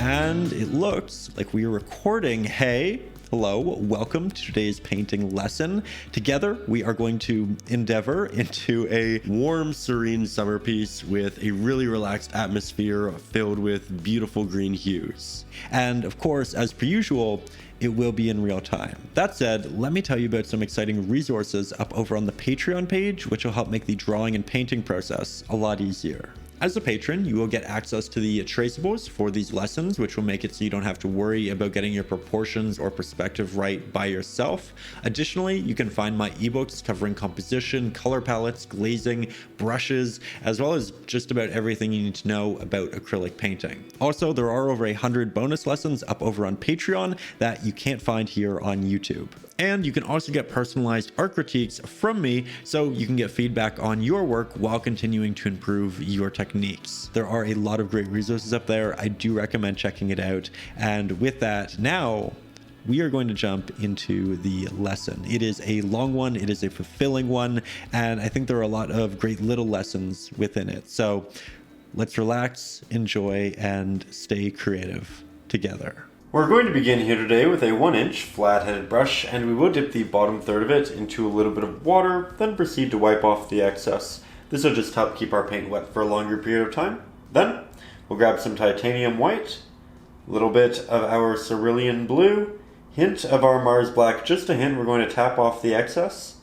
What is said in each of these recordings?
and it looks like we are recording. Hey, hello, welcome to today's painting lesson. Together, we are going to endeavor into a warm, serene summer piece with a really relaxed atmosphere filled with beautiful green hues. And of course, as per usual, it will be in real time. That said, let me tell you about some exciting resources up over on the Patreon page, which will help make the drawing and painting process a lot easier. As a patron, you will get access to the traceables for these lessons, which will make it so you don't have to worry about getting your proportions or perspective right by yourself. Additionally, you can find my ebooks covering composition, color palettes, glazing, brushes, as well as just about everything you need to know about acrylic painting. Also, there are over 100 bonus lessons up over on Patreon that you can't find here on YouTube. And you can also get personalized art critiques from me, so you can get feedback on your work while continuing to improve your techniques. There are a lot of great resources up there. I do recommend checking it out. And with that, now we are going to jump into the lesson. It is a long one, it is a fulfilling one, and I think there are a lot of great little lessons within it. So let's relax, enjoy, and stay creative together. We're going to begin here today with a 1-inch flat-headed brush, and we will dip the bottom third of it into a little bit of water, then proceed to wipe off the excess. This will just help keep our paint wet for a longer period of time. Then we'll grab some titanium white, a little bit of our cerulean blue, hint of our Mars black, just a hint. We're going to tap off the excess.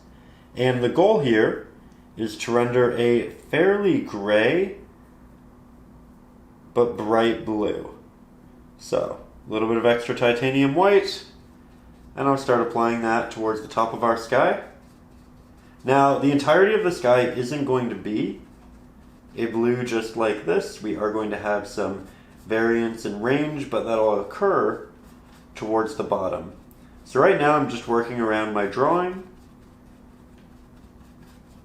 And the goal here is to render a fairly gray but bright blue. So a little bit of extra titanium white, and I'll start applying that towards the top of our sky. Now, the entirety of the sky isn't going to be a blue just like this. We are going to have some variance in range, but that'll occur towards the bottom. So right now I'm just working around my drawing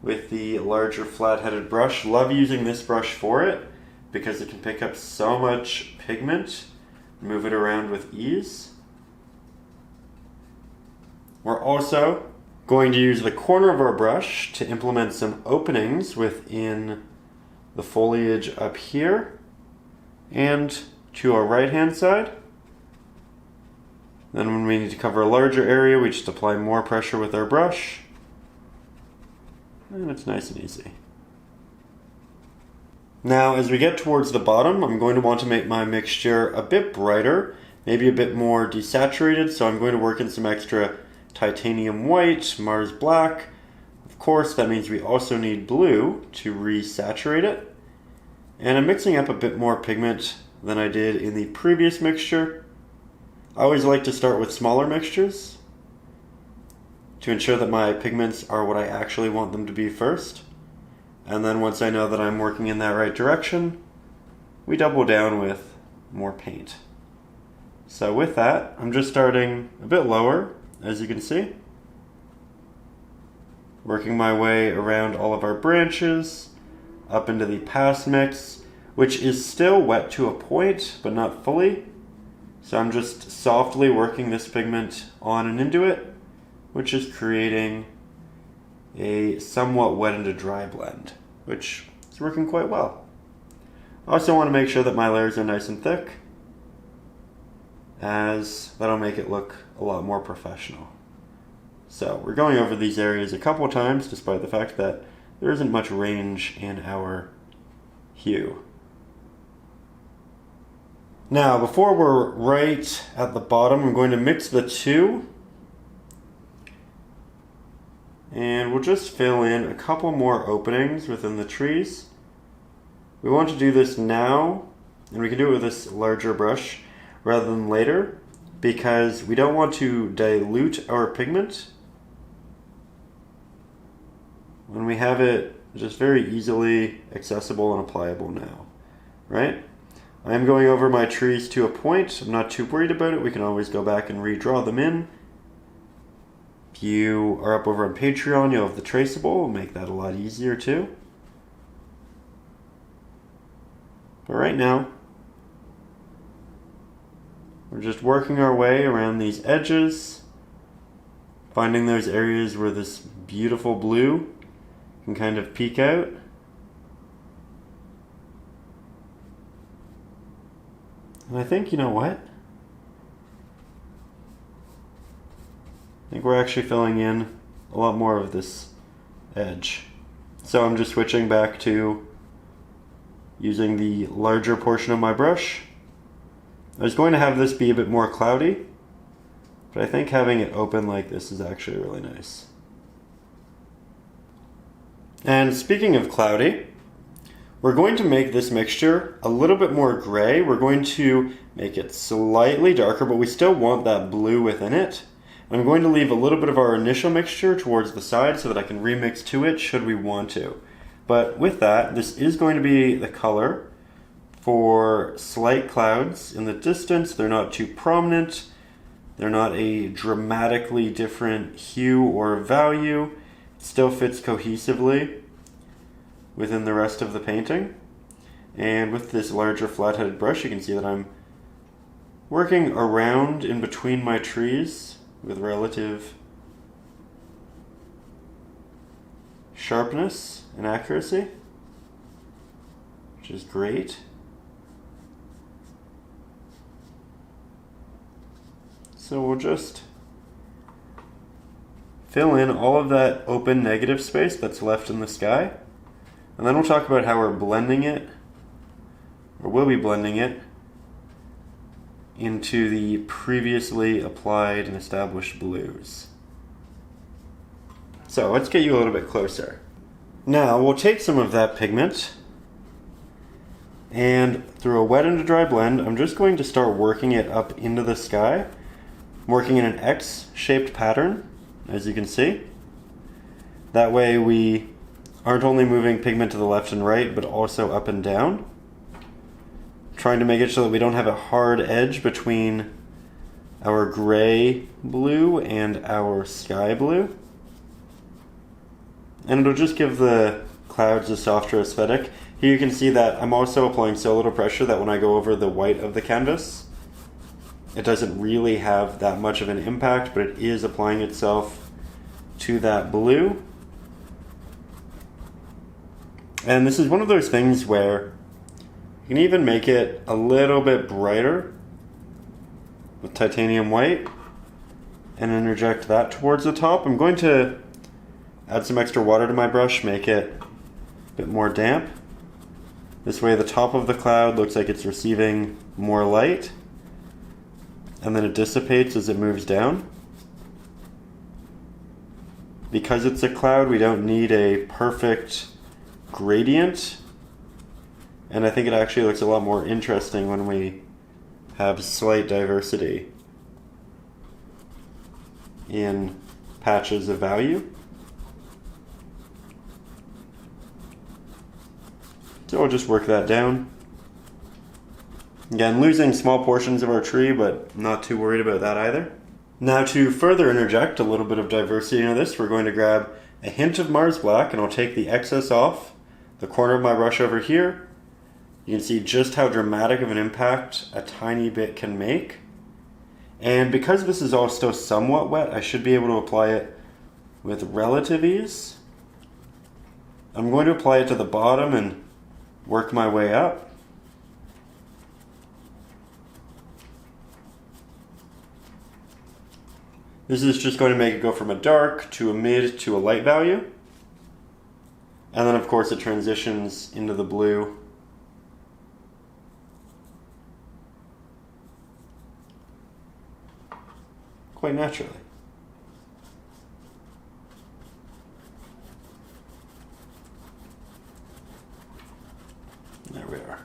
with the larger flat-headed brush. Love using this brush for it because it can pick up so much pigment, move it around with ease. We're also going to use the corner of our brush to implement some openings within the foliage up here and to our right hand side. Then when we need to cover a larger area, we just apply more pressure with our brush, and it's nice and easy. Now, as we get towards the bottom, I'm going to want to make my mixture a bit brighter, maybe a bit more desaturated, so I'm going to work in some extra titanium white, Mars black. Of course, that means we also need blue to resaturate it. And I'm mixing up a bit more pigment than I did in the previous mixture. I always like to start with smaller mixtures to ensure that my pigments are what I actually want them to be first. And then once I know that I'm working in that right direction, we double down with more paint. So with that, I'm just starting a bit lower, as you can see. Working my way around all of our branches, up into the pass mix, which is still wet to a point, but not fully. So I'm just softly working this pigment on and into it, which is creating a somewhat wet into dry blend, which is working quite well. I also want to make sure that my layers are nice and thick, as that'll make it look a lot more professional. So we're going over these areas a couple times, despite the fact that there isn't much range in our hue. Now, before we're right at the bottom, I'm going to mix the two, and we'll just fill in a couple more openings within the trees. We want to do this now, and we can do it with this larger brush rather than later, because we don't want to dilute our pigment when we have it just very easily accessible and applicable now, right? I'm going over my trees to a point. I'm not too worried about it. We can always go back and redraw them in. If you are up over on Patreon, you'll have the traceable. It'll make that a lot easier too. But right now, we're just working our way around these edges, finding those areas where this beautiful blue can kind of peek out. And I think, you know what? I think we're actually filling in a lot more of this edge. So I'm just switching back to using the larger portion of my brush. I was going to have this be a bit more cloudy, but I think having it open like this is actually really nice. And speaking of cloudy, we're going to make this mixture a little bit more gray. We're going to make it slightly darker, but we still want that blue within it. I'm going to leave a little bit of our initial mixture towards the side so that I can remix to it should we want to. But with that, this is going to be the color for slight clouds in the distance. They're not too prominent. They're not a dramatically different hue or value. It still fits cohesively within the rest of the painting. And with this larger flat-headed brush, you can see that I'm working around in between my trees with relative sharpness and accuracy, which is great. So we'll just fill in all of that open negative space that's left in the sky, and then we'll talk about how we're blending it, or will be blending it, into the previously applied and established blues. So let's get you a little bit closer. Now we'll take some of that pigment and through a wet and a dry blend, I'm just going to start working it up into the sky. I'm working in an X-shaped pattern, as you can see. That way we aren't only moving pigment to the left and right, but also up and down. Trying to make it so that we don't have a hard edge between our gray blue and our sky blue. And it'll just give the clouds a softer aesthetic. Here you can see that I'm also applying so little pressure that when I go over the white of the canvas, it doesn't really have that much of an impact, but it is applying itself to that blue. And this is one of those things where you can even make it a little bit brighter with titanium white and interject that towards the top. I'm going to add some extra water to my brush, make it a bit more damp. This way the top of the cloud looks like it's receiving more light, and then it dissipates as it moves down. Because it's a cloud, we don't need a perfect gradient. And I think it actually looks a lot more interesting when we have slight diversity in patches of value. So we'll just work that down. Again, losing small portions of our tree, but not too worried about that either. Now to further interject a little bit of diversity into this, we're going to grab a hint of Mars Black, and I'll take the excess off the corner of my brush over here. You can see just how dramatic of an impact a tiny bit can make. And because this is all still somewhat wet, I should be able to apply it with relative ease. I'm going to apply it to the bottom and work my way up. This is just going to make it go from a dark to a mid to a light value. And then of course it transitions into the blue. Quite naturally. There we are.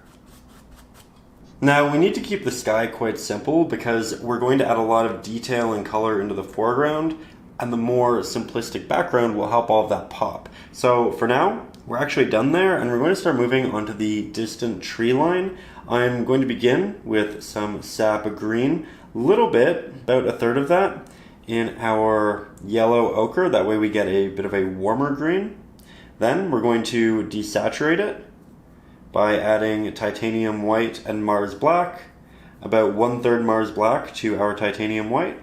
Now we need to keep the sky quite simple because we're going to add a lot of detail and color into the foreground, and the more simplistic background will help all of that pop. So for now, we're actually done there, and we're going to start moving onto the distant tree line. I'm going to begin with some sap green, a little bit, about a third of that, in our yellow ochre. That way we get a bit of a warmer green. Then we're going to desaturate it by adding titanium white and Mars Black, about 1/3 Mars Black to our titanium white.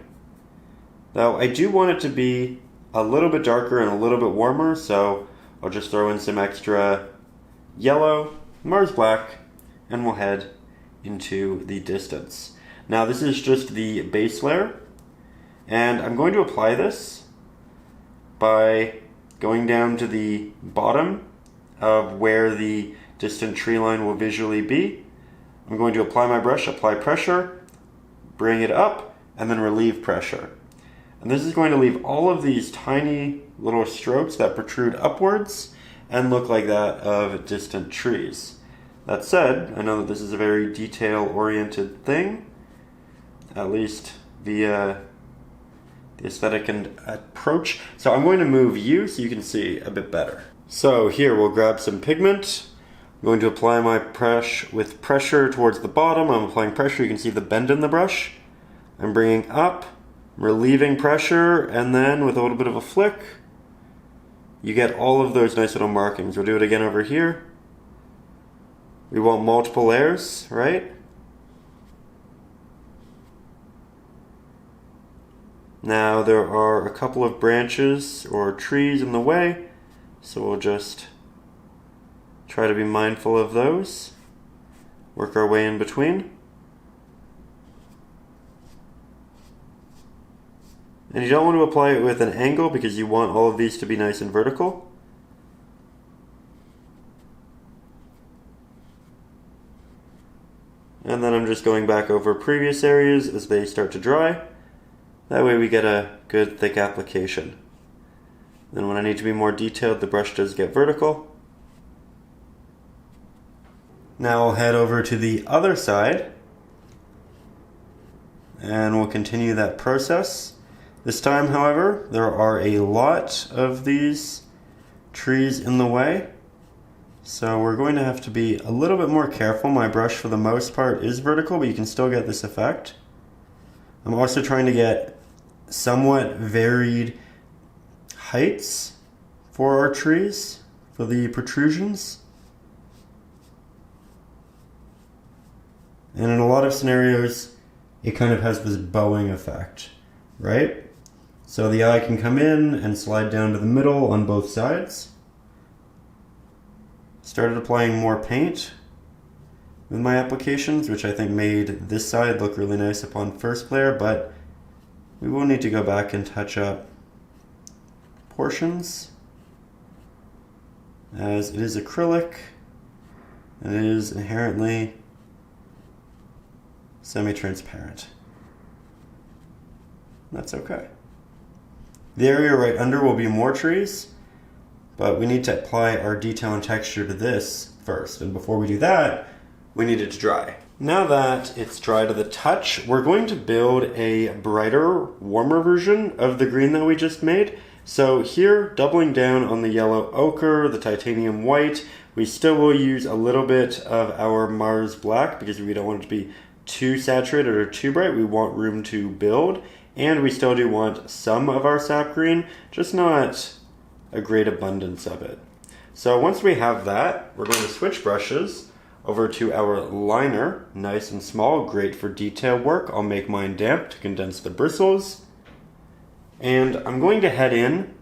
Now I do want it to be a little bit darker and a little bit warmer, so I'll just throw in some extra yellow, Mars Black, and we'll head into the distance. Now this is just the base layer, and I'm going to apply this by going down to the bottom of where the distant tree line will visually be. I'm going to apply my brush, apply pressure, bring it up, and then relieve pressure. And this is going to leave all of these tiny little strokes that protrude upwards and look like that of distant trees. That said, I know that this is a very detail-oriented thing, at least via the aesthetic and approach. So I'm going to move you so you can see a bit better. So here we'll grab some pigment. I'm going to apply my brush with pressure towards the bottom. I'm applying pressure, you can see the bend in the brush. I'm bringing up, relieving pressure, and then with a little bit of a flick, you get all of those nice little markings. We'll do it again over here. We want multiple layers, right? Now there are a couple of branches or trees in the way, so we'll just try to be mindful of those. Work our way in between. And you don't want to apply it with an angle because you want all of these to be nice and vertical. And then I'm just going back over previous areas as they start to dry. That way we get a good thick application. Then when I need to be more detailed, the brush does get vertical. Now I'll head over to the other side and we'll continue that process. This time, however, there are a lot of these trees in the way, so we're going to have to be a little bit more careful. My brush for the most part is vertical, but you can still get this effect. I'm also trying to get somewhat varied heights for our trees, for the protrusions. And in a lot of scenarios, it kind of has this bowing effect, right? So the eye can come in and slide down to the middle on both sides. Started applying more paint with my applications, which I think made this side look really nice upon first layer, but we will need to go back and touch up portions, as it is acrylic and it is inherently semi-transparent. That's okay. The area right under will be more trees, but we need to apply our detail and texture to this first. And before we do that, we need it to dry. Now that it's dry to the touch, we're going to build a brighter, warmer version of the green that we just made. So here, doubling down on the yellow ochre, the titanium white, we still will use a little bit of our Mars black because we don't want it to be too saturated or too bright. We want room to build. And we still do want some of our sap green, just not a great abundance of it. So once we have that, we're going to switch brushes over to our liner, nice and small, great for detail work. I'll make mine damp to condense the bristles. And I'm going to head in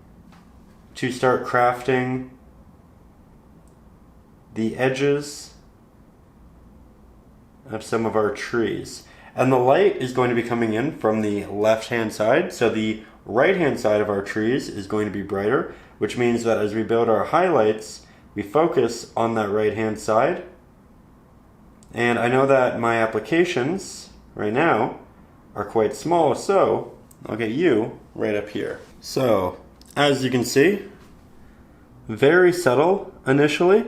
to start crafting the edges of some of our trees. And the light is going to be coming in from the left-hand side, so the right-hand side of our trees is going to be brighter, which means that as we build our highlights, we focus on that right-hand side. And I know that my applications right now are quite small, so I'll get you right up here. So, as you can see, very subtle initially,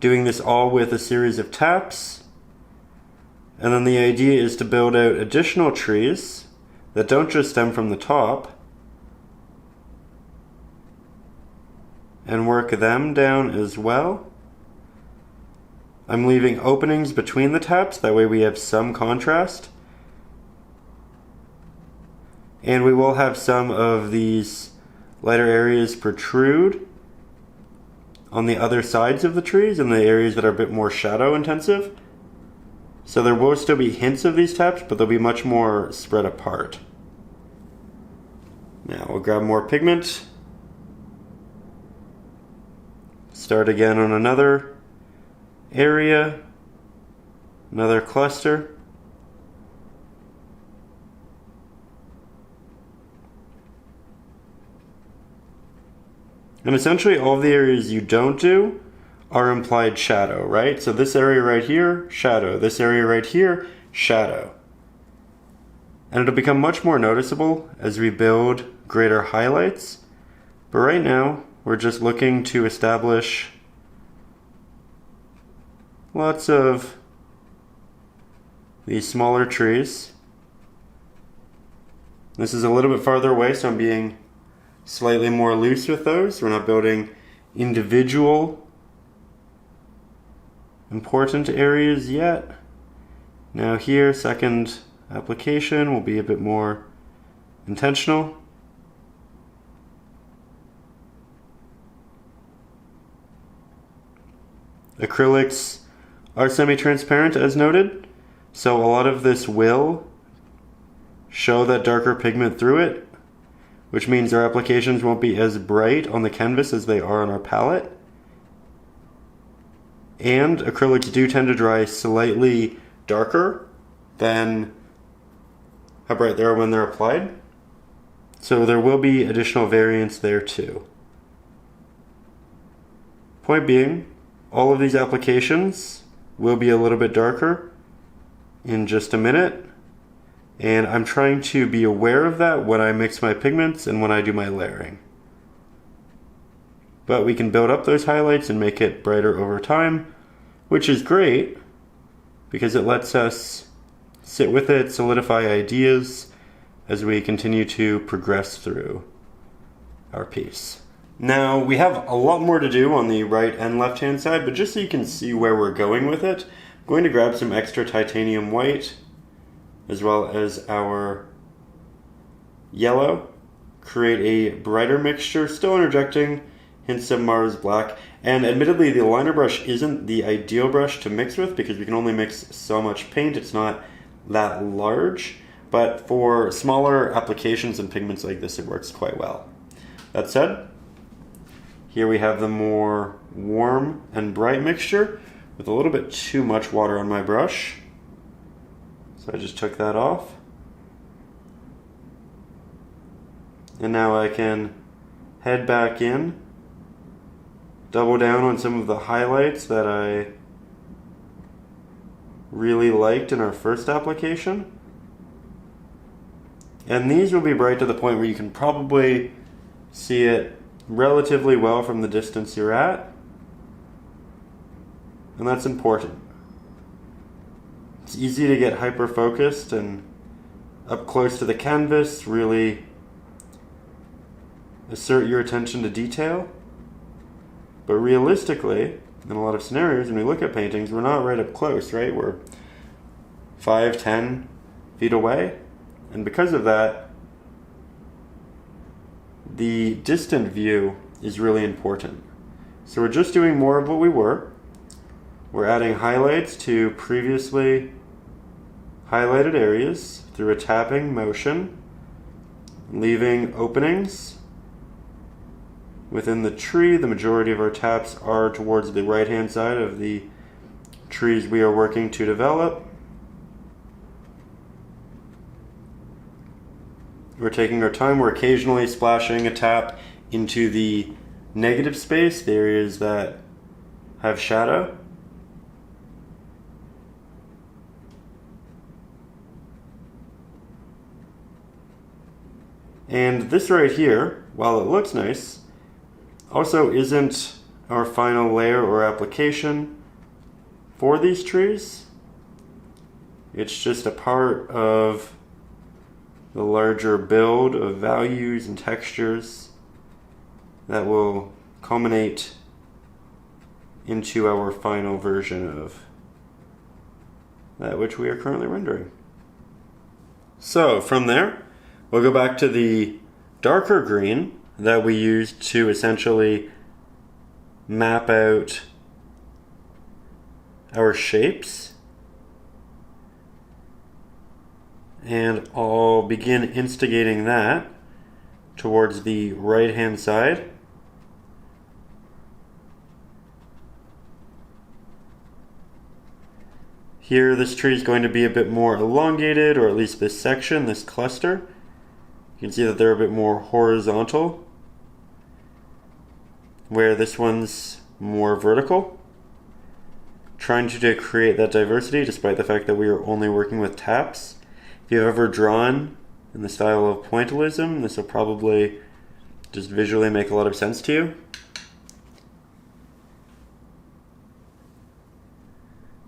doing this all with a series of taps. And then the idea is to build out additional trees that don't just stem from the top and work them down as well. I'm leaving openings between the taps, that way we have some contrast. And we will have some of these lighter areas protrude on the other sides of the trees and the areas that are a bit more shadow intensive. So there will still be hints of these taps, but they'll be much more spread apart. Now we'll grab more pigment. Start again on another area. Another cluster. And essentially all the areas you don't do are implied shadow, right? So this area right here, shadow. This area right here, shadow. And it'll become much more noticeable as we build greater highlights. But right now, we're just looking to establish lots of these smaller trees. This is a little bit farther away, so I'm being slightly more loose with those. We're not building individual important areas yet. Now here, second application will be a bit more intentional. Acrylics are semi-transparent as noted, so a lot of this will show that darker pigment through it, which means our applications won't be as bright on the canvas as they are on our palette. And acrylics do tend to dry slightly darker than how bright they are when they're applied. So there will be additional variance there too. Point being, all of these applications will be a little bit darker in just a minute. And I'm trying to be aware of that when I mix my pigments and when I do my layering. But we can build up those highlights and make it brighter over time, which is great because it lets us sit with it, solidify ideas as we continue to progress through our piece. Now we have a lot more to do on the right and left hand side, but just so you can see where we're going with it, I'm going to grab some extra titanium white as well as our yellow, create a brighter mixture, still interjecting hints of Mars black. And admittedly, the liner brush isn't the ideal brush to mix with because we can only mix so much paint. It's not that large, but for smaller applications and pigments like this, it works quite well. That said, here we have the more warm and bright mixture with a little bit too much water on my brush. So I just took that off. And now I can head back in, double down on some of the highlights that I really liked in our first application. And these will be bright to the point where you can probably see it relatively well from the distance you're at. And that's important. It's easy to get hyper-focused and up close to the canvas, really assert your attention to detail. But realistically, in a lot of scenarios, when we look at paintings, we're not right up close, right? We're 5, 10 feet away. And because of that, the distant view is really important. So we're just doing more of what we were. We're adding highlights to previously highlighted areas through a tapping motion, leaving openings within the tree. The majority of our taps are towards the right-hand side of the trees we are working to develop. We're taking our time. We're occasionally splashing a tap into the negative space, the areas that have shadow. And this right here, while it looks nice, also isn't our final layer or application for these trees. It's just a part of the larger build of values and textures that will culminate into our final version of that which we are currently rendering. So from there, we'll go back to the darker green that we used to essentially map out our shapes. And I'll begin instigating that towards the right-hand side. Here, this tree is going to be a bit more elongated, or at least this section, this cluster. You can see that they're a bit more horizontal, where this one's more vertical. Trying to create that diversity despite the fact that we are only working with taps. If you've ever drawn in the style of pointillism, this will probably just visually make a lot of sense to you.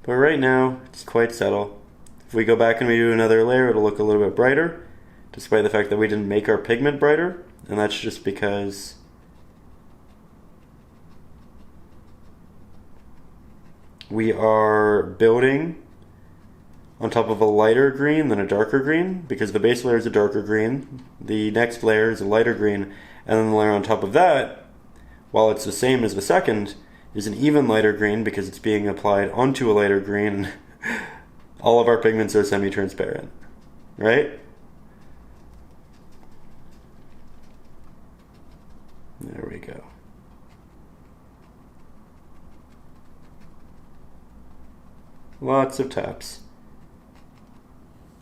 But right now, it's quite subtle. If we go back and we do another layer, it'll look a little bit brighter, despite the fact that we didn't make our pigment brighter, and that's just because we are building on top of a lighter green than a darker green, because the base layer is a darker green, the next layer is a lighter green, and then the layer on top of that, while it's the same as the second, is an even lighter green because it's being applied onto a lighter green. All of our pigments are semi-transparent, right? There we go. Lots of taps.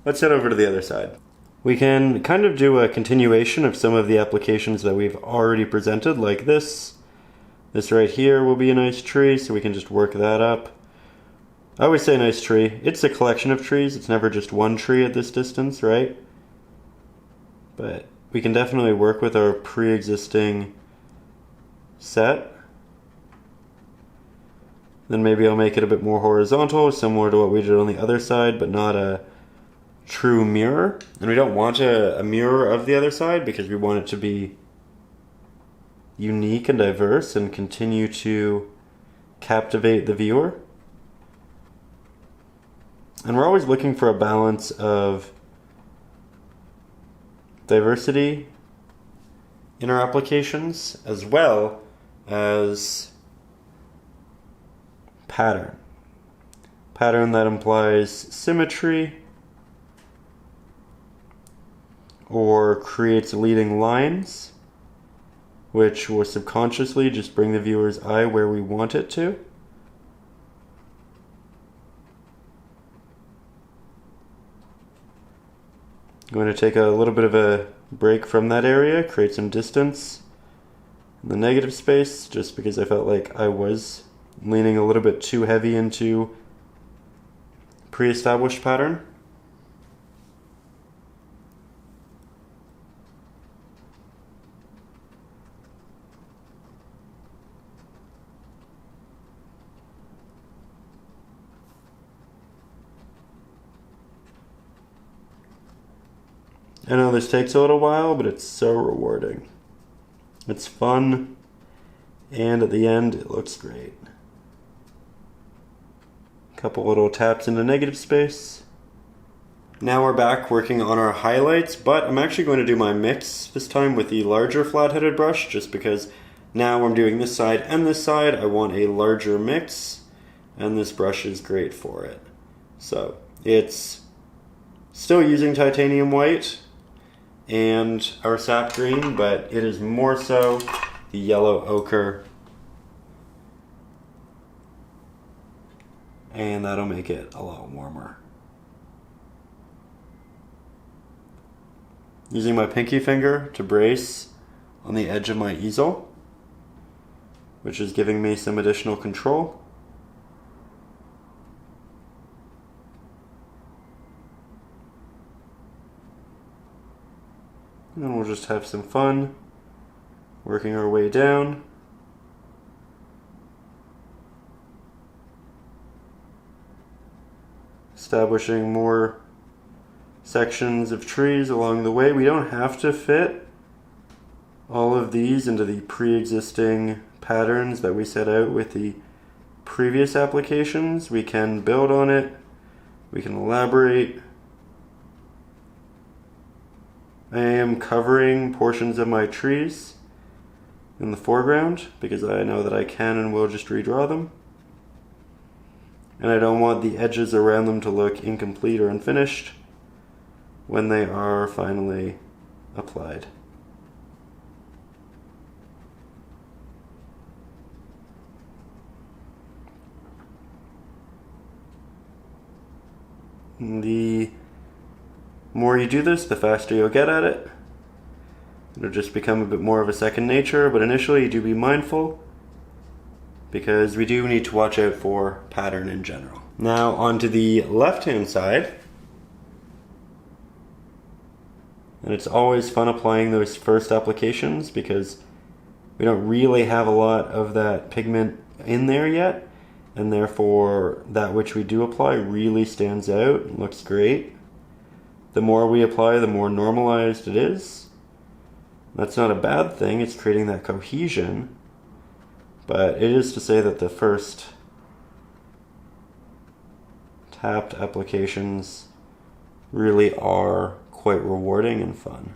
Let's head over to the other side. We can kind of do a continuation of some of the applications that we've already presented, like this. This right here will be a nice tree, so we can just work that up. I always say nice tree. It's a collection of trees. It's never just one tree at this distance, right? But we can definitely work with our pre-existing set. Then maybe I'll make it a bit more horizontal, similar to what we did on the other side, but not a true mirror. And we don't want a mirror of the other side because we want it to be unique and diverse and continue to captivate the viewer. And we're always looking for a balance of diversity in our applications as well as pattern. Pattern that implies symmetry or creates leading lines, which will subconsciously just bring the viewer's eye where we want it to. I'm going to take a little bit of a break from that area, create some distance in the negative space, just because I felt like I was leaning a little bit too heavy into pre-established pattern. I know this takes a little while, but it's so rewarding. It's fun, and at the end, it looks great. Couple little taps into negative space. Now we're back working on our highlights, but I'm actually going to do my mix this time with the larger flat-headed brush, just because now I'm doing this side and this side. I want a larger mix, and this brush is great for it. So it's still using titanium white and our sap green, but it is more so the yellow ochre, and that'll make it a lot warmer. Using my pinky finger to brace on the edge of my easel, which is giving me some additional control. And we'll just have some fun working our way down. Establishing more sections of trees along the way. We don't have to fit all of these into the pre-existing patterns that we set out with the previous applications. We can build on it. We can elaborate. I am covering portions of my trees in the foreground because I know that I can and will just redraw them. And I don't want the edges around them to look incomplete or unfinished when they are finally applied. the more you do this, the faster you'll get at it. It'll just become a bit more of a second nature, but initially do be mindful because we do need to watch out for pattern in general. Now onto the left-hand side. And it's always fun applying those first applications because we don't really have a lot of that pigment in there yet, and therefore that which we do apply really stands out and looks great. The more we apply, the more normalized it is. That's not a bad thing, it's creating that cohesion, but it is to say that the first tapped applications really are quite rewarding and fun.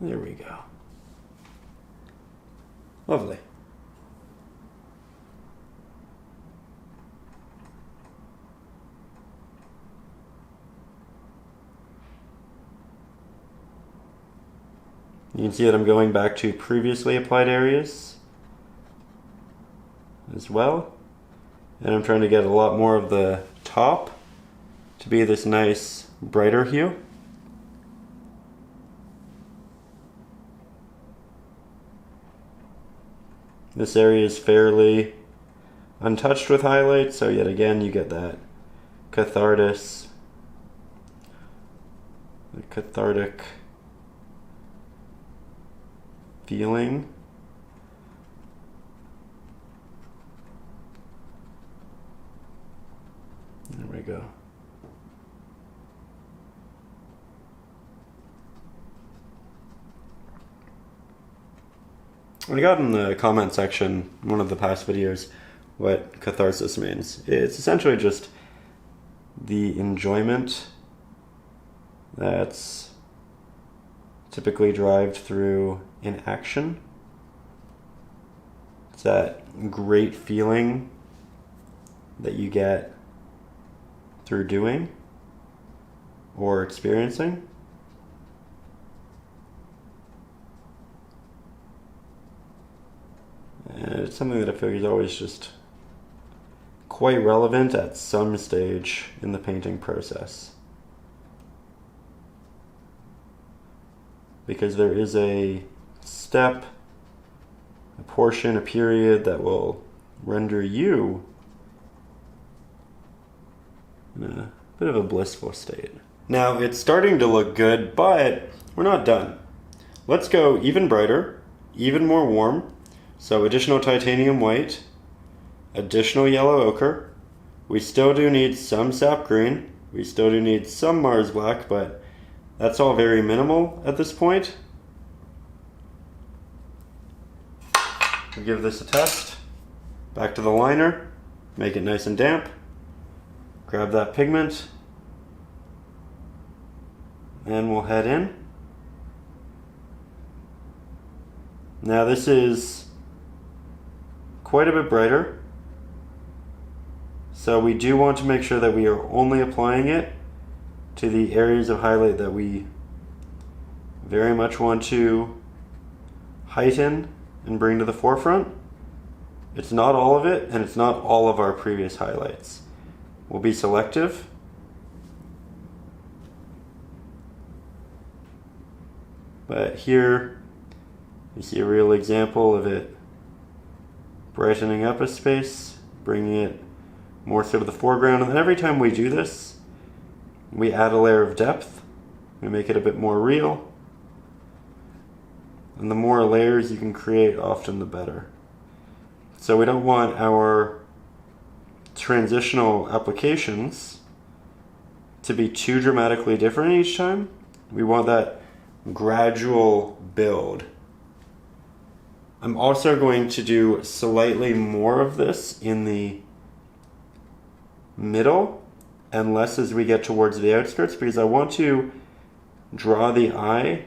There we go. Lovely. You can see that I'm going back to previously applied areas as well. And I'm trying to get a lot more of the top to be this nice brighter hue. This area is fairly untouched with highlights, so yet again you get that cathartic feeling. There we go. I got in the comment section, one of the past videos, what catharsis means. It's essentially just the enjoyment that's typically derived through an action. It's that great feeling that you get through doing or experiencing. And it's something that I feel is always just quite relevant at some stage in the painting process. Because there is a step, a portion, a period that will render you in a bit of a blissful state. Now it's starting to look good, but we're not done. Let's go even brighter, even more warm. So additional titanium white, additional yellow ochre. We still do need some sap green. We still do need some Mars black, but that's all very minimal at this point. We'll give this a test. Back to the liner, make it nice and damp. Grab that pigment, and we'll head in. Now this is quite a bit brighter, so we do want to make sure that we are only applying it to the areas of highlight that we very much want to heighten and bring to the forefront. It's not all of it, and it's not all of our previous highlights. We'll be selective. But here you see a real example of it brightening up a space, bringing it more so to the foreground. And then every time we do this, we add a layer of depth. We make it a bit more real. And the more layers you can create, often the better. So we don't want our transitional applications to be too dramatically different each time. We want that gradual build. I'm also going to do slightly more of this in the middle and less as we get towards the outskirts, because I want to draw the eye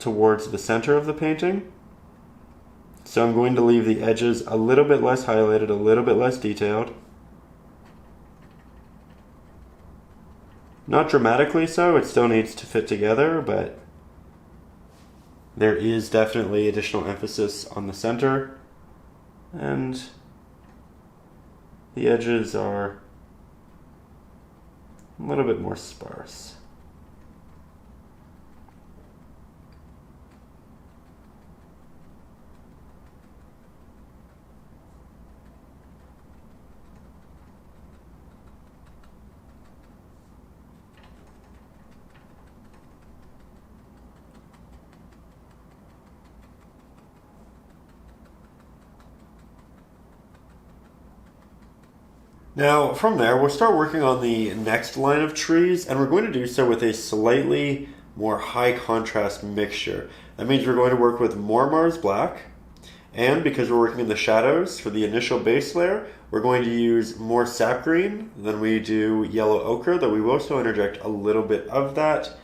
towards the center of the painting. So I'm going to leave the edges a little bit less highlighted, a little bit less detailed. Not dramatically so, it still needs to fit together, but There is definitely additional emphasis on the center, and the edges are a little bit more sparse. Now, from there, we'll start working on the next line of trees, and we're going to do so with a slightly more high contrast mixture. That means we're going to work with more Mars Black, and because we're working in the shadows for the initial base layer, we're going to use more sap green than we do yellow ochre, though we will still interject a little bit of that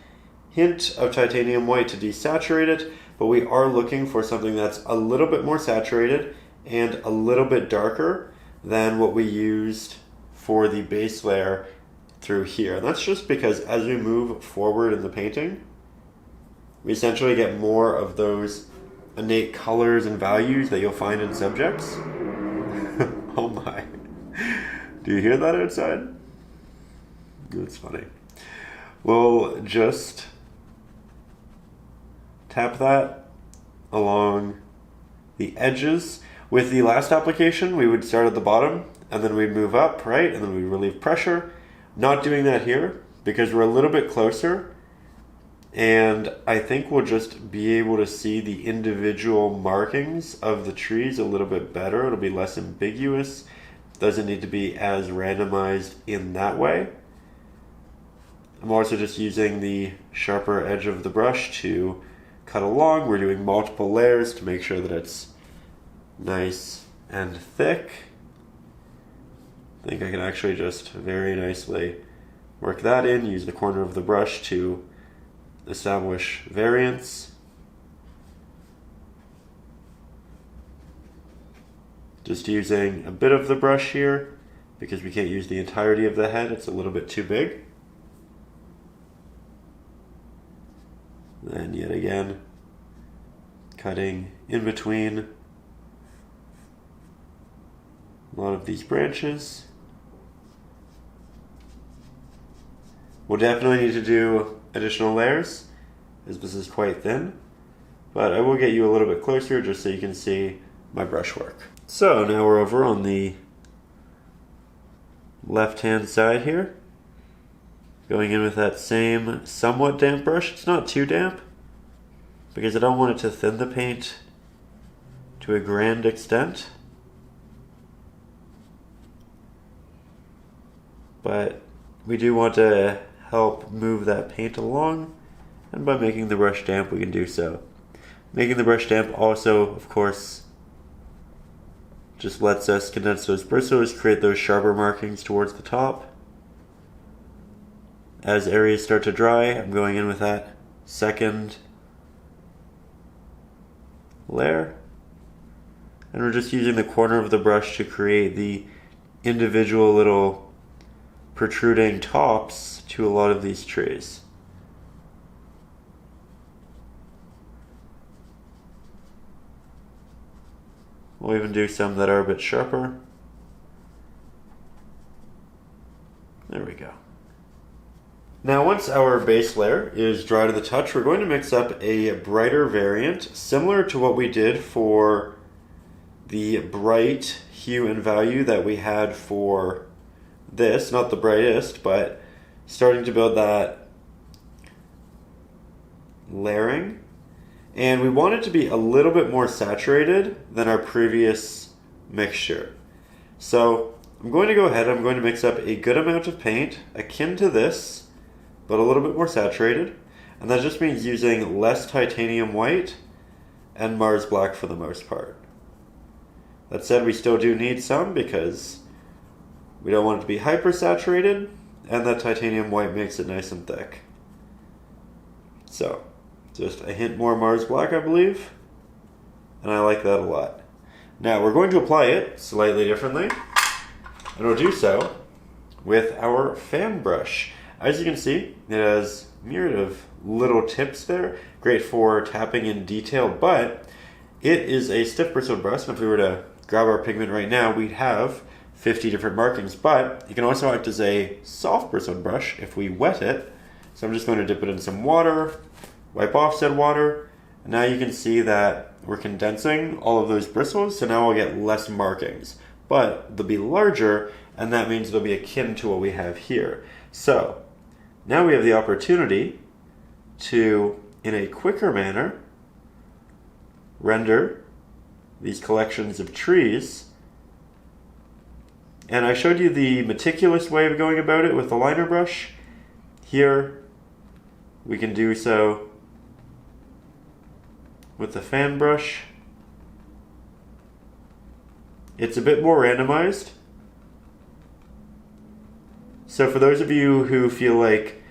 hint of titanium white to desaturate it, but we are looking for something that's a little bit more saturated and a little bit darker than what we used for the base layer through here. And that's just because as we move forward in the painting, we essentially get more of those innate colors and values that you'll find in subjects. Oh my. Do you hear that outside? It's funny. We'll just tap that along the edges. With the last application, we would start at the bottom and then we'd move up, right? And then we relieve pressure. Not doing that here because we're a little bit closer, and I think we'll just be able to see the individual markings of the trees a little bit better. It'll be less ambiguous. Doesn't need to be as randomized in that way. I'm also just using the sharper edge of the brush to cut along. We're doing multiple layers to make sure that it's nice and thick. I think I can actually just very nicely work that in, use the corner of the brush to establish variance. Just using a bit of the brush here because we can't use the entirety of the head, it's a little bit too big. Then yet again, cutting in between a lot of these branches. We'll definitely need to do additional layers as this is quite thin, but I will get you a little bit closer just so you can see my brushwork. So now we're over on the left hand side here, going in with that same somewhat damp brush. It's not too damp because I don't want it to thin the paint to a grand extent, but we do want to help move that paint along, and by making the brush damp we can do so. Making the brush damp also, of course, just lets us condense those bristles, create those sharper markings towards the top. As areas start to dry, I'm going in with that second layer, and we're just using the corner of the brush to create the individual little protruding tops to a lot of these trees. We'll even do some that are a bit sharper. There we go. Now once our base layer is dry to the touch, we're going to mix up a brighter variant similar to what we did for the bright hue and value that we had for this, not the brightest, but starting to build that layering. And we want it to be a little bit more saturated than our previous mixture. So I'm going to go ahead, I'm going to mix up a good amount of paint, akin to this, but a little bit more saturated. And that just means using less titanium white and Mars Black for the most part. That said, we still do need some because we don't want it to be hyper saturated, and that titanium white makes it nice and thick. So, just a hint more Mars Black, I believe, and I like that a lot. Now, we're going to apply it slightly differently, and we'll do so with our fan brush. As you can see, it has a myriad of little tips there. Great for tapping in detail, but it is a stiff bristled brush, and if we were to grab our pigment right now, we'd have 50 different markings, but it can also act as a soft bristled brush if we wet it. So I'm just going to dip it in some water, wipe off said water, and now you can see that we're condensing all of those bristles, so now I'll get less markings, but they'll be larger, and that means they'll be akin to what we have here. So now we have the opportunity to, in a quicker manner, render these collections of trees. And I showed you the meticulous way of going about it with the liner brush. Here we can do so with the fan brush. It's a bit more randomized. So for those of you who feel like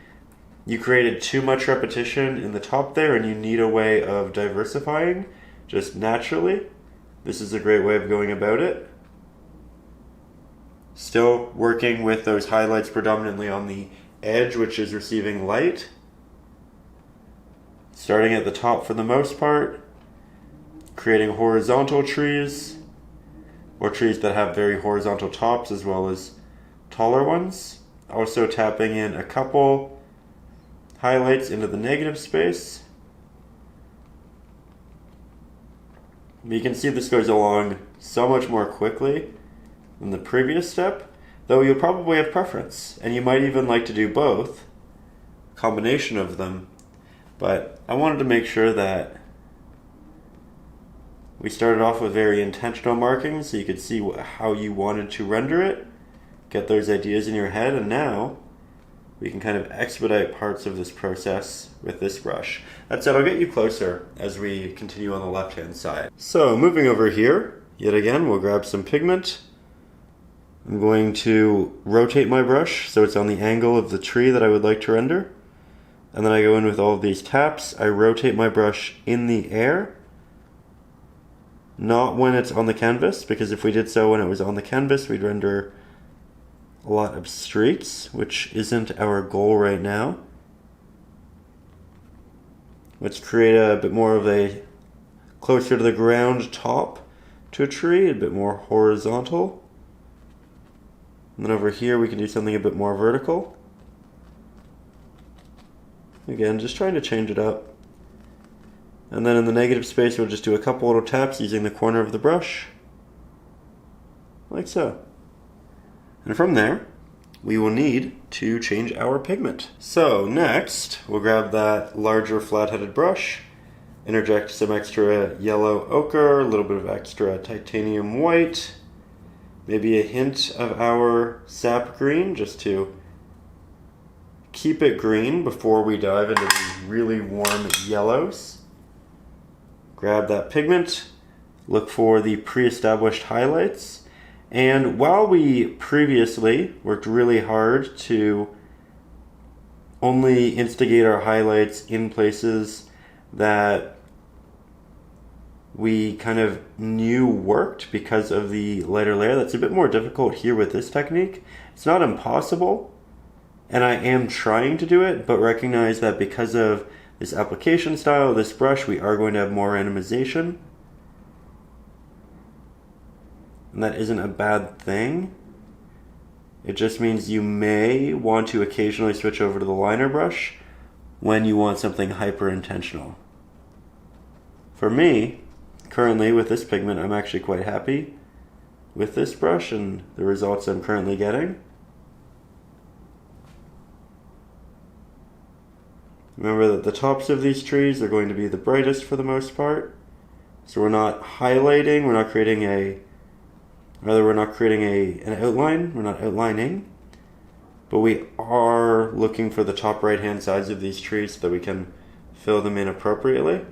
you created too much repetition in the top there and you need a way of diversifying just naturally, this is a great way of going about it. Still working with those highlights predominantly on the edge, which is receiving light. Starting at the top for the most part, creating horizontal trees, or trees that have very horizontal tops as well as taller ones. Also tapping in a couple highlights into the negative space. You can see this goes along so much more quickly than the previous step, though you'll probably have preference, and you might even like to do both, a combination of them. But I wanted to make sure that we started off with very intentional markings so you could see how you wanted to render it, get those ideas in your head, and now we can kind of expedite parts of this process with this brush. That said, I'll get you closer as we continue on the left-hand side. So moving over here, yet again, we'll grab some pigment. I'm going to rotate my brush so it's on the angle of the tree that I would like to render. And then I go in with all of these taps. I rotate my brush in the air, not when it's on the canvas, because if we did so when it was on the canvas, we'd render a lot of streaks, which isn't our goal right now. Let's create a bit more of a closer to the ground top to a tree, a bit more horizontal. And then over here we can do something a bit more vertical. Again, just trying to change it up. And then in the negative space we'll just do a couple little taps using the corner of the brush, like so. And from there, we will need to change our pigment. So next, we'll grab that larger flat-headed brush, interject some extra yellow ochre, a little bit of extra titanium white, maybe a hint of our sap green just to keep it green before we dive into these really warm yellows. Grab that pigment, look for the pre-established highlights, and while we previously worked really hard to only instigate our highlights in places that we kind of knew worked because of the lighter layer, that's a bit more difficult here with this technique. It's not impossible, and I am trying to do it, but recognize that because of this application style, this brush, we are going to have more randomization. And that isn't a bad thing. It just means you may want to occasionally switch over to the liner brush when you want something hyper intentional. For me, currently with this pigment, I'm actually quite happy with this brush and the results I'm currently getting. Remember that the tops of these trees are going to be the brightest for the most part. So we're not highlighting, we're not creating an outline, we're not outlining, but we are looking for the top right hand sides of these trees so that we can fill them in appropriately.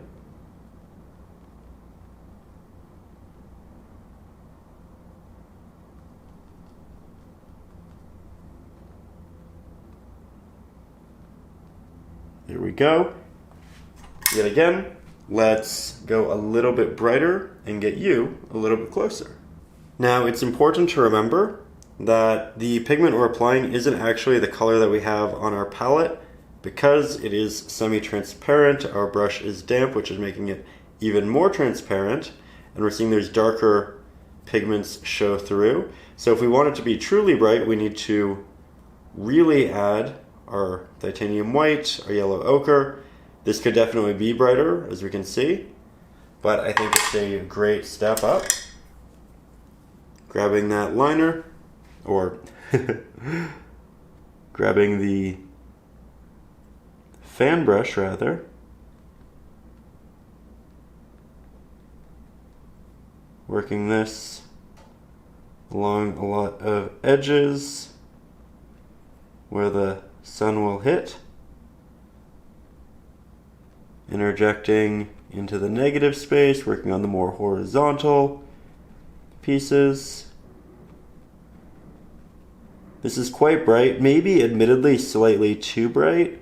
There we go. Yet again, let's go a little bit brighter and get you a little bit closer. Now, it's important to remember that the pigment we're applying isn't actually the color that we have on our palette Because it is semi-transparent, our brush is damp, which is making it even more transparent, and we're seeing those darker pigments show through. So if we want it to be truly bright, we need to really add our titanium white, our yellow ochre. This could definitely be brighter, as we can see, but I think it's a great step up. Grabbing that liner, or grabbing the fan brush rather, working this along a lot of edges where the sun will hit, interjecting into the negative space, working on the more horizontal pieces. This is quite bright, maybe admittedly slightly too bright.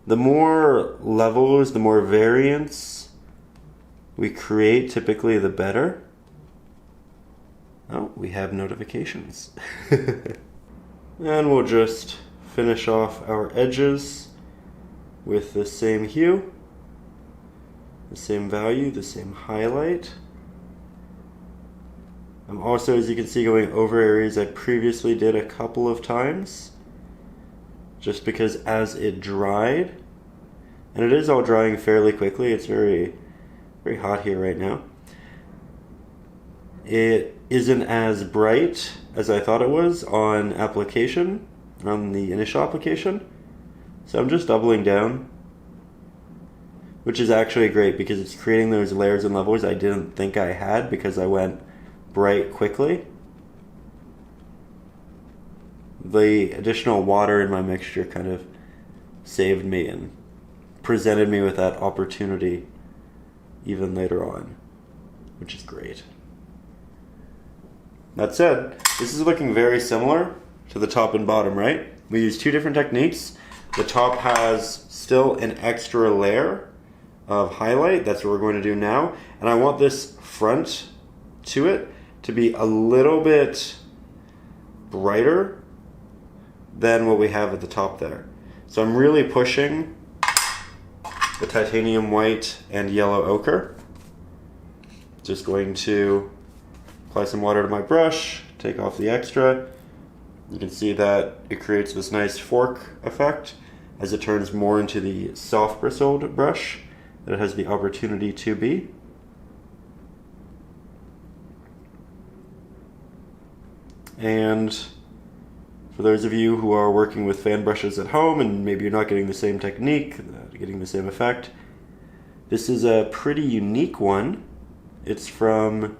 The more levels, the more variance we create, typically the better. Oh, we have notifications. And we'll just finish off our edges with the same hue, the same value, the same highlight. I'm also, as you can see, going over areas I previously did a couple of times, just because as it dried, and it is all drying fairly quickly, it's very, very hot here right now, it isn't as bright as I thought it was on application, on the initial application. So I'm just doubling down, which is actually great because it's creating those layers and levels I didn't think I had because I went bright quickly. The additional water in my mixture kind of saved me and presented me with that opportunity even later on, which is great. That said, this is looking very similar to the top and bottom, right? We use two different techniques. The top has still an extra layer of highlight. That's what we're going to do now. And I want this front to it to be a little bit brighter than what we have at the top there. So I'm really pushing the titanium white and yellow ochre. Just going to apply some water to my brush, take off the extra. You can see that it creates this nice fork effect as it turns more into the soft bristled brush that it has the opportunity to be. And for those of you who are working with fan brushes at home and maybe you're not getting the same technique, getting the same effect, this is a pretty unique one. It's from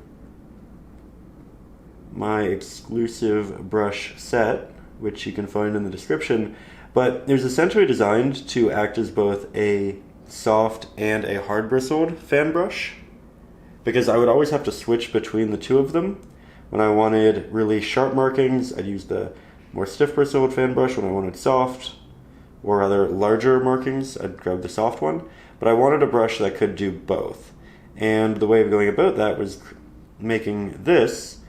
my exclusive brush set, which you can find in the description, but it was essentially designed to act as both a soft and a hard bristled fan brush, because I would always have to switch between the two of them. When I wanted really sharp markings, I'd use the more stiff bristled fan brush. When I wanted soft or other larger markings, I'd grab the soft one, but I wanted a brush that could do both. And the way of going about that was making this,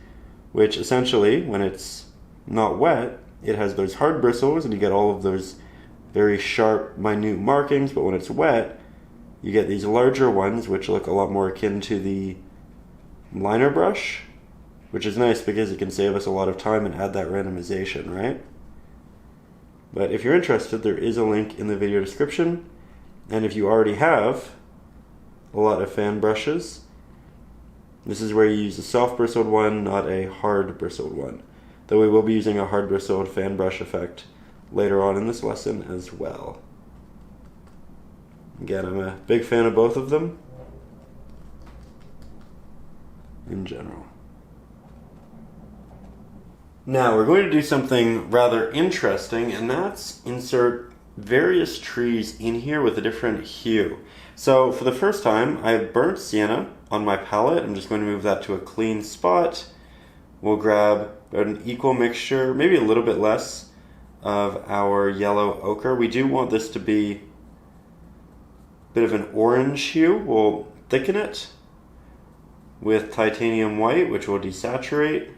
which essentially, when it's not wet, it has those hard bristles and you get all of those very sharp, minute markings, but when it's wet, you get these larger ones, which look a lot more akin to the liner brush, which is nice because it can save us a lot of time and add that randomization, right? But if you're interested, there is a link in the video description, and if you already have a lot of fan brushes, this is where you use a soft bristled one, not a hard bristled one. Though we will be using a hard bristled fan brush effect later on in this lesson as well. Again, I'm a big fan of both of them in general. Now we're going to do something rather interesting, and that's insert various trees in here with a different hue. So for the first time, I have burnt sienna on my palette. I'm just going to move that to a clean spot. We'll grab an equal mixture, maybe a little bit less, of our yellow ochre. We do want this to be a bit of an orange hue. We'll thicken it with titanium white, which will desaturate.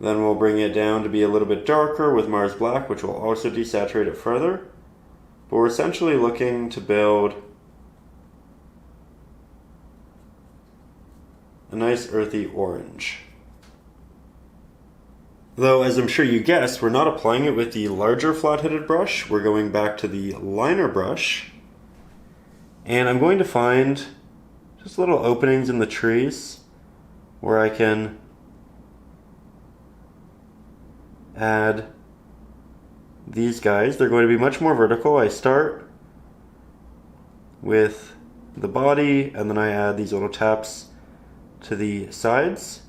Then we'll bring it down to be a little bit darker with Mars Black, which will also desaturate it further. But we're essentially looking to build a nice earthy orange. Though, as I'm sure you guessed, we're not applying it with the larger flat-headed brush. We're going back to the liner brush. And I'm going to find just little openings in the trees where I can add these guys. They're going to be much more vertical. I start with the body and then I add these little taps to the sides.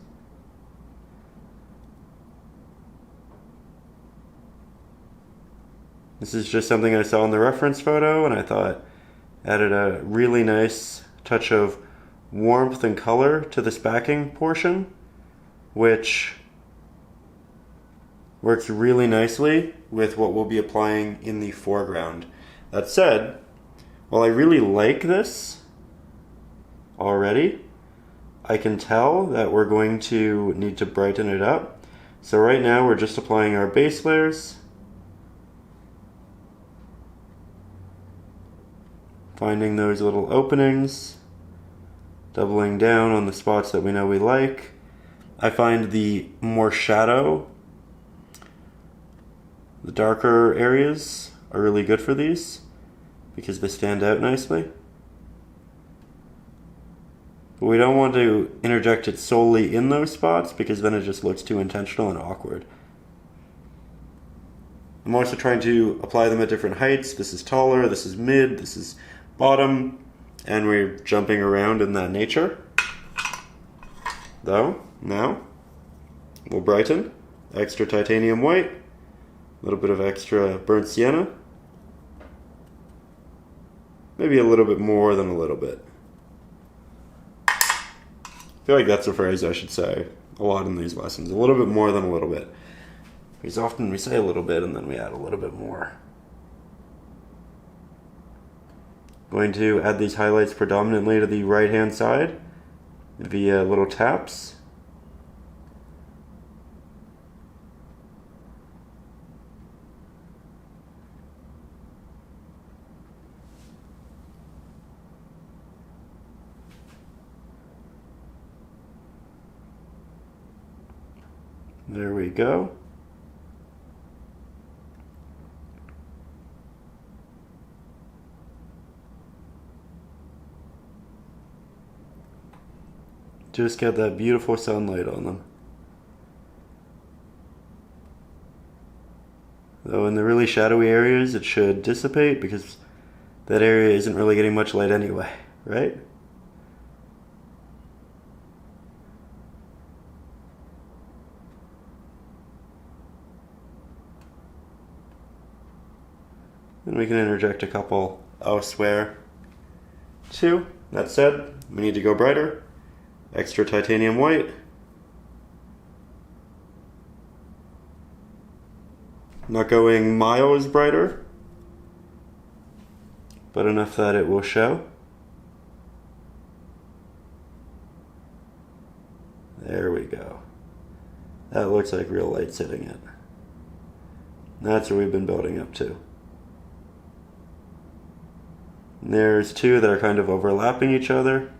This is just something I saw in the reference photo and I thought added a really nice touch of warmth and color to this backing portion, which works really nicely with what we'll be applying in the foreground. That said, while I really like this already, I can tell that we're going to need to brighten it up. So right now we're just applying our base layers, finding those little openings, doubling down on the spots that we know we like. I find the more shadow, the darker areas are really good for these because they stand out nicely. But we don't want to interject it solely in those spots because then it just looks too intentional and awkward. I'm also trying to apply them at different heights. This is taller, this is mid, this is bottom, and we're jumping around in that nature. Though, now, we'll brighten. Extra titanium white, a little bit of extra burnt sienna. Maybe a little bit more than a little bit. I feel like that's a phrase I should say a lot in these lessons. A little bit more than a little bit. Because often we say a little bit and then we add a little bit more. Going to add these highlights predominantly to the right hand side via little taps. There we go. Just get that beautiful sunlight on them. Though in the really shadowy areas it should dissipate because that area isn't really getting much light anyway, right? And we can interject a couple elsewhere too. That said, we need to go brighter. Extra titanium white. Not going miles brighter, but enough that it will show. There we go. That looks like real light hitting it. That's what we've been building up to. And there's two that are kind of overlapping each other,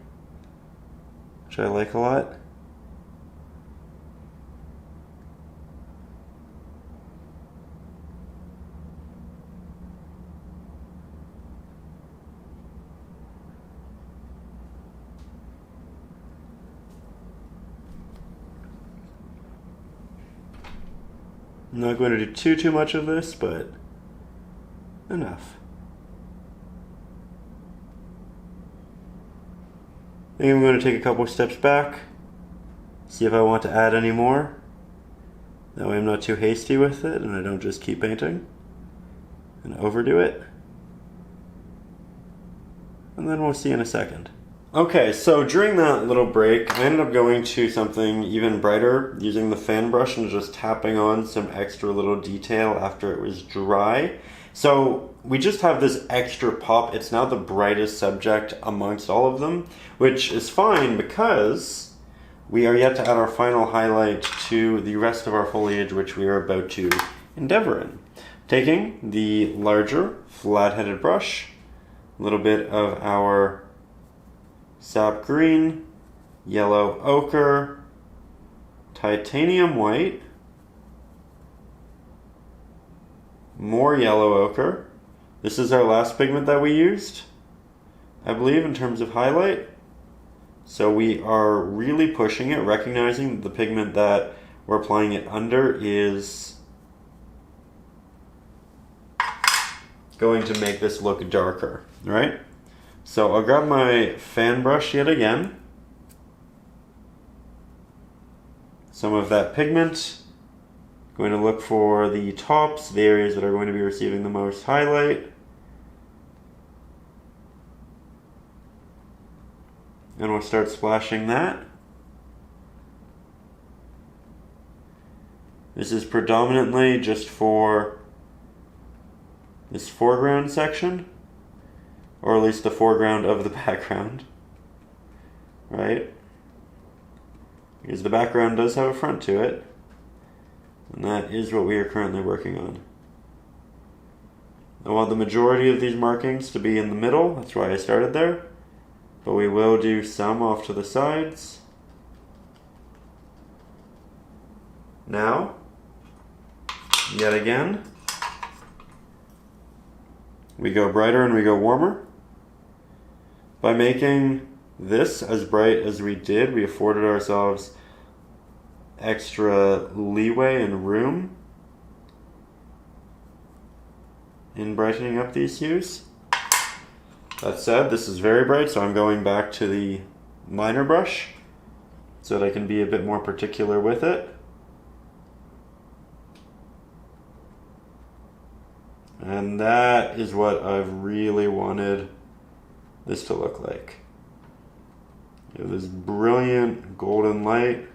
which I like a lot. I'm not going to do too much of this, but enough. I think I'm going to take a couple steps back, see if I want to add any more. That way I'm not too hasty with it and I don't just keep painting and overdo it. And then we'll see in a second. Okay, so during that little break, I ended up going to something even brighter, using the fan brush and just tapping on some extra little detail after it was dry. So we just have this extra pop. It's now the brightest subject amongst all of them, which is fine because we are yet to add our final highlight to the rest of our foliage, which we are about to endeavor in. Taking the larger flat-headed brush, a little bit of our sap green, yellow ochre, titanium white, more yellow ochre. This is our last pigment that we used, I believe, in terms of highlight. So we are really pushing it, recognizing that the pigment that we're applying it under is going to make this look darker, right? So I'll grab my fan brush yet again. Some of that pigment. Going to look for the tops, the areas that are going to be receiving the most highlight. And we'll start splashing that. This is predominantly just for this foreground section, or at least the foreground of the background, right? Because the background does have a front to it, and that is what we are currently working on. I want the majority of these markings to be in the middle, that's why I started there, but we will do some off to the sides. Now, yet again, we go brighter and we go warmer. By making this as bright as we did, we afforded ourselves extra leeway and room in brightening up these hues. That said, this is very bright, so I'm going back to the liner brush so that I can be a bit more particular with it. And that is what I've really wanted this to look like. You have this brilliant golden light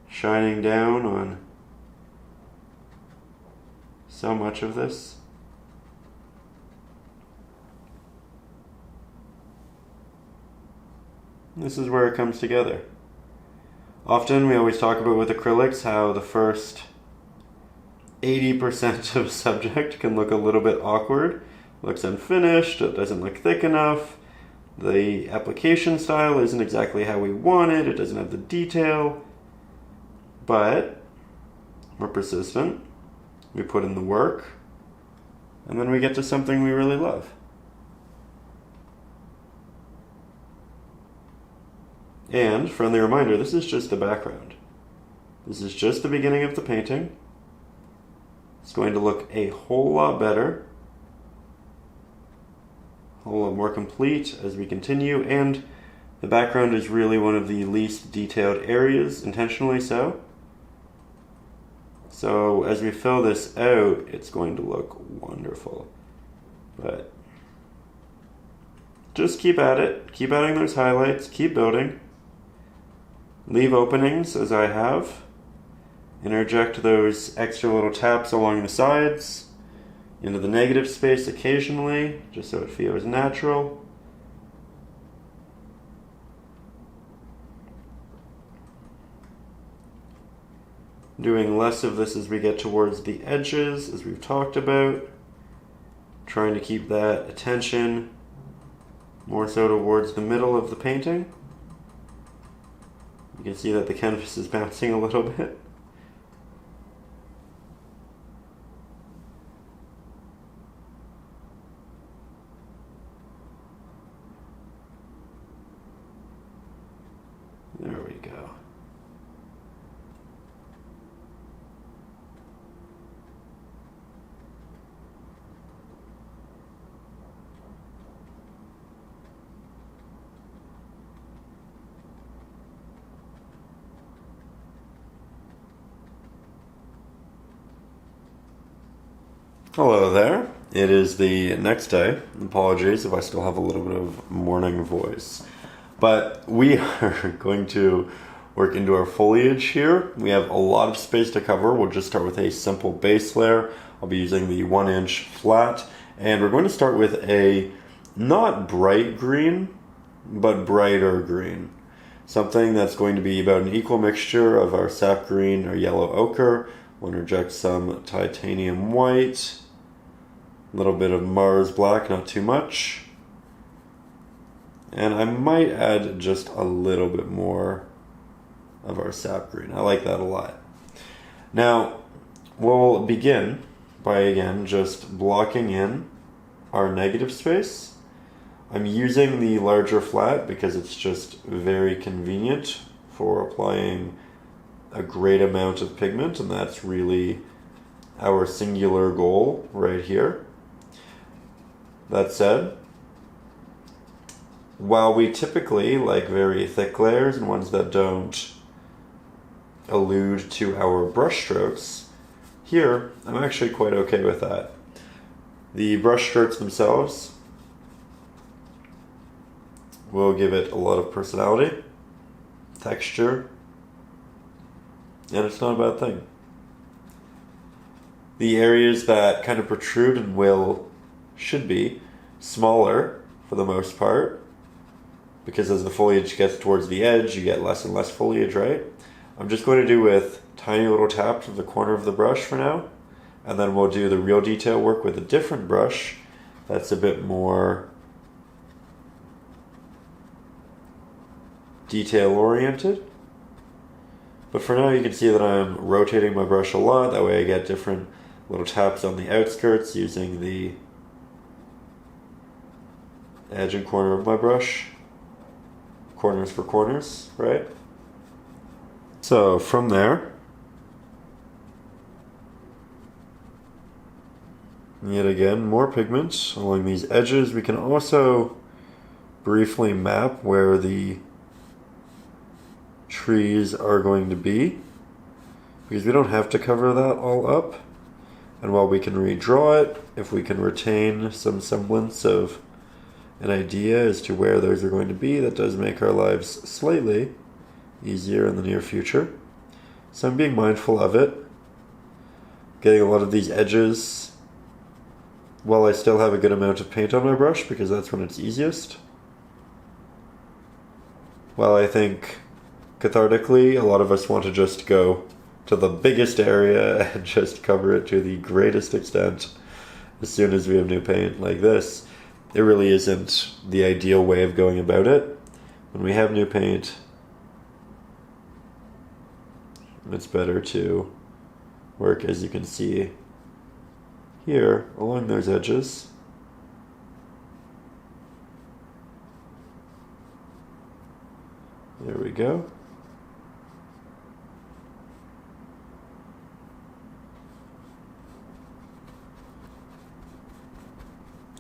shining down on so much of this. This is where it comes together. Often we always talk about with acrylics how the first 80% of a subject can look a little bit awkward, looks unfinished, it doesn't look thick enough, the application style isn't exactly how we want it doesn't have the detail, but we're persistent, we put in the work, and then we get to something we really love. And, friendly reminder, this is just the background. This is just the beginning of the painting. It's going to look a whole lot better, a whole lot more complete as we continue, and the background is really one of the least detailed areas, intentionally so. So as we fill this out, it's going to look wonderful. But just keep at it, keep adding those highlights, keep building. Leave openings as I have. Interject those extra little taps along the sides into the negative space occasionally, just so it feels natural. Doing less of this as we get towards the edges, as we've talked about. Trying to keep that attention more so towards the middle of the painting. You can see that the canvas is bouncing a little bit. There we go. Hello there. It is the next day. Apologies if I still have a little bit of morning voice. But we are going to work into our foliage here. We have a lot of space to cover. We'll just start with a simple base layer. I'll be using the 1-inch flat. And we're going to start with a not bright green, but brighter green. Something that's going to be about an equal mixture of our sap green or yellow ochre Want to inject some titanium white, a little bit of Mars black, not too much. And I might add just a little bit more of our sap green. I like that a lot. Now, we'll begin by, again, just blocking in our negative space. I'm using the larger flat because it's just very convenient for applying a great amount of pigment, and that's really our singular goal right here. That said, while we typically like very thick layers and ones that don't allude to our brush strokes, here I'm actually quite okay with that. The brush strokes themselves will give it a lot of personality, texture, and it's not a bad thing. The areas that kind of protrude and should be smaller for the most part, because as the foliage gets towards the edge, you get less and less foliage, right? I'm just going to do with tiny little taps of the corner of the brush for now, and then we'll do the real detail work with a different brush that's a bit more detail oriented. But for now, you can see that I'm rotating my brush a lot. That way I get different little taps on the outskirts using the edge and corner of my brush. Corners for corners, right? So from there, yet again, more pigment along these edges. We can also briefly map where the trees are going to be, because we don't have to cover that all up. And while we can redraw it, if we can retain some semblance of an idea as to where those are going to be, that does make our lives slightly easier in the near future. So I'm being mindful of it, getting a lot of these edges while I still have a good amount of paint on my brush, because that's when it's easiest. While I think cathartically, a lot of us want to just go to the biggest area and just cover it to the greatest extent as soon as we have new paint like this. It really isn't the ideal way of going about it. When we have new paint, it's better to work, as you can see here, along those edges. There we go.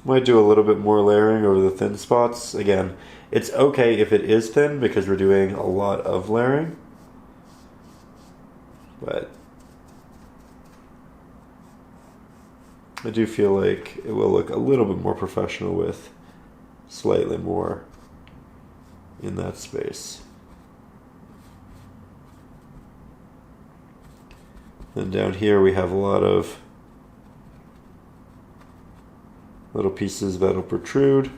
Might do a little bit more layering over the thin spots. Again, it's okay if it is thin because we're doing a lot of layering. But I do feel like it will look a little bit more professional with slightly more in that space. Then down here we have a lot of little pieces that'll protrude.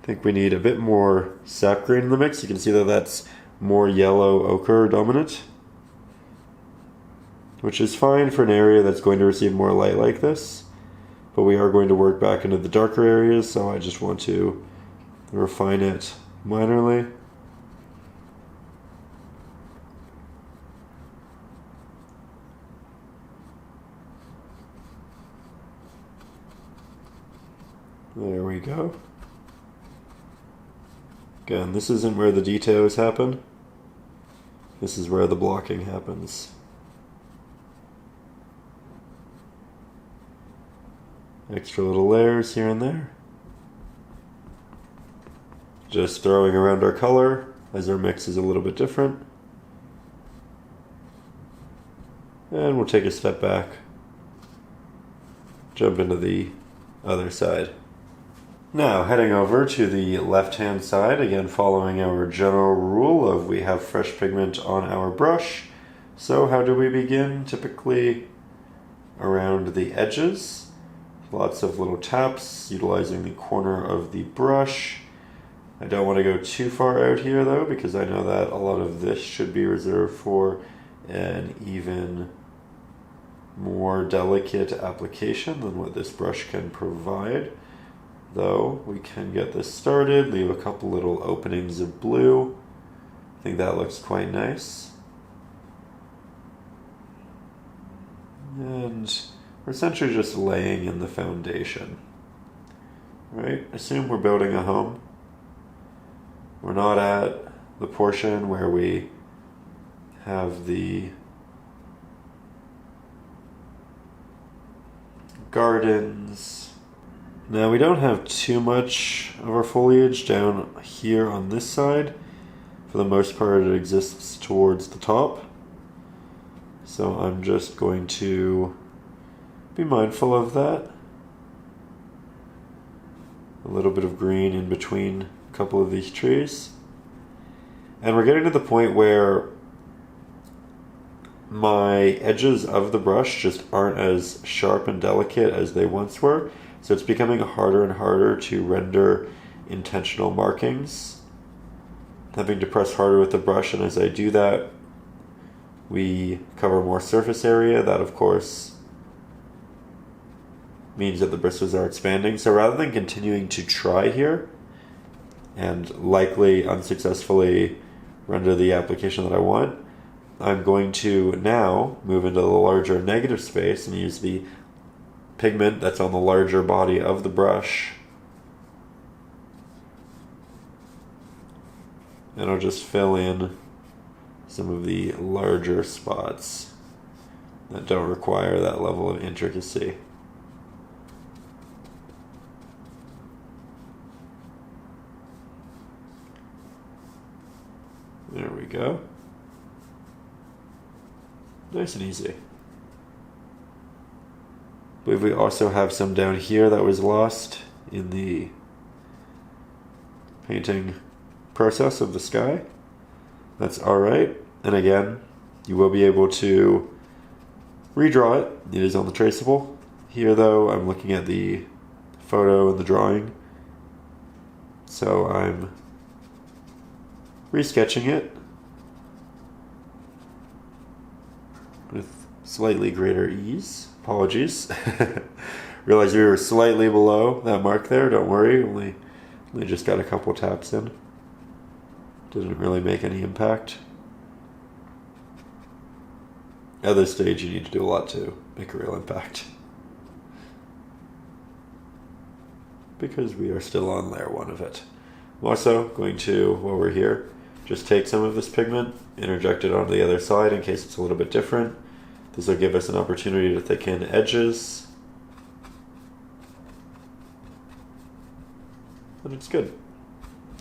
I think we need a bit more sap green in the mix. You can see that that's more yellow ochre dominant, which is fine for an area that's going to receive more light like this. But we are going to work back into the darker areas, so I just want to refine it minorly. There we go. Again, this isn't where the details happen. This is where the blocking happens. Extra little layers here and there. Just throwing around our color as our mix is a little bit different. And we'll take a step back. Jump into the other side. Now, heading over to the left-hand side, again following our general rule of we have fresh pigment on our brush. So how do we begin? Typically around the edges. Lots of little taps, utilizing the corner of the brush. I don't want to go too far out here though, because I know that a lot of this should be reserved for an even more delicate application than what this brush can provide. Though we can get this started, leave a couple little openings of blue. I think that looks quite nice. And we're essentially just laying in the foundation. Right? Assume we're building a home. We're not at the portion where we have the gardens. Now we don't have too much of our foliage down here on this side. For the most part it exists towards the top. So I'm just going to be mindful of that. A little bit of green in between a couple of these trees. And we're getting to the point where my edges of the brush just aren't as sharp and delicate as they once were. So it's becoming harder and harder to render intentional markings. Having to press harder with the brush, and as I do that, we cover more surface area. That, of course, means that the bristles are expanding. So rather than continuing to try here and likely unsuccessfully render the application that I want, I'm going to now move into the larger negative space and use the pigment that's on the larger body of the brush. And I'll just fill in some of the larger spots that don't require that level of intricacy. There we go. Nice and easy. I believe we also have some down here that was lost in the painting process of the sky. That's alright. And again, you will be able to redraw it. It is on the traceable. Here though, I'm looking at the photo and the drawing. So I'm resketching it with slightly greater ease. Apologies. Realized we were slightly below that mark there. Don't worry, only just got a couple taps in. Didn't really make any impact. At this stage, you need to do a lot to make a real impact. Because we are still on layer 1 of it. I'm also going to, while we're here, just take some of this pigment, interject it onto the other side in case it's a little bit different. This will give us an opportunity to thicken edges. And it's good.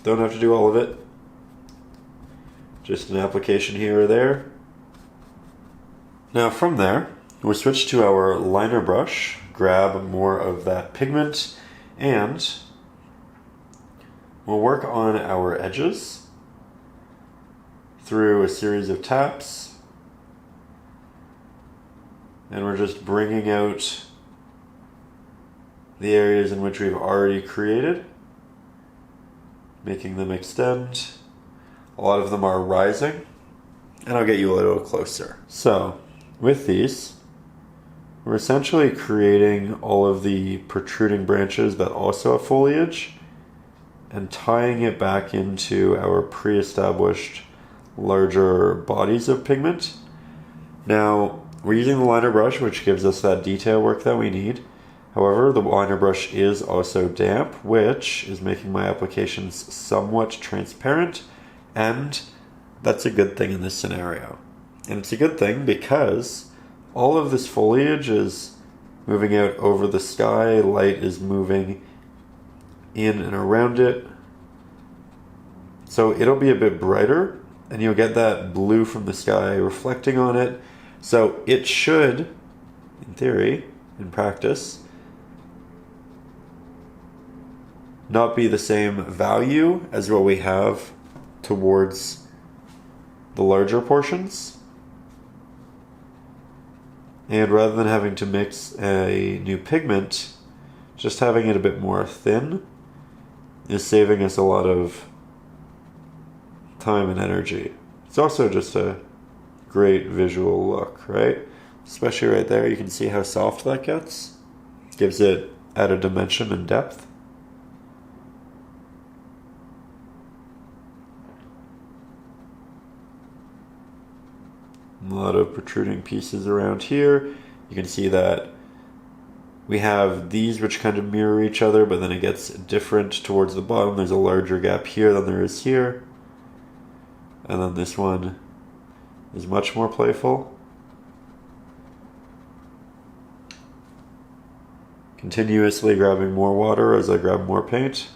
Don't have to do all of it. Just an application here or there. Now from there, we'll switch to our liner brush, grab more of that pigment, and we'll work on our edges through a series of taps. And we're just bringing out the areas in which we've already created, making them extend. A lot of them are rising, and I'll get you a little closer. So, with these, we're essentially creating all of the protruding branches that also have foliage and tying it back into our pre-established larger bodies of pigment. Now, we're using the liner brush, which gives us that detail work that we need. However, the liner brush is also damp, which is making my applications somewhat transparent, and that's a good thing in this scenario. And it's a good thing because all of this foliage is moving out over the sky, light is moving in and around it. So it'll be a bit brighter, and you'll get that blue from the sky reflecting on it. So it should, in theory, in practice, not be the same value as what we have towards the larger portions. And rather than having to mix a new pigment, just having it a bit more thin is saving us a lot of time and energy. It's also just a great visual look, right? Especially right there, you can see how soft that gets. Gives it added dimension and depth. A lot of protruding pieces around here. You can see that we have these which kind of mirror each other, but then it gets different towards the bottom. There's a larger gap here than there is here. And then this one is much more playful. Continuously grabbing more water as I grab more paint.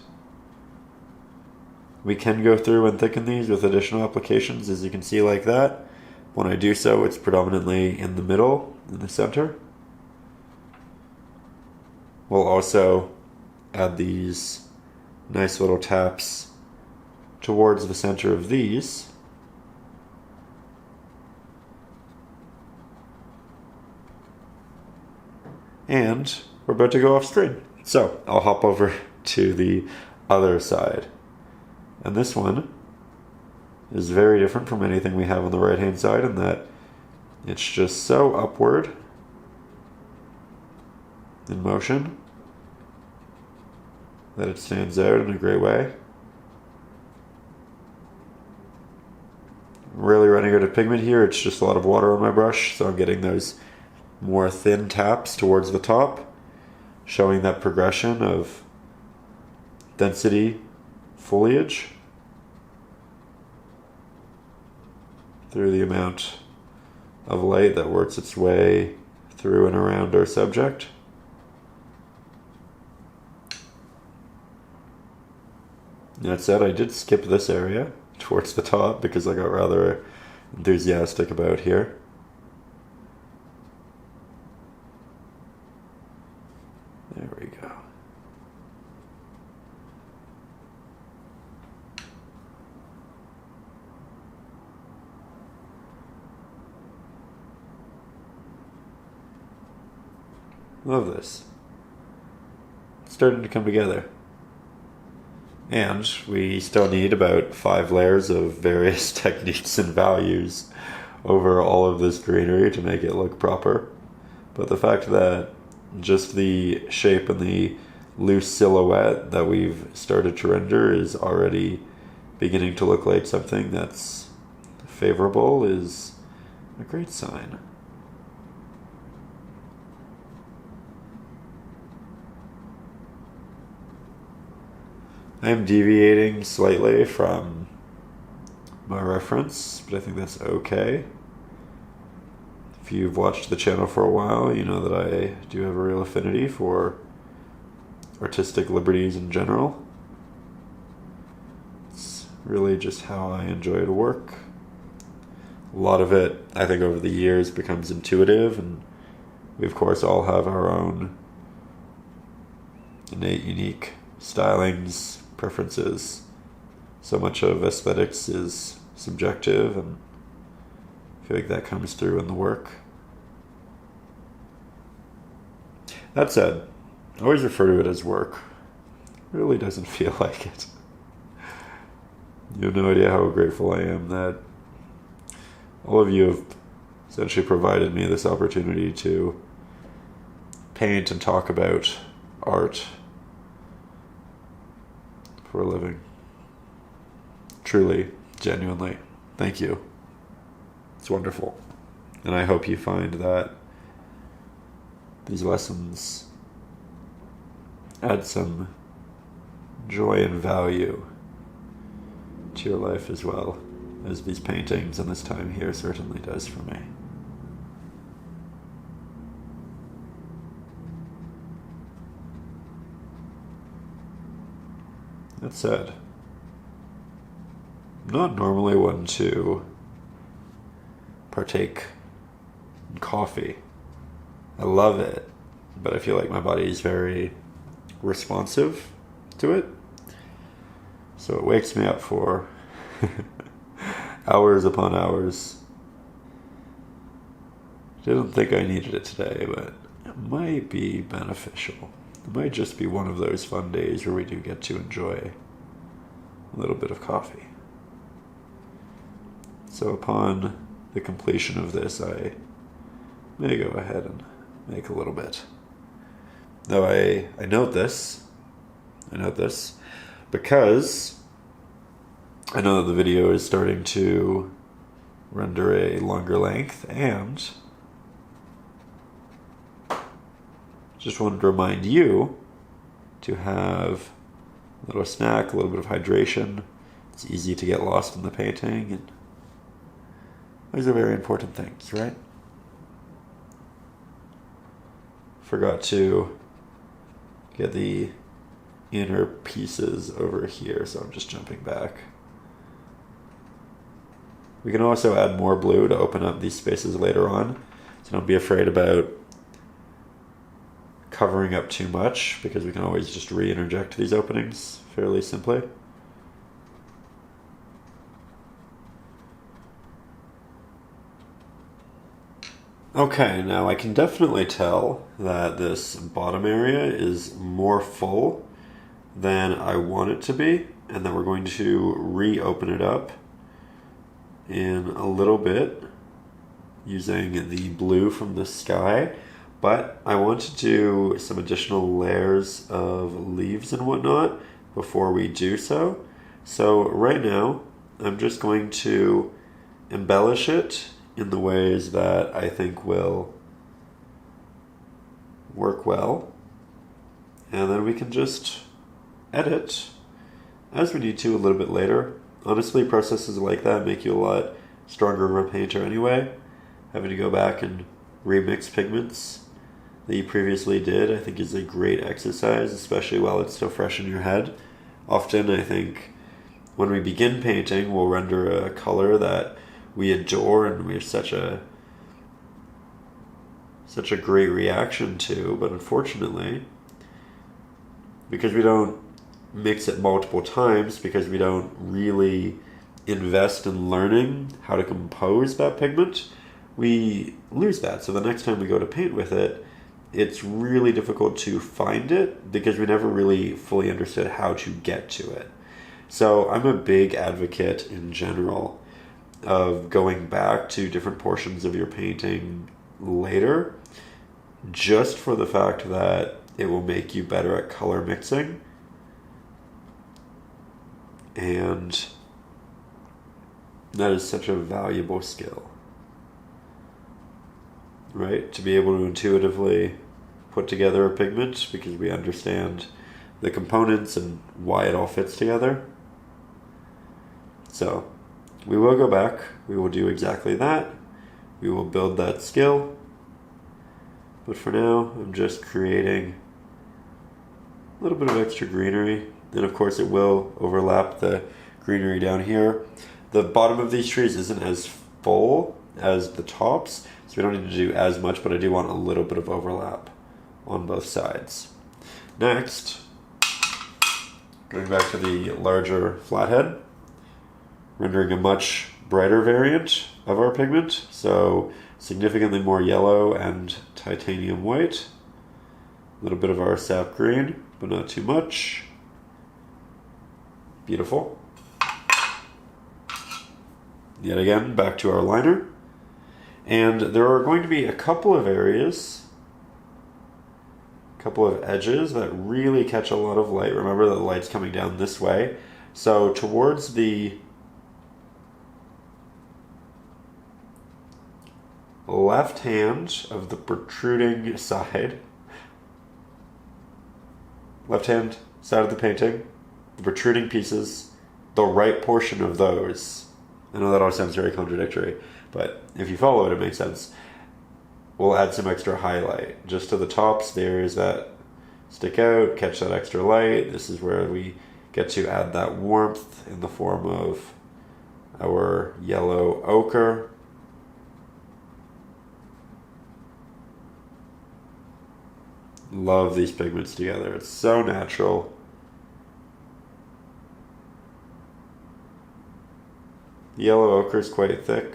We can go through and thicken these with additional applications, as you can see, like that. When I do so, it's predominantly in the middle, in the center. We'll also add these nice little taps towards the center of these. And we're about to go off screen. So I'll hop over to the other side. And this one is very different from anything we have on the right hand side in that it's just so upward in motion that it stands out in a great way. I'm really running out of pigment here. It's just a lot of water on my brush, so I'm getting those more thin taps towards the top, showing that progression of density foliage through the amount of light that works its way through and around our subject. That said, I did skip this area towards the top because I got rather enthusiastic about here. There we go. Love this. It's starting to come together. And we still need about 5 layers of various techniques and values over all of this greenery to make it look proper. But the fact that just the shape and the loose silhouette that we've started to render is already beginning to look like something that's favorable is a great sign. I am deviating slightly from my reference, but I think that's okay. If you've watched the channel for a while, you know that I do have a real affinity for artistic liberties in general. It's really just how I enjoy to work. A lot of it, I think, over the years becomes intuitive, and we of course all have our own innate, unique stylings, preferences. So much of aesthetics is subjective, and I feel like that comes through in the work. That said, I always refer to it as work. It really doesn't feel like it. You have no idea how grateful I am that all of you have essentially provided me this opportunity to paint and talk about art for a living. Truly, genuinely, thank you. It's wonderful. And I hope you find that these lessons add some joy and value to your life as well as these paintings and this time here certainly does for me. That said, I'm not normally one to partake in coffee. I love it, but I feel like my body is very responsive to it. So it wakes me up for hours upon hours. Didn't think I needed it today, but it might be beneficial. It might just be one of those fun days where we do get to enjoy a little bit of coffee. So upon the completion of this, I may go ahead and make a little bit. Though I note this because I know that the video is starting to render a longer length, and just wanted to remind you to have a little snack, a little bit of hydration. It's easy to get lost in the painting, and those are very important things, right? Forgot to get the inner pieces over here, so I'm just jumping back. We can also add more blue to open up these spaces later on, so don't be afraid about covering up too much, because we can always just re-interject these openings fairly simply. Okay, now I can definitely tell that this bottom area is more full than I want it to be, and that we're going to reopen it up in a little bit using the blue from the sky. But I want to do some additional layers of leaves and whatnot before we do so. So right now, I'm just going to embellish it in the ways that I think will work well. And then we can just edit as we need to a little bit later. Honestly, processes like that make you a lot stronger of a painter anyway. Having to go back and remix pigments that you previously did, I think, is a great exercise, especially while it's still fresh in your head. Often, I think, when we begin painting, we'll render a color that we adore and we have such a great reaction to, but unfortunately, because we don't mix it multiple times, because we don't really invest in learning how to compose that pigment, we lose that. So the next time we go to paint with it, it's really difficult to find it because we never really fully understood how to get to it. So I'm a big advocate in general of going back to different portions of your painting later, just for the fact that it will make you better at color mixing. And that is such a valuable skill, right? To be able to intuitively put together a pigment because we understand the components and why it all fits together. So we will go back, we will do exactly that, we will build that skill, but for now I'm just creating a little bit of extra greenery. Then of course it will overlap the greenery down here. The bottom of these trees isn't as full as the tops, so we don't need to do as much, but I do want a little bit of overlap on both sides. Next, going back to the larger flathead, rendering a much brighter variant of our pigment, so significantly more yellow and titanium white. A little bit of our sap green, but not too much. Beautiful. Yet again, back to our liner. And there are going to be a couple of areas, a couple of edges that really catch a lot of light. Remember that the light's coming down this way. So towards the left hand of the protruding side, left hand side of the painting, the protruding pieces, the right portion of those. I know that all sounds very contradictory, but if you follow it, it makes sense. We'll add some extra highlight. Just to the tops, there's that stick out, catch that extra light. This is where we get to add that warmth in the form of our yellow ochre. Love these pigments together. It's so natural. The yellow ochre is quite thick,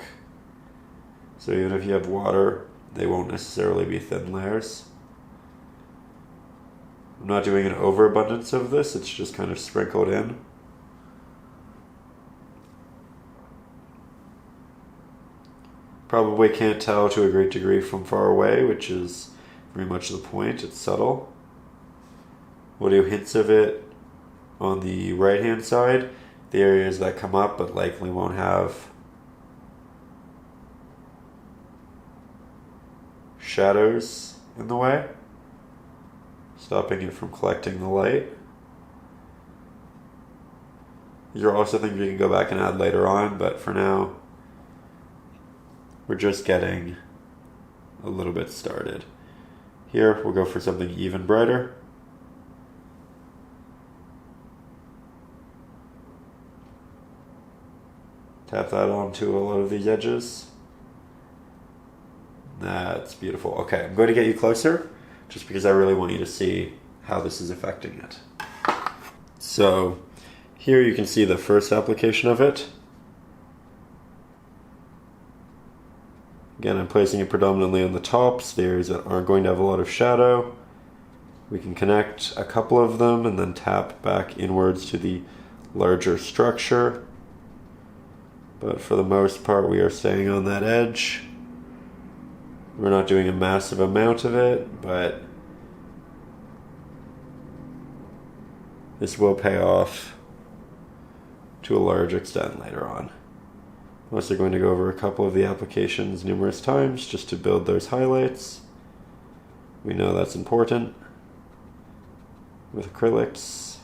so even if you have water, they won't necessarily be thin layers. I'm not doing an overabundance of this, it's just kind of sprinkled in. Probably can't tell to a great degree from far away, which is very much the point. It's subtle. We'll do hints of it on the right hand side, the areas that come up but likely won't have shadows in the way, stopping it from collecting the light. These are also things we can go back and add later on, but for now we're just getting a little bit started. Here we'll go for something even brighter. Tap that onto a lot of these edges. That's beautiful. Okay, I'm going to get you closer just because I really want you to see how this is affecting it. So here you can see the first application of it. Again, I'm placing it predominantly on the tops, the areas that aren't going to have a lot of shadow. We can connect a couple of them and then tap back inwards to the larger structure. But for the most part, we are staying on that edge. We're not doing a massive amount of it, but this will pay off to a large extent later on. I'm also going to go over a couple of the applications numerous times just to build those highlights. We know that's important with acrylics.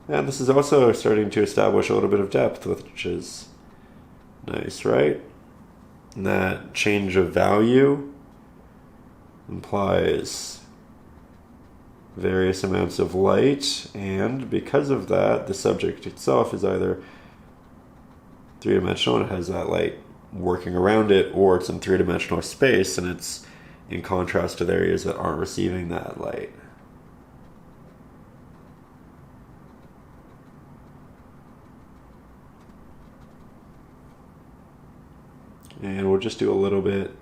And this is also starting to establish a little bit of depth, which is nice, right? And that change of value implies various amounts of light, and because of that, the subject itself is either three-dimensional and it has that light working around it, or it's in three-dimensional space and it's in contrast to the areas that aren't receiving that light. And we'll just do a little bit,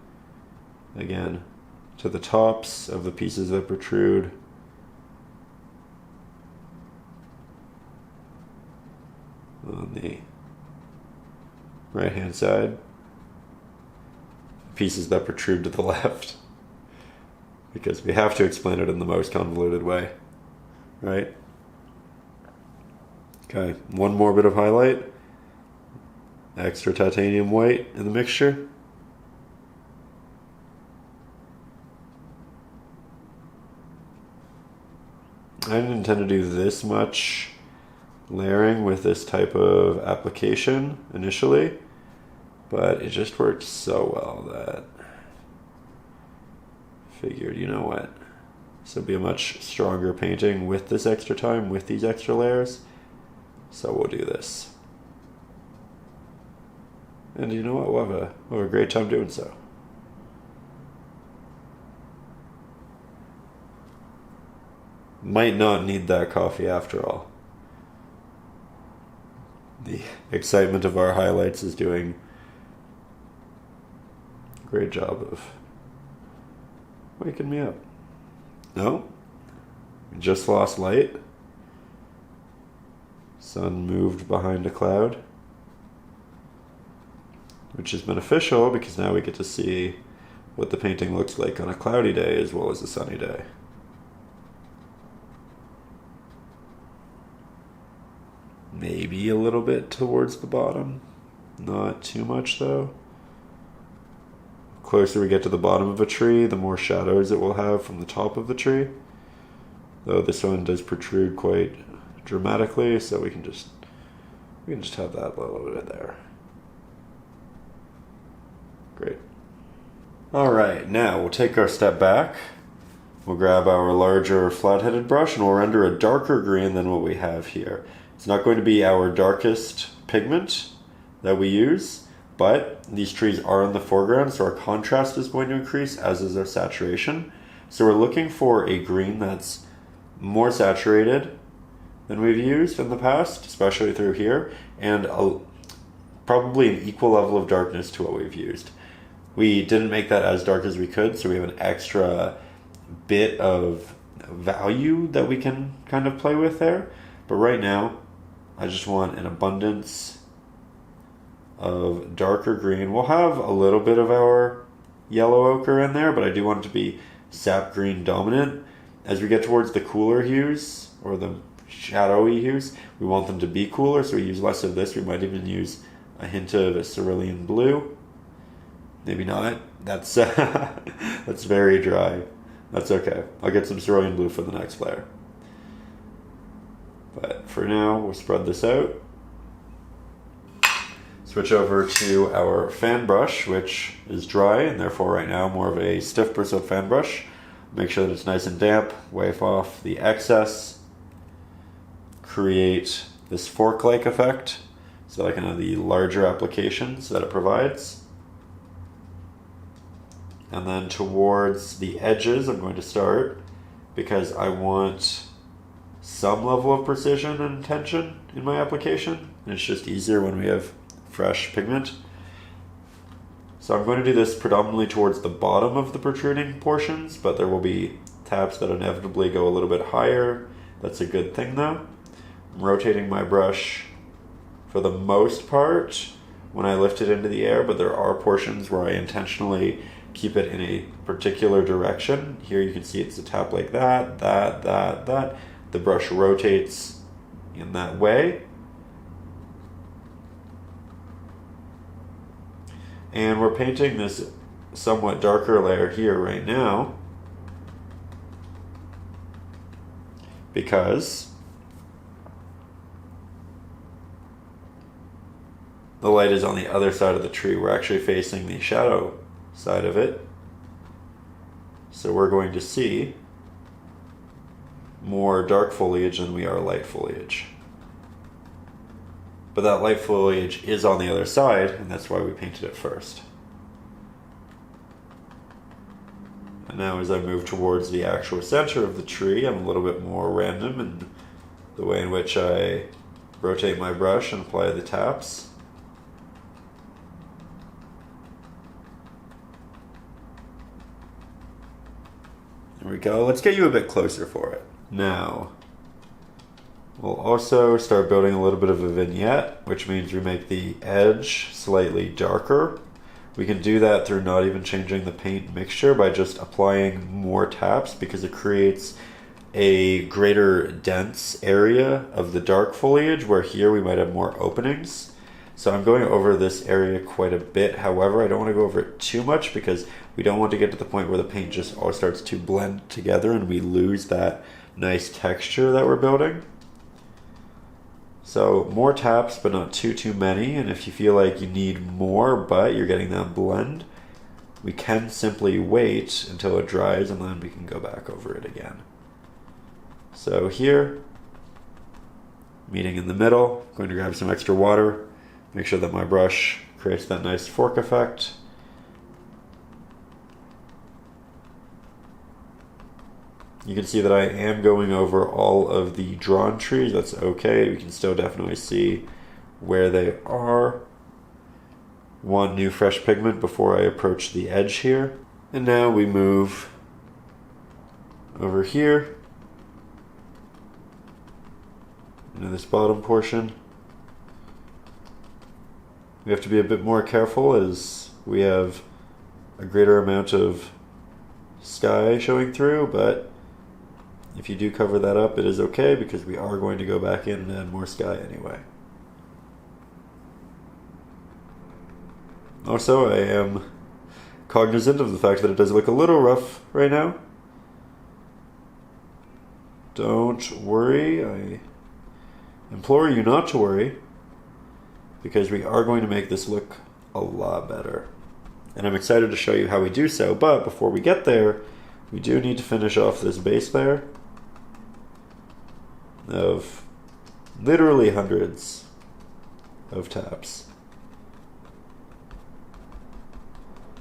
again, to the tops of the pieces that protrude. On the right hand side, pieces that protrude to the left, because we have to explain it in the most convoluted way, right? Okay, one more bit of highlight. Extra titanium white in the mixture. I didn't intend to do this much layering with this type of application initially, but it just worked so well that I figured, you know what, this will be a much stronger painting with this extra time, with these extra layers, so we'll do this. And you know what, we'll have a great time doing so. Might not need that coffee after all. The excitement of our highlights is doing a great job of waking me up. No, we just lost light. Sun moved behind a cloud, which is beneficial because now we get to see what the painting looks like on a cloudy day as well as a sunny day. Maybe a little bit towards the bottom, not too much though. The closer we get to the bottom of a tree, the more shadows it will have from the top of the tree, though this one does protrude quite dramatically, so we can just have that little bit there. Great. Alright, now we'll take our step back. We'll grab our larger flat-headed brush and we'll render a darker green than what we have here. It's not going to be our darkest pigment that we use, but these trees are in the foreground, so our contrast is going to increase, as is our saturation. So we're looking for a green that's more saturated than we've used in the past, especially through here, and probably an equal level of darkness to what we've used. We didn't make that as dark as we could, so we have an extra bit of value that we can kind of play with there. But right now, I just want an abundance of darker green. We'll have a little bit of our yellow ochre in there, but I do want it to be sap green dominant. As we get towards the cooler hues, or the shadowy hues, we want them to be cooler, so we use less of this. We might even use a hint of a cerulean blue. Maybe not. That's that's very dry. That's okay. I'll get some cerulean blue for the next layer. But for now, we'll spread this out. Switch over to our fan brush, which is dry, and therefore right now more of a stiff bristle fan brush. Make sure that it's nice and damp, wipe off the excess, create this fork-like effect, so like kind of the larger applications that it provides. And then towards the edges, I'm going to start, because I want some level of precision and tension in my application, and it's just easier when we have fresh pigment. So I'm going to do this predominantly towards the bottom of the protruding portions, but there will be taps that inevitably go a little bit higher. That's a good thing though. I'm rotating my brush for the most part when I lift it into the air, but there are portions where I intentionally keep it in a particular direction. Here you can see it's a tap like that. The brush rotates in that way. And we're painting this somewhat darker layer here right now because the light is on the other side of the tree. We're actually facing the shadow side of it. So we're going to see more dark foliage than we are light foliage. But that light foliage is on the other side, and that's why we painted it first. And now as I move towards the actual center of the tree, I'm a little bit more random in the way in which I rotate my brush and apply the taps. There we go. Let's get you a bit closer for it. Now, we'll also start building a little bit of a vignette, which means we make the edge slightly darker. We can do that through not even changing the paint mixture by just applying more taps, because it creates a greater dense area of the dark foliage, where here we might have more openings. So I'm going over this area quite a bit. However, I don't want to go over it too much because we don't want to get to the point where the paint just all starts to blend together and we lose that nice texture that we're building. So more taps, but not too many. And if you feel like you need more, but you're getting that blend, we can simply wait until it dries and then we can go back over it again. So here, meeting in the middle, I'm going to grab some extra water, make sure that my brush creates that nice fork effect. You can see that I am going over all of the drawn trees. That's okay. We can still definitely see where they are. Want new fresh pigment before I approach the edge here. And now we move over here into this bottom portion. We have to be a bit more careful as we have a greater amount of sky showing through, but if you do cover that up, it is okay because we are going to go back in and add more sky anyway. Also, I am cognizant of the fact that it does look a little rough right now. Don't worry, I implore you not to worry, because we are going to make this look a lot better. And I'm excited to show you how we do so, but before we get there, we do need to finish off this base layer of literally hundreds of taps.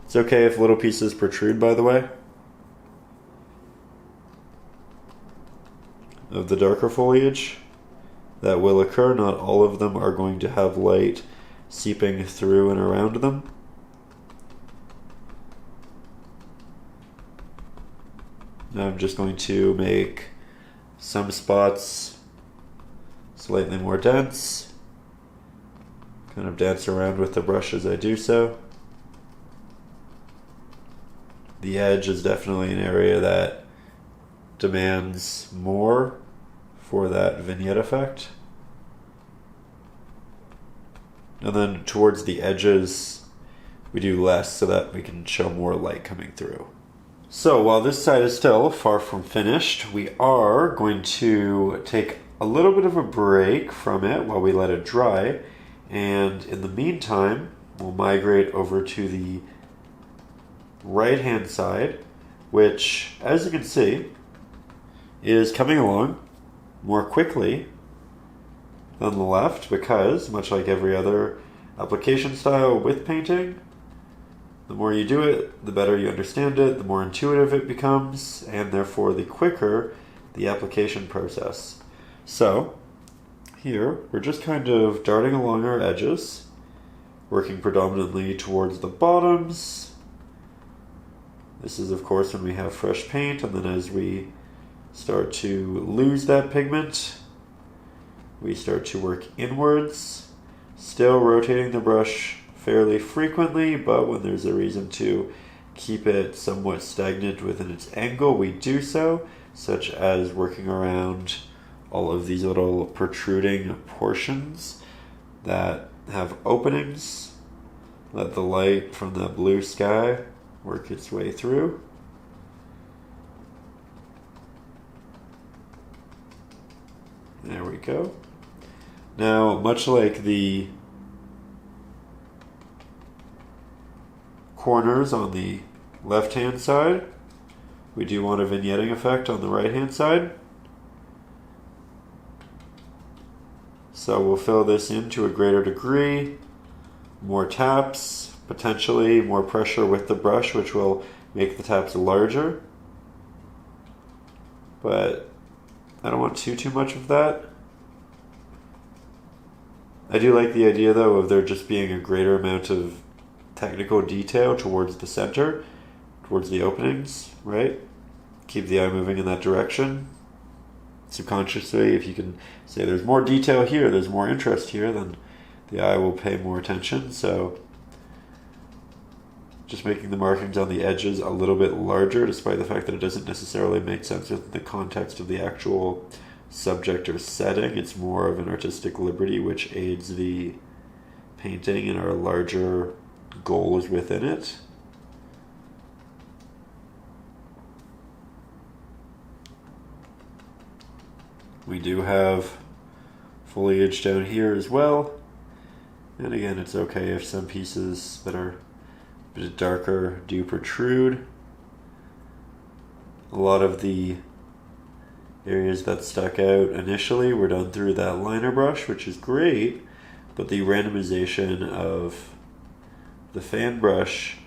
It's okay if little pieces protrude, by the way, of the darker foliage. That will occur. Not all of them are going to have light seeping through and around them. Now I'm just going to make some spots slightly more dense. Kind of dance around with the brush as I do so. The edge is definitely an area that demands more for that vignette effect. And then towards the edges, we do less so that we can show more light coming through. So while this side is still far from finished, we are going to take a little bit of a break from it while we let it dry. And in the meantime, we'll migrate over to the right-hand side, which, as you can see, is coming along more quickly than the left because, much like every other application style with painting, the more you do it, the better you understand it, the more intuitive it becomes, and therefore the quicker the application process. So, here, we're just kind of darting along our edges, working predominantly towards the bottoms. This is, of course, when we have fresh paint, and then as we start to lose that pigment, we start to work inwards, still rotating the brush fairly frequently, but when there's a reason to keep it somewhat stagnant within its angle, we do so, such as working around all of these little protruding portions that have openings. Let the light from the blue sky work its way through. There we go. Now, much like the corners on the left-hand side, we do want a vignetting effect on the right-hand side. So we'll fill this in to a greater degree, more taps, potentially more pressure with the brush, which will make the taps larger. But I don't want too much of that. I do like the idea, though, of there just being a greater amount of technical detail towards the center, towards the openings, right? Keep the eye moving in that direction. Subconsciously, if you can say there's more detail here, there's more interest here, then the eye will pay more attention. So just making the markings on the edges a little bit larger, despite the fact that it doesn't necessarily make sense within the context of the actual subject or setting. It's more of an artistic liberty which aids the painting and our larger goals within it. We do have foliage down here as well. And again, it's okay if some pieces that are a bit darker do protrude. A lot of the areas that stuck out initially were done through that liner brush, which is great, but the randomization of the fan brush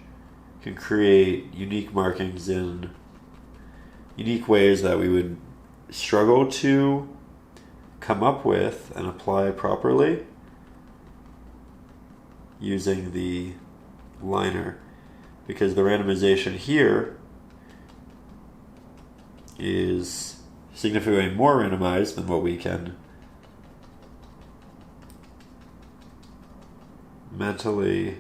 can create unique markings in unique ways that we would struggle to come up with and apply properly using the liner, because the randomization here is significantly more randomized than what we can mentally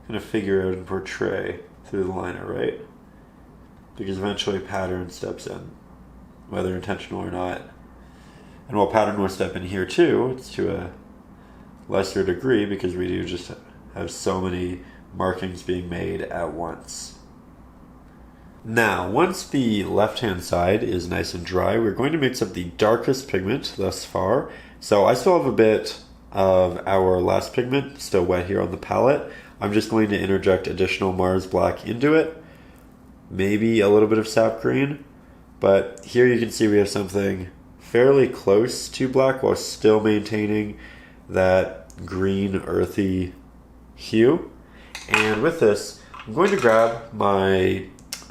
kind of figure out and portray through the liner, right? Because eventually pattern steps in, whether intentional or not. And while pattern will step in here too, it's to a lesser degree because we do just have so many markings being made at once. Now, once the left-hand side is nice and dry, we're going to mix up the darkest pigment thus far. So I still have a bit of our last pigment still wet here on the palette. I'm just going to interject additional Mars Black into it. Maybe a little bit of sap green, but here you can see we have something fairly close to black while still maintaining that green earthy hue. And with this, I'm going to grab my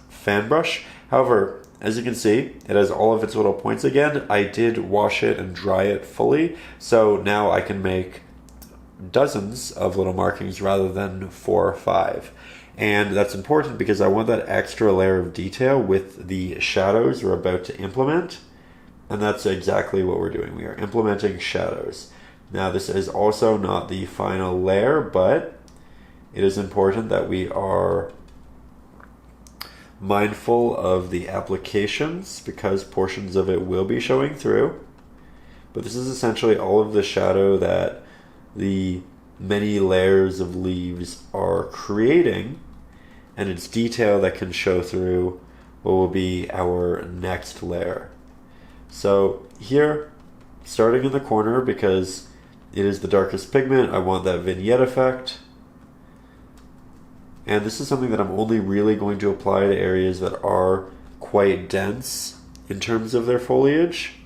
fan brush. However, as you can see, it has all of its little points again. I did wash it and dry it fully, so now I can make dozens of little markings rather than 4 or 5. And that's important because I want that extra layer of detail with the shadows we're about to implement. And that's exactly what we're doing. We are implementing shadows. Now, this is also not the final layer, but it is important that we are mindful of the applications because portions of it will be showing through. But this is essentially all of the shadow that the many layers of leaves are creating, and it's detail that can show through what will be our next layer. So here, starting in the corner, because it is the darkest pigment, I want that vignette effect. And this is something that I'm only really going to apply to areas that are quite dense in terms of their foliage.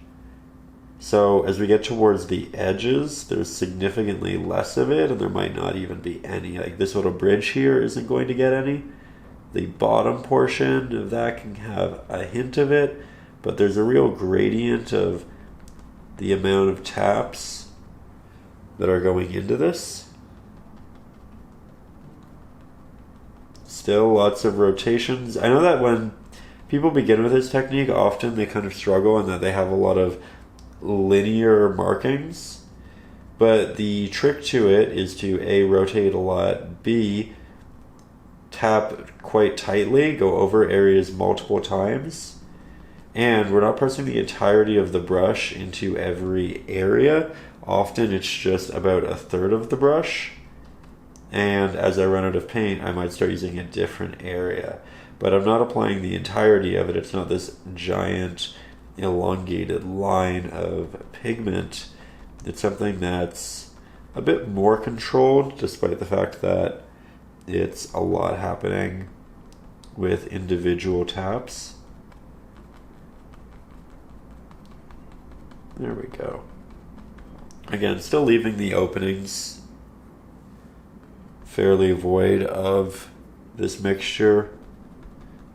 So as we get towards the edges, there's significantly less of it, and there might not even be any. Like this little bridge here isn't going to get any. The bottom portion of that can have a hint of it, but there's a real gradient of the amount of taps that are going into this. Still lots of rotations. I know that when people begin with this technique, often they kind of struggle in that they have a lot of linear markings, but the trick to it is to A, rotate a lot, B, tap quite tightly, go over areas multiple times, and we're not pressing the entirety of the brush into every area. Often it's just about a third of the brush, and as I run out of paint I might start using a different area, but I'm not applying the entirety of it. It's not this giant elongated line of pigment. It's something that's a bit more controlled, despite the fact that it's a lot happening with individual taps. There we go. Again, still leaving the openings fairly void of this mixture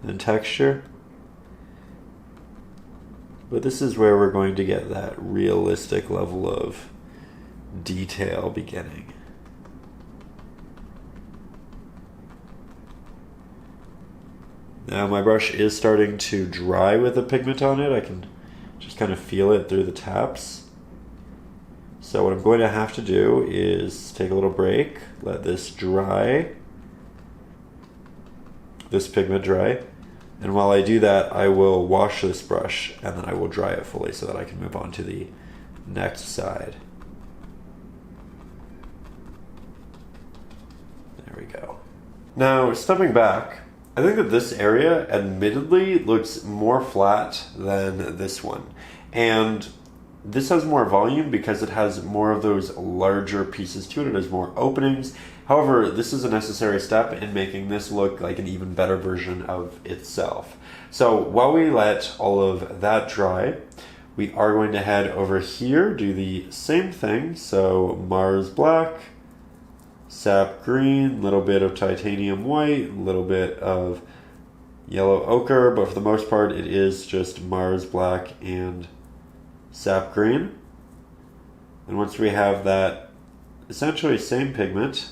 and texture. But this is where we're going to get that realistic level of detail beginning. Now my brush is starting to dry with the pigment on it. I can just kind of feel it through the taps. So what I'm going to have to do is take a little break, let this dry, this pigment dry. And while I do that, I will wash this brush and then I will dry it fully so that I can move on to the next side. There we go. Now, stepping back, I think that this area admittedly looks more flat than this one. And this has more volume because it has more of those larger pieces to it. It has more openings. However, this is a necessary step in making this look like an even better version of itself. So while we let all of that dry, we are going to head over here, do the same thing. So Mars black, sap green, little bit of titanium white, little bit of yellow ochre, but for the most part it is just Mars black and sap green. And once we have that essentially same pigment,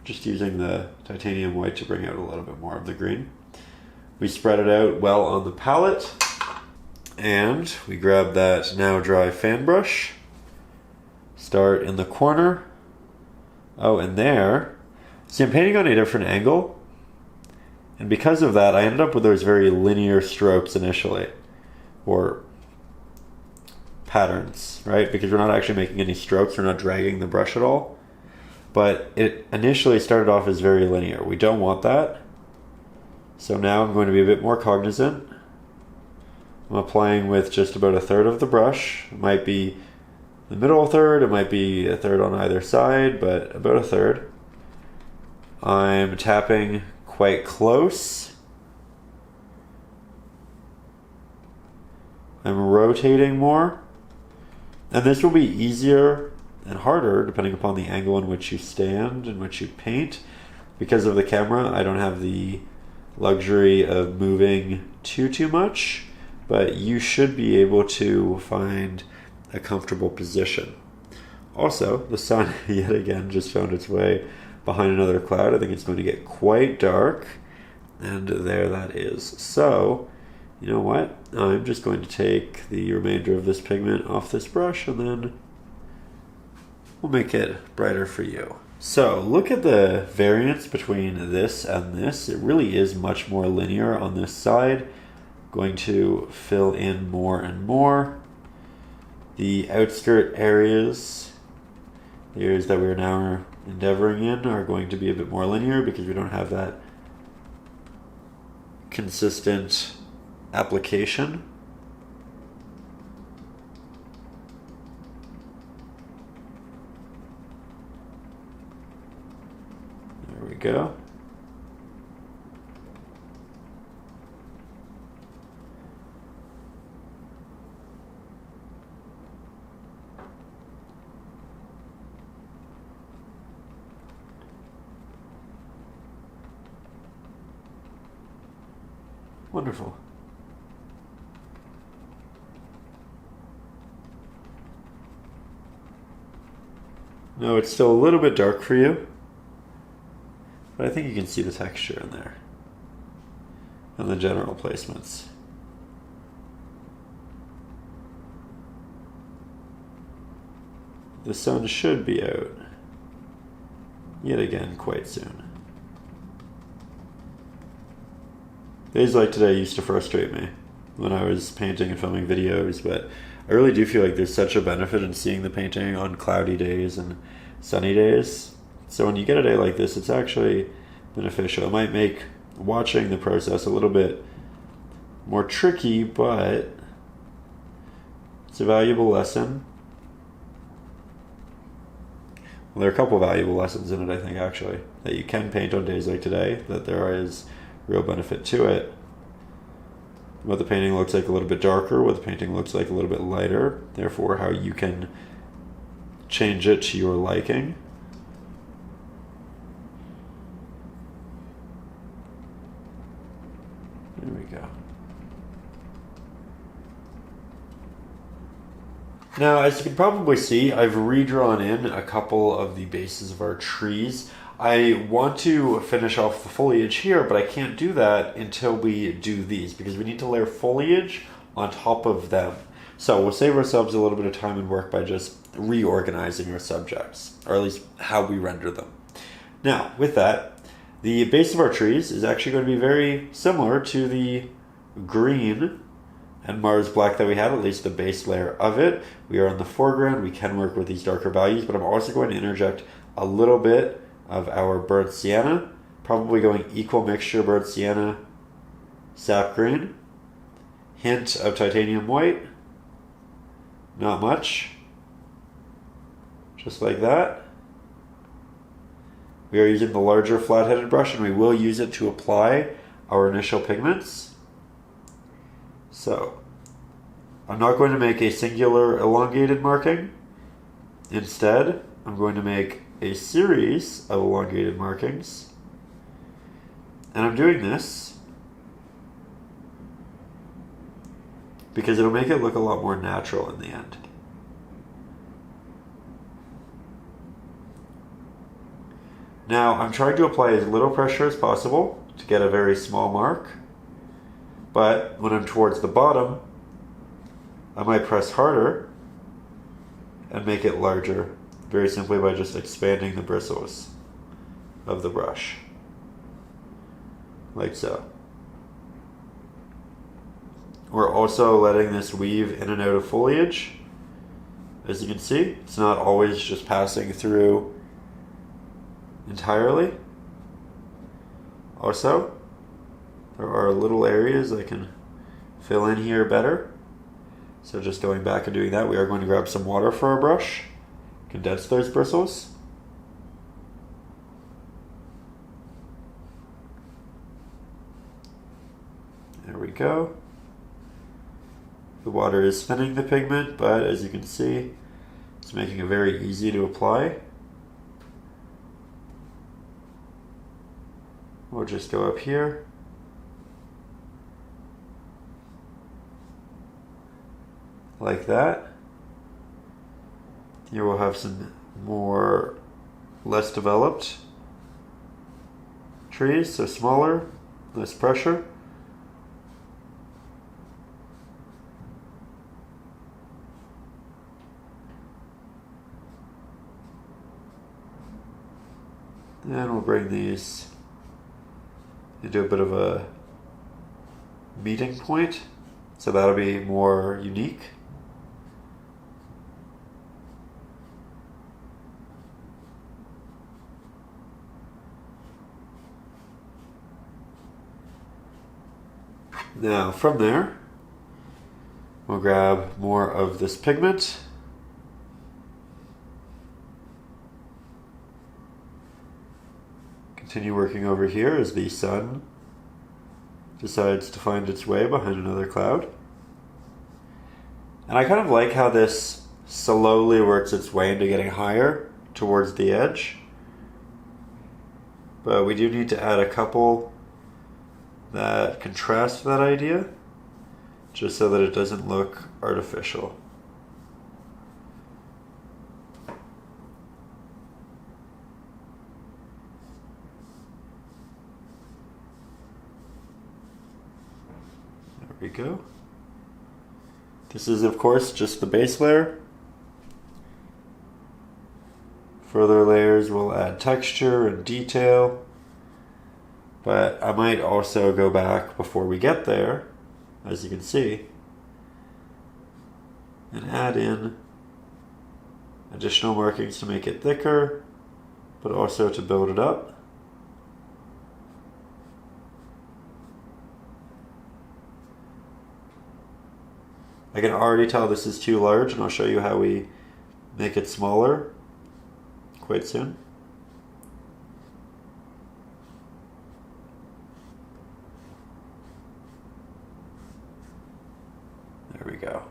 just using the titanium white to bring out a little bit more of the green, we spread it out well on the palette, and we grab that now dry fan brush, start in the corner. Oh, and there, see, I'm painting on a different angle, and because of that I ended up with those very linear strokes initially, or patterns, right? Because we're not actually making any strokes, we're not dragging the brush at all. But it initially started off as very linear. We don't want that. So now I'm going to be a bit more cognizant. I'm applying with just about a third of the brush. It might be the middle third, it might be a third on either side, but about a third. I'm tapping quite close. I'm rotating more. And this will be easier and harder depending upon the angle in which you stand, in which you paint. Because of the camera, I don't have the luxury of moving too much, but you should be able to find a comfortable position. Also, the sun yet again just found its way behind another cloud, I think it's going to get quite dark. And there that is. So, you know what? I'm just going to take the remainder of this pigment off this brush and then we'll make it brighter for you. So look at the variance between this and this. It really is much more linear on this side. Going to fill in more and more. The outskirt areas, the areas that we're now endeavoring in, are going to be a bit more linear because we don't have that consistent application. There we go. Wonderful. No, it's still a little bit dark for you, but I think you can see the texture in there and the general placements. The sun should be out yet again quite soon. Days like today used to frustrate me when I was painting and filming videos, but I really do feel like there's such a benefit in seeing the painting on cloudy days and sunny days. So when you get a day like this, it's actually beneficial. It might make watching the process a little bit more tricky, but it's a valuable lesson. Well, there are a couple of valuable lessons in it, I think, actually, that you can paint on days like today, that there is real benefit to it. What the painting looks like a little bit darker, what the painting looks like a little bit lighter, therefore how you can change it to your liking. There we go. Now, as you can probably see, I've redrawn in a couple of the bases of our trees. I want to finish off the foliage here, but I can't do that until we do these because we need to layer foliage on top of them. So we'll save ourselves a little bit of time and work by just reorganizing our subjects, or at least how we render them. Now, with that, the base of our trees is actually going to be very similar to the green and Mars black that we had, at least the base layer of it. We are in the foreground. We can work with these darker values, but I'm also going to interject a little bit of our burnt sienna, probably going equal mixture burnt sienna, sap green, hint of titanium white, not much, just like that. We are using the larger flat-headed brush and we will use it to apply our initial pigments. So, I'm not going to make a singular elongated marking. Instead, I'm going to make a series of elongated markings. And I'm doing this because it'll make it look a lot more natural in the end. Now, I'm trying to apply as little pressure as possible to get a very small mark, but when I'm towards the bottom, I might press harder and make it larger, very simply by just expanding the bristles of the brush, like so. We're also letting this weave in and out of foliage. As you can see, it's not always just passing through entirely. Also, there are little areas I can fill in here better. So just going back and doing that, we are going to grab some water for our brush, condense those bristles. There we go. The water is thinning the pigment, but as you can see, it's making it very easy to apply. We'll just go up here. Like that. Here we'll have some more less developed trees, so smaller, less pressure. And we'll bring these into a bit of a meeting point, so that'll be more unique. Now from there, we'll grab more of this pigment. Continue working over here as the sun decides to find its way behind another cloud. And I kind of like how this slowly works its way into getting higher towards the edge. But we do need to add a couple that contrast that idea, just so that it doesn't look artificial. There we go. This is, of course, just the base layer. Further layers will add texture and detail, but I might also go back before we get there, as you can see, and add in additional markings to make it thicker, but also to build it up. I can already tell this is too large, and I'll show you how we make it smaller quite soon. There we go.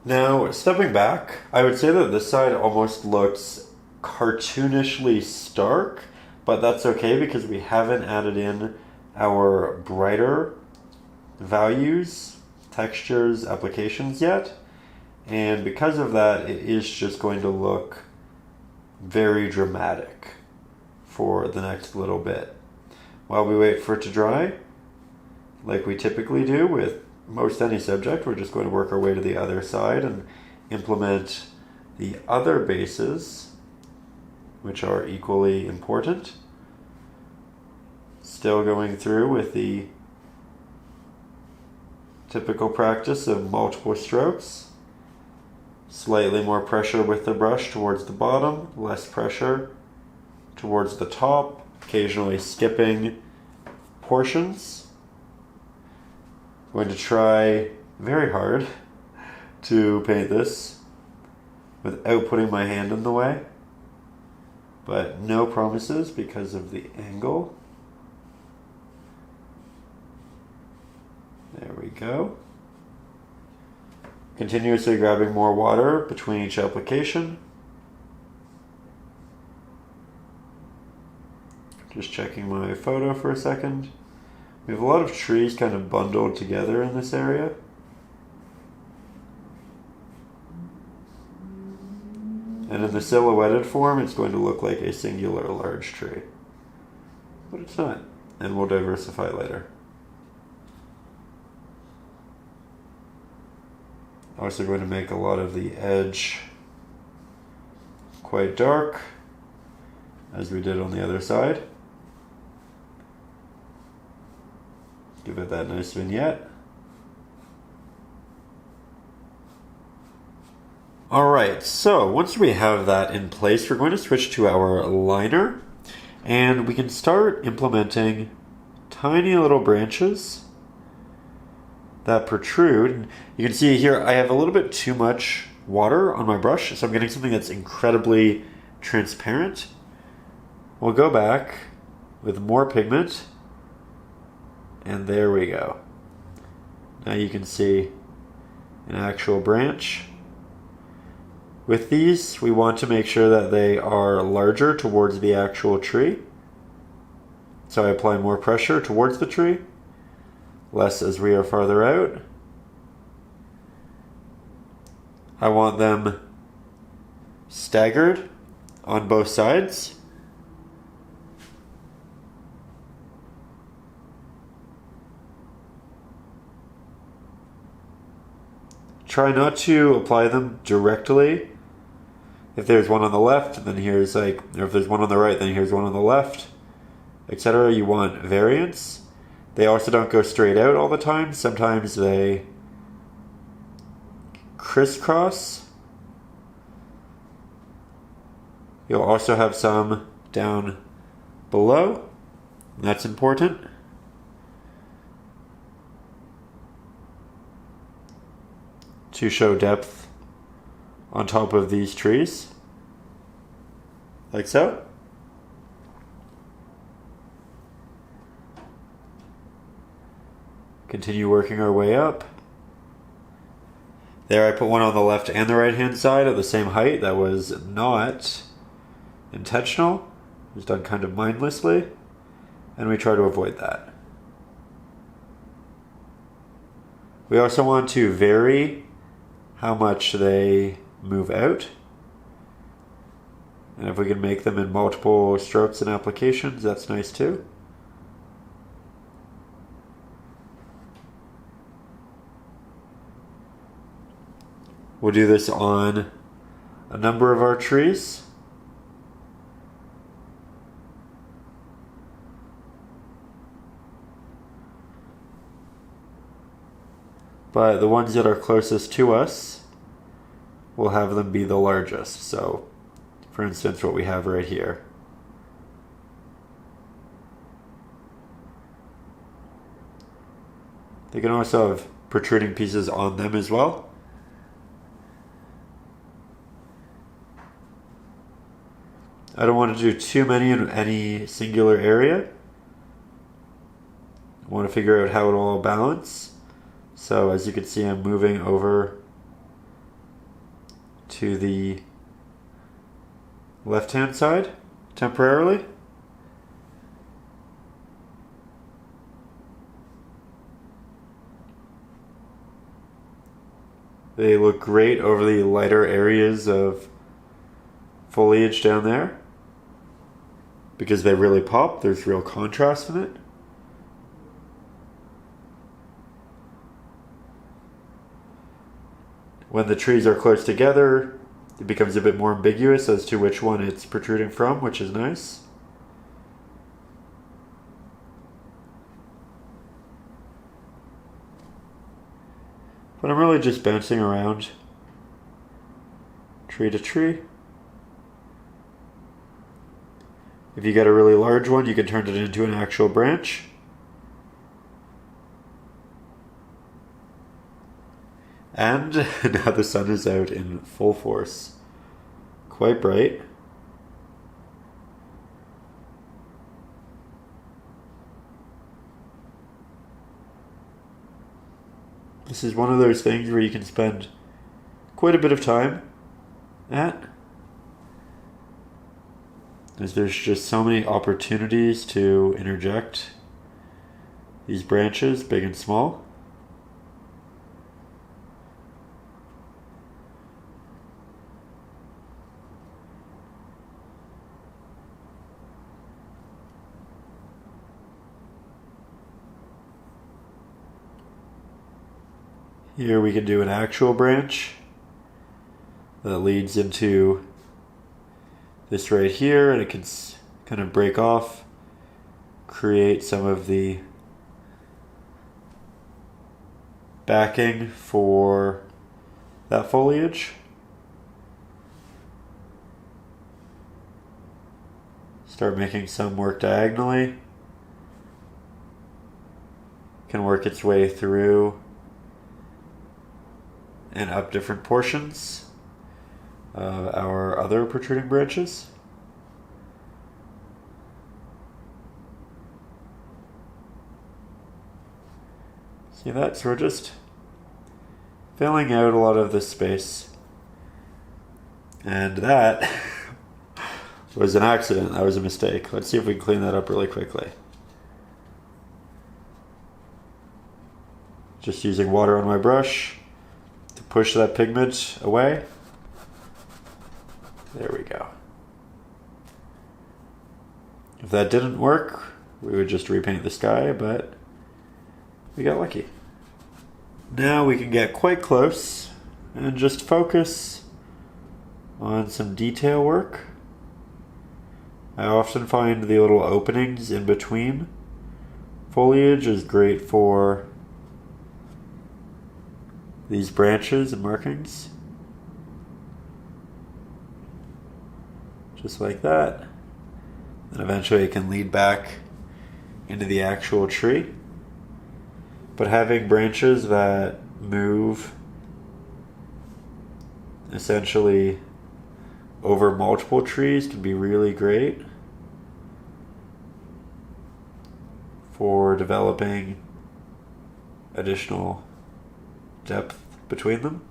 Now, stepping back, I would say that this side almost looks cartoonishly stark, but that's okay because we haven't added in our brighter values, textures, applications yet. And because of that, it is just going to look very dramatic for the next little bit. While we wait for it to dry, like we typically do with most any subject, we're just going to work our way to the other side and implement the other bases, which are equally important. Still going through with the typical practice of multiple strokes. Slightly more pressure with the brush towards the bottom, less pressure towards the top, occasionally skipping portions. I'm going to try very hard to paint this without putting my hand in the way, but no promises because of the angle. There we go. Continuously grabbing more water between each application. Just checking my photo for a second. We have a lot of trees kind of bundled together in this area. And in the silhouetted form, it's going to look like a singular large tree. But it's not, and we'll diversify later. Also going to make a lot of the edge quite dark, as we did on the other side. Give it that nice vignette. Alright, so once we have that in place, we're going to switch to our liner, and we can start implementing tiny little branches that protrude. You can see here I have a little bit too much water on my brush, so I'm getting something that's incredibly transparent. We'll go back with more pigment, and there we go. Now you can see an actual branch. With these, we want to make sure that they are larger towards the actual tree. So I apply more pressure towards the tree, less as we are farther out. I want them staggered on both sides. Try not to apply them directly. If there's one on the left, then here's or if there's one on the right, then here's one on the left, etc. You want variance. They also don't go straight out all the time. Sometimes they crisscross. You'll also have some down below. That's important. To show depth on top of these trees, like so. Continue working our way up. There I put one on the left and the right hand side at the same height. That was not intentional. It was done kind of mindlessly, and we try to avoid that. We also want to vary how much they move out. And if we can make them in multiple strokes and applications, that's nice too. We'll do this on a number of our trees. But the ones that are closest to us, we'll have them be the largest. So, for instance, what we have right here. They can also have protruding pieces on them as well. I don't want to do too many in any singular area. I want to figure out how it'll all balance. So as you can see, I'm moving over to the left-hand side temporarily. They look great over the lighter areas of foliage down there because they really pop. There's real contrast in it. When the trees are close together, it becomes a bit more ambiguous as to which one it's protruding from, which is nice. But I'm really just bouncing around tree to tree. If you get a really large one, you can turn it into an actual branch. And now the sun is out in full force. Quite bright. This is one of those things where you can spend quite a bit of time at. As there's just so many opportunities to interject these branches, big and small. Here we can do an actual branch that leads into this right here, and it can kind of break off, create some of the backing for that foliage. Start making some work diagonally. Can work its way through and up different portions of our other protruding branches. See that? So we're just filling out a lot of this space. And that was an accident. That was a mistake. Let's see if we can clean that up really quickly. Just using water on my brush to push that pigment away. There we go. If that didn't work, we would just repaint the sky, but we got lucky. Now we can get quite close and just focus on some detail work. I often find the little openings in between foliage is great for these branches and markings. Just like that. And eventually it can lead back into the actual tree. But having branches that move essentially over multiple trees can be really great for developing additional depth between them.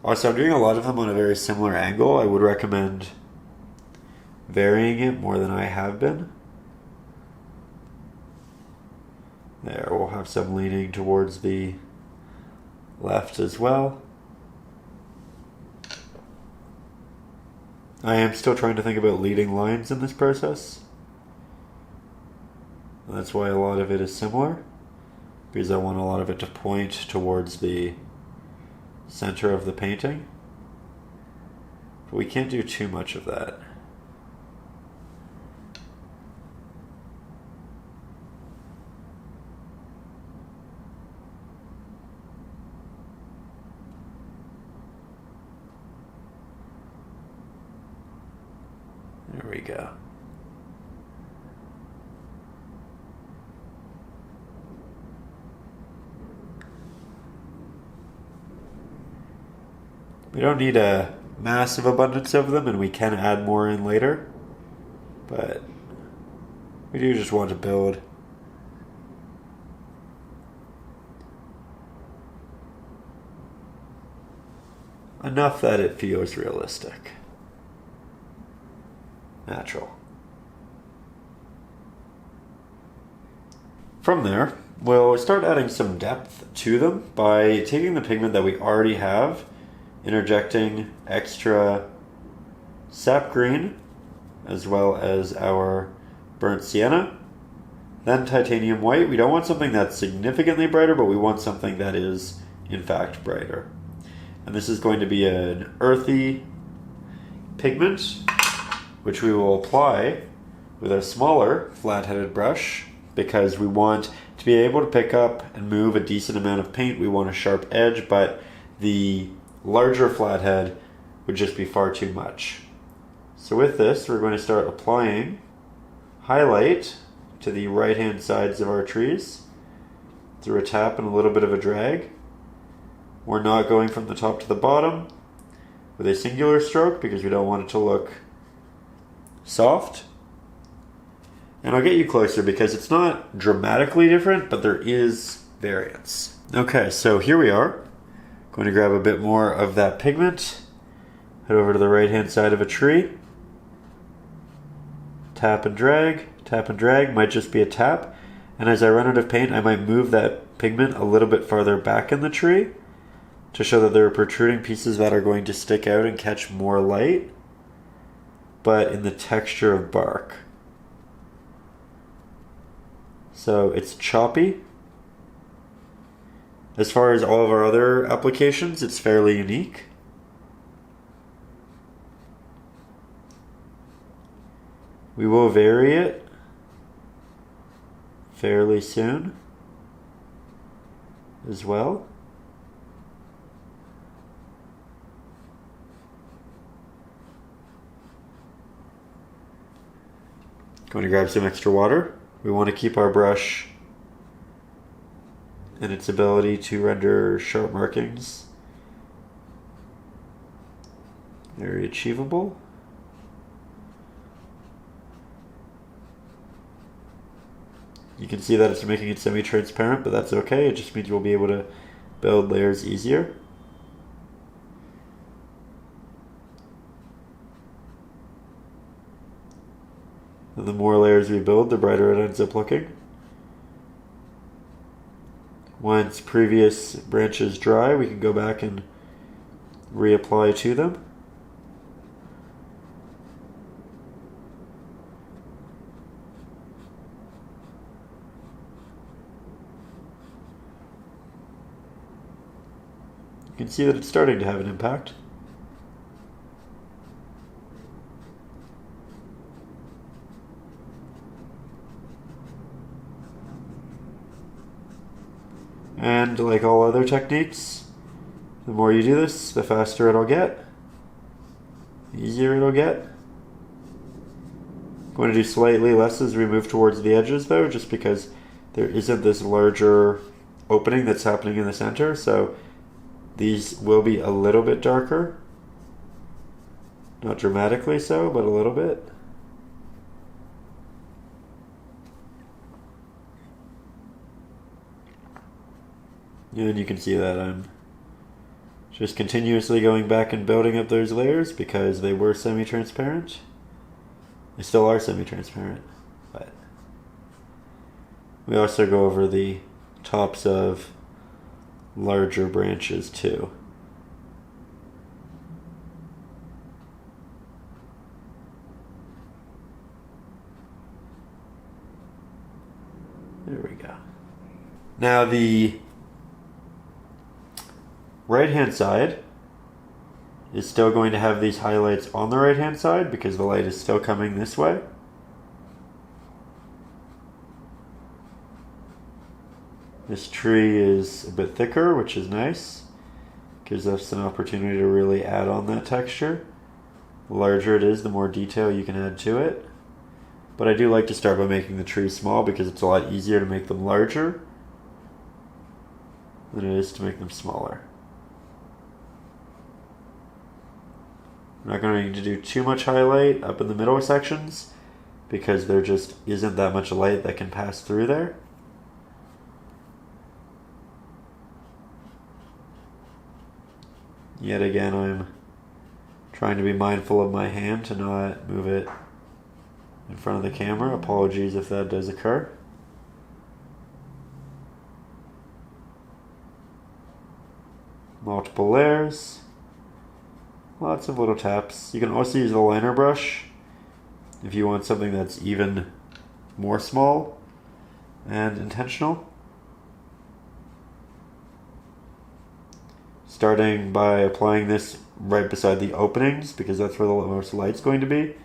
Also, I'm doing a lot of them on a very similar angle. I would recommend varying it more than I have been. There, we'll have some leaning towards the left as well. I am still trying to think about leading lines in this process. That's why a lot of it is similar, because I want a lot of it to point towards the center of the painting. But we can't do too much of that. There we go. We don't need a massive abundance of them, and we can add more in later, but we do just want to build enough that it feels realistic. Natural. From there, we'll start adding some depth to them by taking the pigment that we already have, interjecting extra sap green, as well as our burnt sienna, then titanium white. We don't want something that's significantly brighter, but we want something that is, in fact, brighter. And this is going to be an earthy pigment, which we will apply with a smaller flat-headed brush because we want to be able to pick up and move a decent amount of paint. We want a sharp edge, but the larger flathead would just be far too much. So with this, we're going to start applying highlight to the right-hand sides of our trees through a tap and a little bit of a drag. We're not going from the top to the bottom with a singular stroke because we don't want it to look soft. And I'll get you closer because it's not dramatically different, but there is variance. Okay, so here we are. Going to grab a bit more of that pigment, head over to the right hand side of a tree, tap and drag, might just be a tap, and as I run out of paint I might move that pigment a little bit farther back in the tree to show that there are protruding pieces that are going to stick out and catch more light, but in the texture of bark. So it's choppy. As far as all of our other applications, it's fairly unique. We will vary it fairly soon as well. Going to grab some extra water. We want to keep our brush and its ability to render sharp markings very achievable. You can see that it's making it semi-transparent, but that's okay. It just means we'll be able to build layers easier. And the more layers we build, the brighter it ends up looking. Once previous branches dry, we can go back and reapply to them. You can see that it's starting to have an impact. And like all other techniques, the more you do this, the faster it'll get, the easier it'll get. I'm going to do slightly less as we move towards the edges though, just because there isn't this larger opening that's happening in the center, so these will be a little bit darker. Not dramatically so, but a little bit. And you can see that I'm just continuously going back and building up those layers because they were semi-transparent. They still are semi-transparent, but we also go over the tops of larger branches too. There we go. Now the right-hand side is still going to have these highlights on the right-hand side because the light is still coming this way. This tree is a bit thicker, which is nice. Gives us an opportunity to really add on that texture. The larger it is, the more detail you can add to it. But I do like to start by making the tree small because it's a lot easier to make them larger than it is to make them smaller. I'm not going to do too much highlight up in the middle sections because there just isn't that much light that can pass through there. Yet again, I'm trying to be mindful of my hand to not move it in front of the camera. Apologies if that does occur. Multiple layers. Lots of little taps. You can also use the liner brush if you want something that's even more small and intentional. Starting by applying this right beside the openings because that's where the most light's going to be.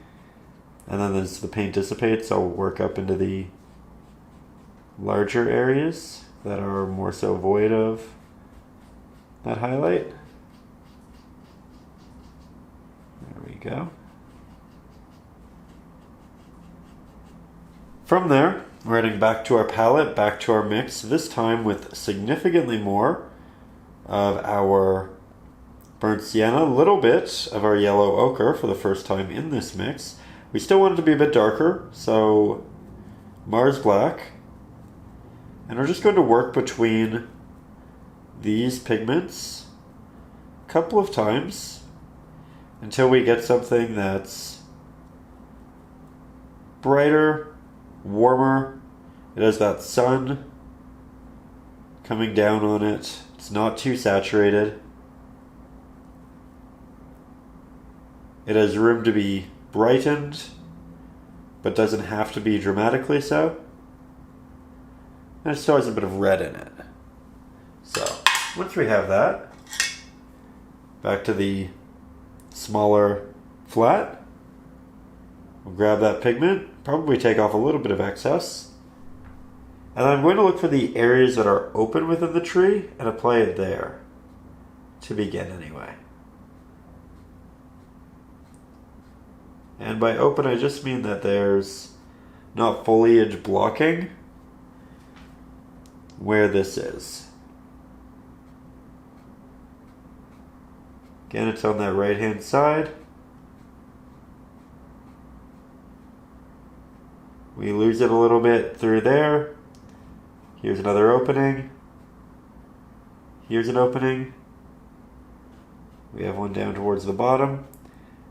And then as the paint dissipates, I'll work up into the larger areas that are more so void of that highlight. There we go. From there, we're heading back to our palette, back to our mix, this time with significantly more of our burnt sienna, a little bit of our yellow ochre for the first time in this mix. We still want it to be a bit darker, so Mars Black. And we're just going to work between these pigments a couple of times until we get something that's brighter, warmer. It has that sun coming down on it. It's not too saturated. It has room to be brightened, but doesn't have to be dramatically so. And it still has a bit of red in it. So, once we have that, back to the smaller flat. We'll grab that pigment, probably take off a little bit of excess. And I'm going to look for the areas that are open within the tree and apply it there, to begin anyway. And by open, I just mean that there's not foliage blocking where this is. Again, it's on that right-hand side. We lose it a little bit through there. Here's another opening. Here's an opening. We have one down towards the bottom.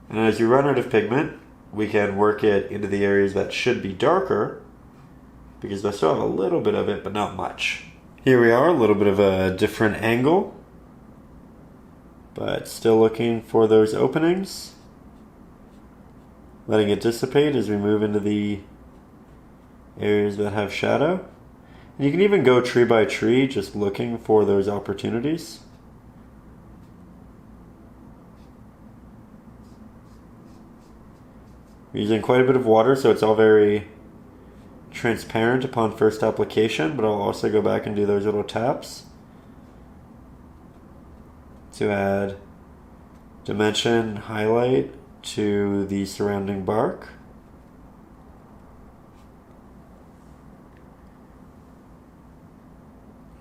And as you run out of pigment, we can work it into the areas that should be darker because they still have a little bit of it, but not much. Here we are, a little bit of a different angle, but still looking for those openings. Letting it dissipate as we move into the areas that have shadow. And you can even go tree by tree, just looking for those opportunities. We're using quite a bit of water, so it's all very transparent upon first application, but I'll also go back and do those little taps to add dimension highlight to the surrounding bark.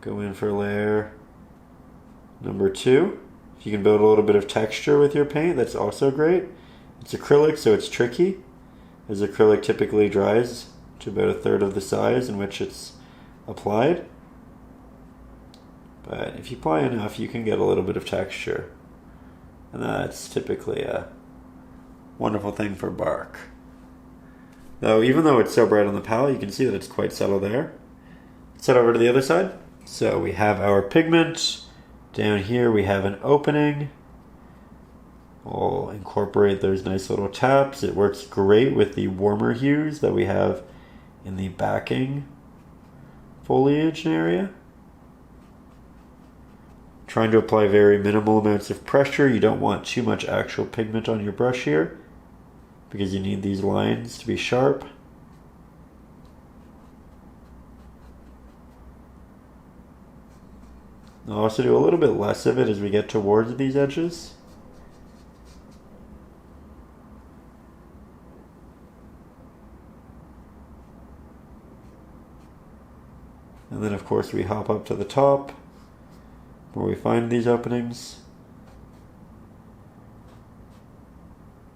Go in for layer number 2. If you can build a little bit of texture with your paint, that's also great. It's acrylic, so it's tricky, as acrylic typically dries to about 1/3 of the size in which it's applied. But if you apply enough, you can get a little bit of texture. And that's typically a wonderful thing for bark. Though, even though it's so bright on the palette, you can see that it's quite subtle there. Let's head over to the other side. So we have our pigment. Down here we have an opening. We'll incorporate those nice little taps. It works great with the warmer hues that we have in the backing foliage area. Trying to apply very minimal amounts of pressure. You don't want too much actual pigment on your brush here, because you need these lines to be sharp. I'll also do a little bit less of it as we get towards these edges. And then of course we hop up to the top where we find these openings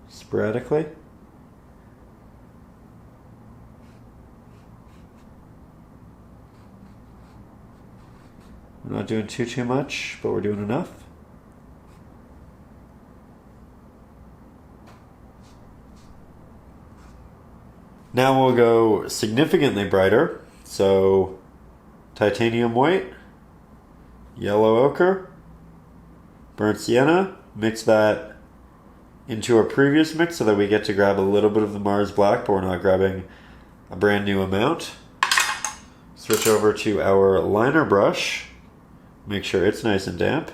sporadically. We're not doing too much, but we're doing enough. Now we'll go significantly brighter. So titanium white, yellow ochre, burnt sienna, mix that into our previous mix so that we get to grab a little bit of the Mars black, but we're not grabbing a brand new amount. Switch over to our liner brush. Make sure it's nice and damp.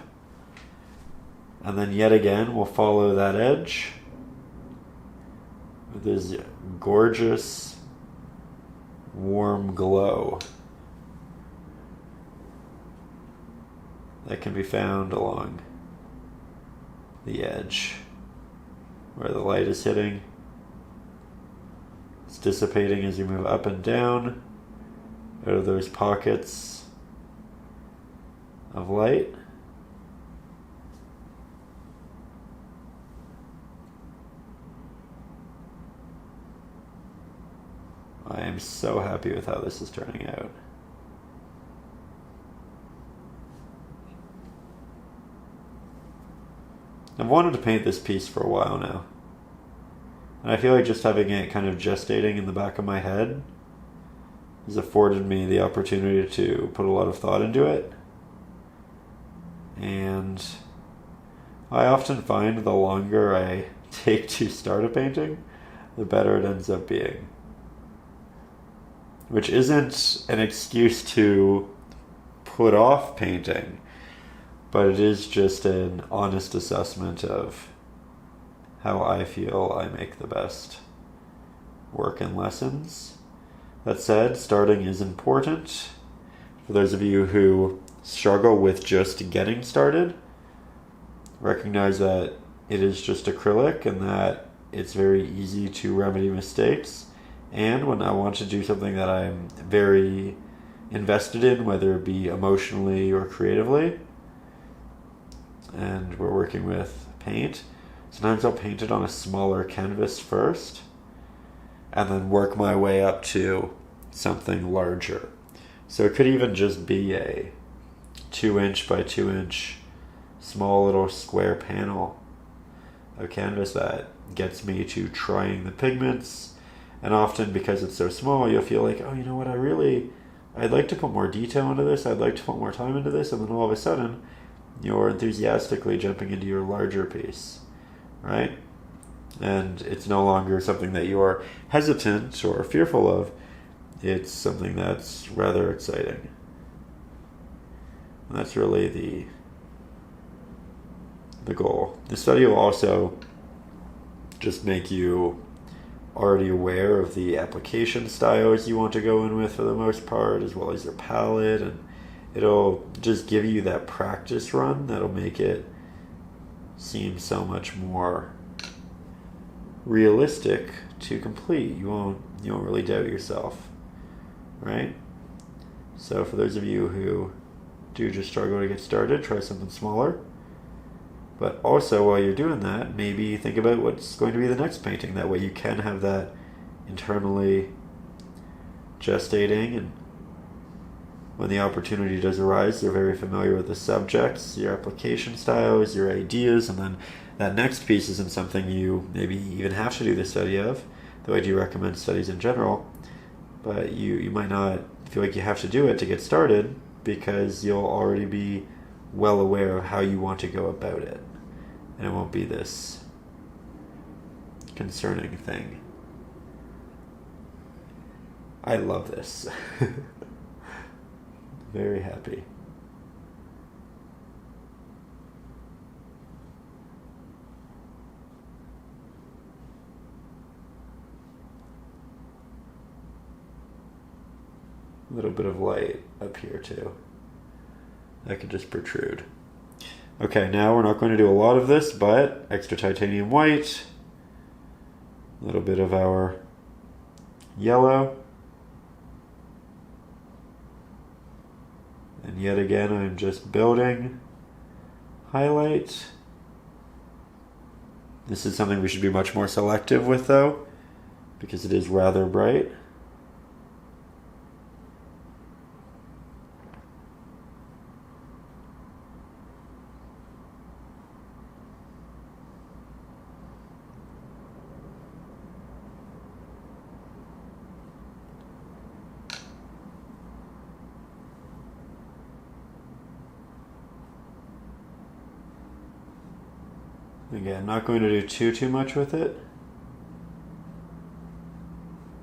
And then yet again, we'll follow that edge with this gorgeous warm glow that can be found along the edge where the light is hitting. It's dissipating as you move up and down out of those pockets of light. I am so happy with how this is turning out. I've wanted to paint this piece for a while now. And I feel like just having it kind of gestating in the back of my head has afforded me the opportunity to put a lot of thought into it. And I often find the longer I take to start a painting, the better it ends up being. Which isn't an excuse to put off painting, but it is just an honest assessment of how I feel I make the best work and lessons. That said, starting is important. For those of you who struggle with just getting started, recognize that it is just acrylic and that it's very easy to remedy mistakes. And when I want to do something that I'm very invested in, whether it be emotionally or creatively, and we're working with paint, sometimes I'll paint it on a smaller canvas first and then work my way up to something larger. So it could even just be a 2" by 2" small little square panel of canvas that gets me to trying the pigments. And often, because it's so small, you'll feel like, oh, you know what, I'd like to put more detail into this, I'd like to put more time into this, and then all of a sudden you're enthusiastically jumping into your larger piece, right? And it's no longer something that you're hesitant or fearful of. It's something that's rather exciting. And that's really the goal. The study will also just make you already aware of the application styles you want to go in with for the most part, as well as your palette, and it'll just give you that practice run that'll make it seem so much more realistic to complete. You won't really doubt yourself, right? So for those of you who do just struggle to get started, try something smaller. But also, while you're doing that, maybe think about what's going to be the next painting. That way you can have that internally gestating, and when the opportunity does arise, you're very familiar with the subjects, your application styles, your ideas, and then that next piece isn't something you maybe even have to do the study of, though I do recommend studies in general, but you might not feel like you have to do it to get started because you'll already be well aware of how you want to go about it, and it won't be this concerning thing. I love this. Very happy. A little bit of light up here too. That could just protrude. Okay, now we're not going to do a lot of this, but extra titanium white, a little bit of our yellow, and yet again I'm just building highlight. This is something we should be much more selective with though, because it is rather bright. Again, not going to do too much with it.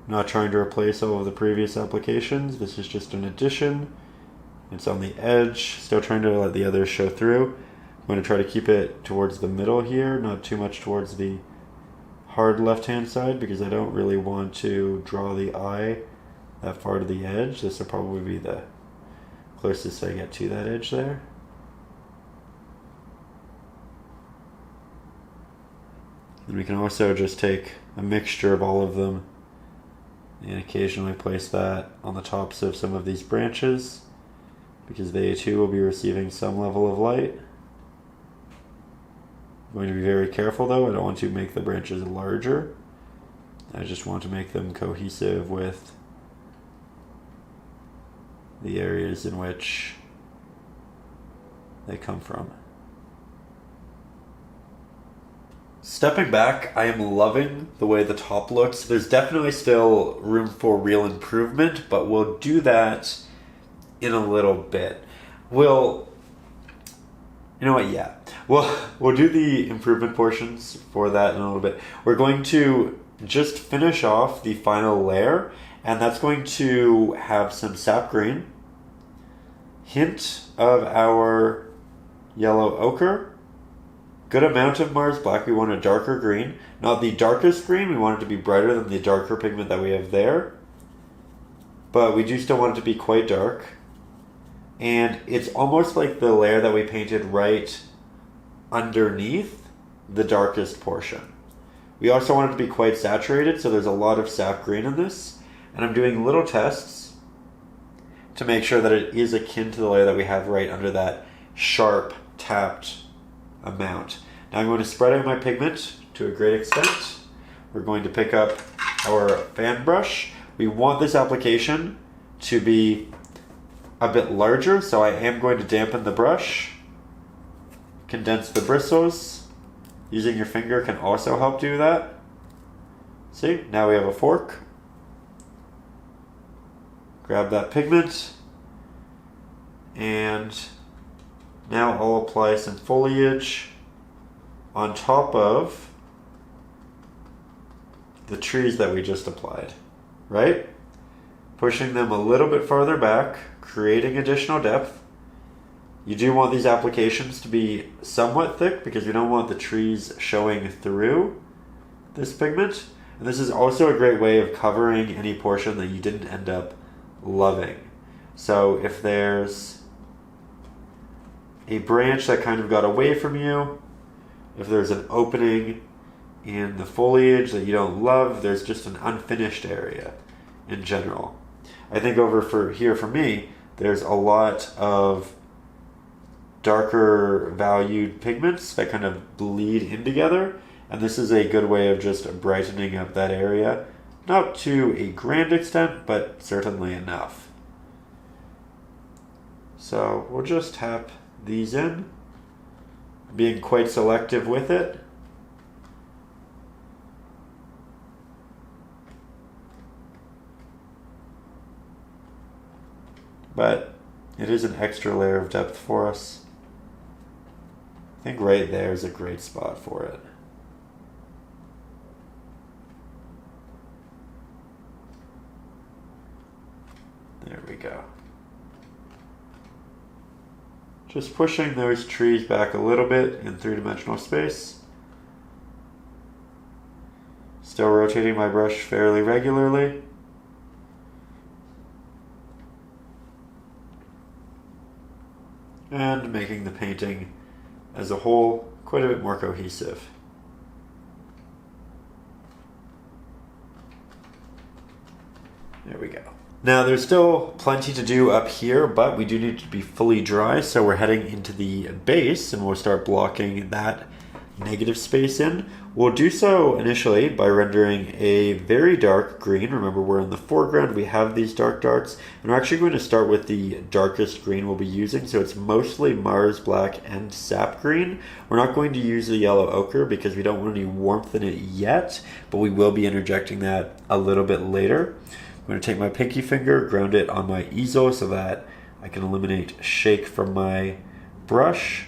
Not trying to replace all of the previous applications. This is just an addition. It's on the edge. Still trying to let the others show through. I'm going to try to keep it towards the middle here, not too much towards the hard left-hand side, because I don't really want to draw the eye that far to the edge. This will probably be the closest I get to that edge there. And we can also just take a mixture of all of them and occasionally place that on the tops of some of these branches, because they too will be receiving some level of light. I'm going to be very careful though. I don't want to make the branches larger. I just want to make them cohesive with the areas in which they come from. Stepping back, I am loving the way the top looks. There's definitely still room for real improvement, but we'll do that in a little bit. You know what, yeah. We'll do the improvement portions for that in a little bit. We're going to just finish off the final layer, and that's going to have some sap green, hint of our yellow ochre, good amount of Mars black. We want a darker green, not the darkest green. We want it to be brighter than the darker pigment that we have there, but we do still want it to be quite dark. And it's almost like the layer that we painted right underneath the darkest portion. We also want it to be quite saturated, so there's a lot of sap green in this, and I'm doing little tests to make sure that it is akin to the layer that we have right under that sharp tapped amount. Now I'm going to spread out my pigment to a great extent. We're going to pick up our fan brush. We want this application to be a bit larger, so I am going to dampen the brush, condense the bristles. Using your finger can also help do that. See, now we have a fork. Grab that pigment, and now I'll apply some foliage on top of the trees that we just applied, right? Pushing them a little bit farther back, creating additional depth. You do want these applications to be somewhat thick because we don't want the trees showing through this pigment, And this is also a great way of covering any portion that you didn't end up loving. So if there's a branch that kind of got away from you, if there's an opening in the foliage that you don't love, there's just an unfinished area in general. I think here for me, there's a lot of darker valued pigments that kind of bleed in together, and this is a good way of just brightening up that area. Not to a grand extent, but certainly enough. So we'll just tap these in, being quite selective with it. But it is an extra layer of depth for us. I think right there is a great spot for it. There we go. Just pushing those trees back a little bit in three-dimensional space. Still rotating my brush fairly regularly. And making the painting as a whole quite a bit more cohesive. There we go. Now there's still plenty to do up here, but we do need to be fully dry, so we're heading into the base and we'll start blocking that negative space in. We'll do so initially by rendering a very dark green. Remember, we're in the foreground, we have these dark darks, and we're actually going to start with the darkest green we'll be using, so it's mostly Mars Black and Sap Green. We're not going to use the yellow ochre because we don't want any warmth in it yet, but we will be interjecting that a little bit later. I'm going to take my pinky finger, ground it on my easel so that I can eliminate shake from my brush.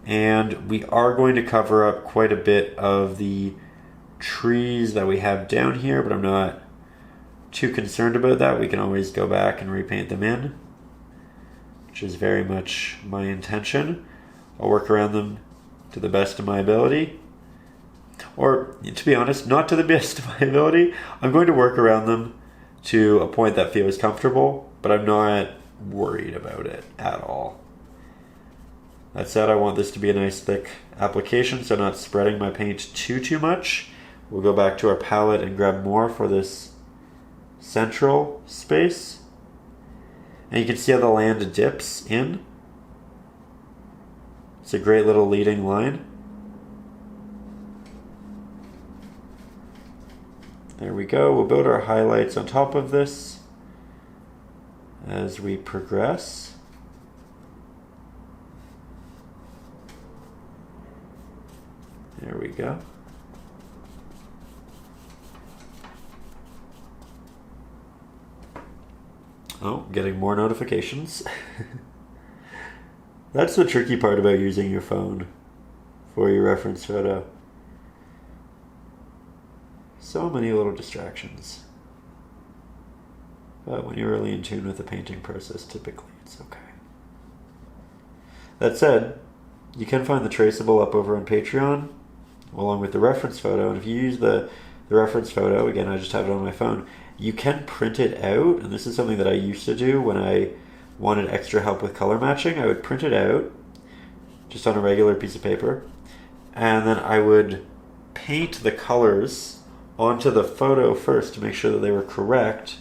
And we are going to cover up quite a bit of the trees that we have down here, but I'm not too concerned about that. We can always go back and repaint them in, which is very much my intention. I'll work around them to the best of my ability. Or, to be honest, not to the best of my ability. I'm going to work around them to a point that feels comfortable, but I'm not worried about it at all. That said, I want this to be a nice thick application, so I'm not spreading my paint too much. We'll go back to our palette and grab more for this central space. And you can see how the land dips in. It's a great little leading line. There we go. We'll build our highlights on top of this as we progress. There we go. Oh, getting more notifications. That's the tricky part about using your phone for your reference photo. So many little distractions. But when you're really in tune with the painting process, typically it's okay. That said, you can find the traceable up over on Patreon, along with the reference photo. And if you use the reference photo, again, I just have it on my phone, you can print it out. And this is something that I used to do when I wanted extra help with color matching. I would print it out just on a regular piece of paper, and then I would paint the colors onto the photo first to make sure that they were correct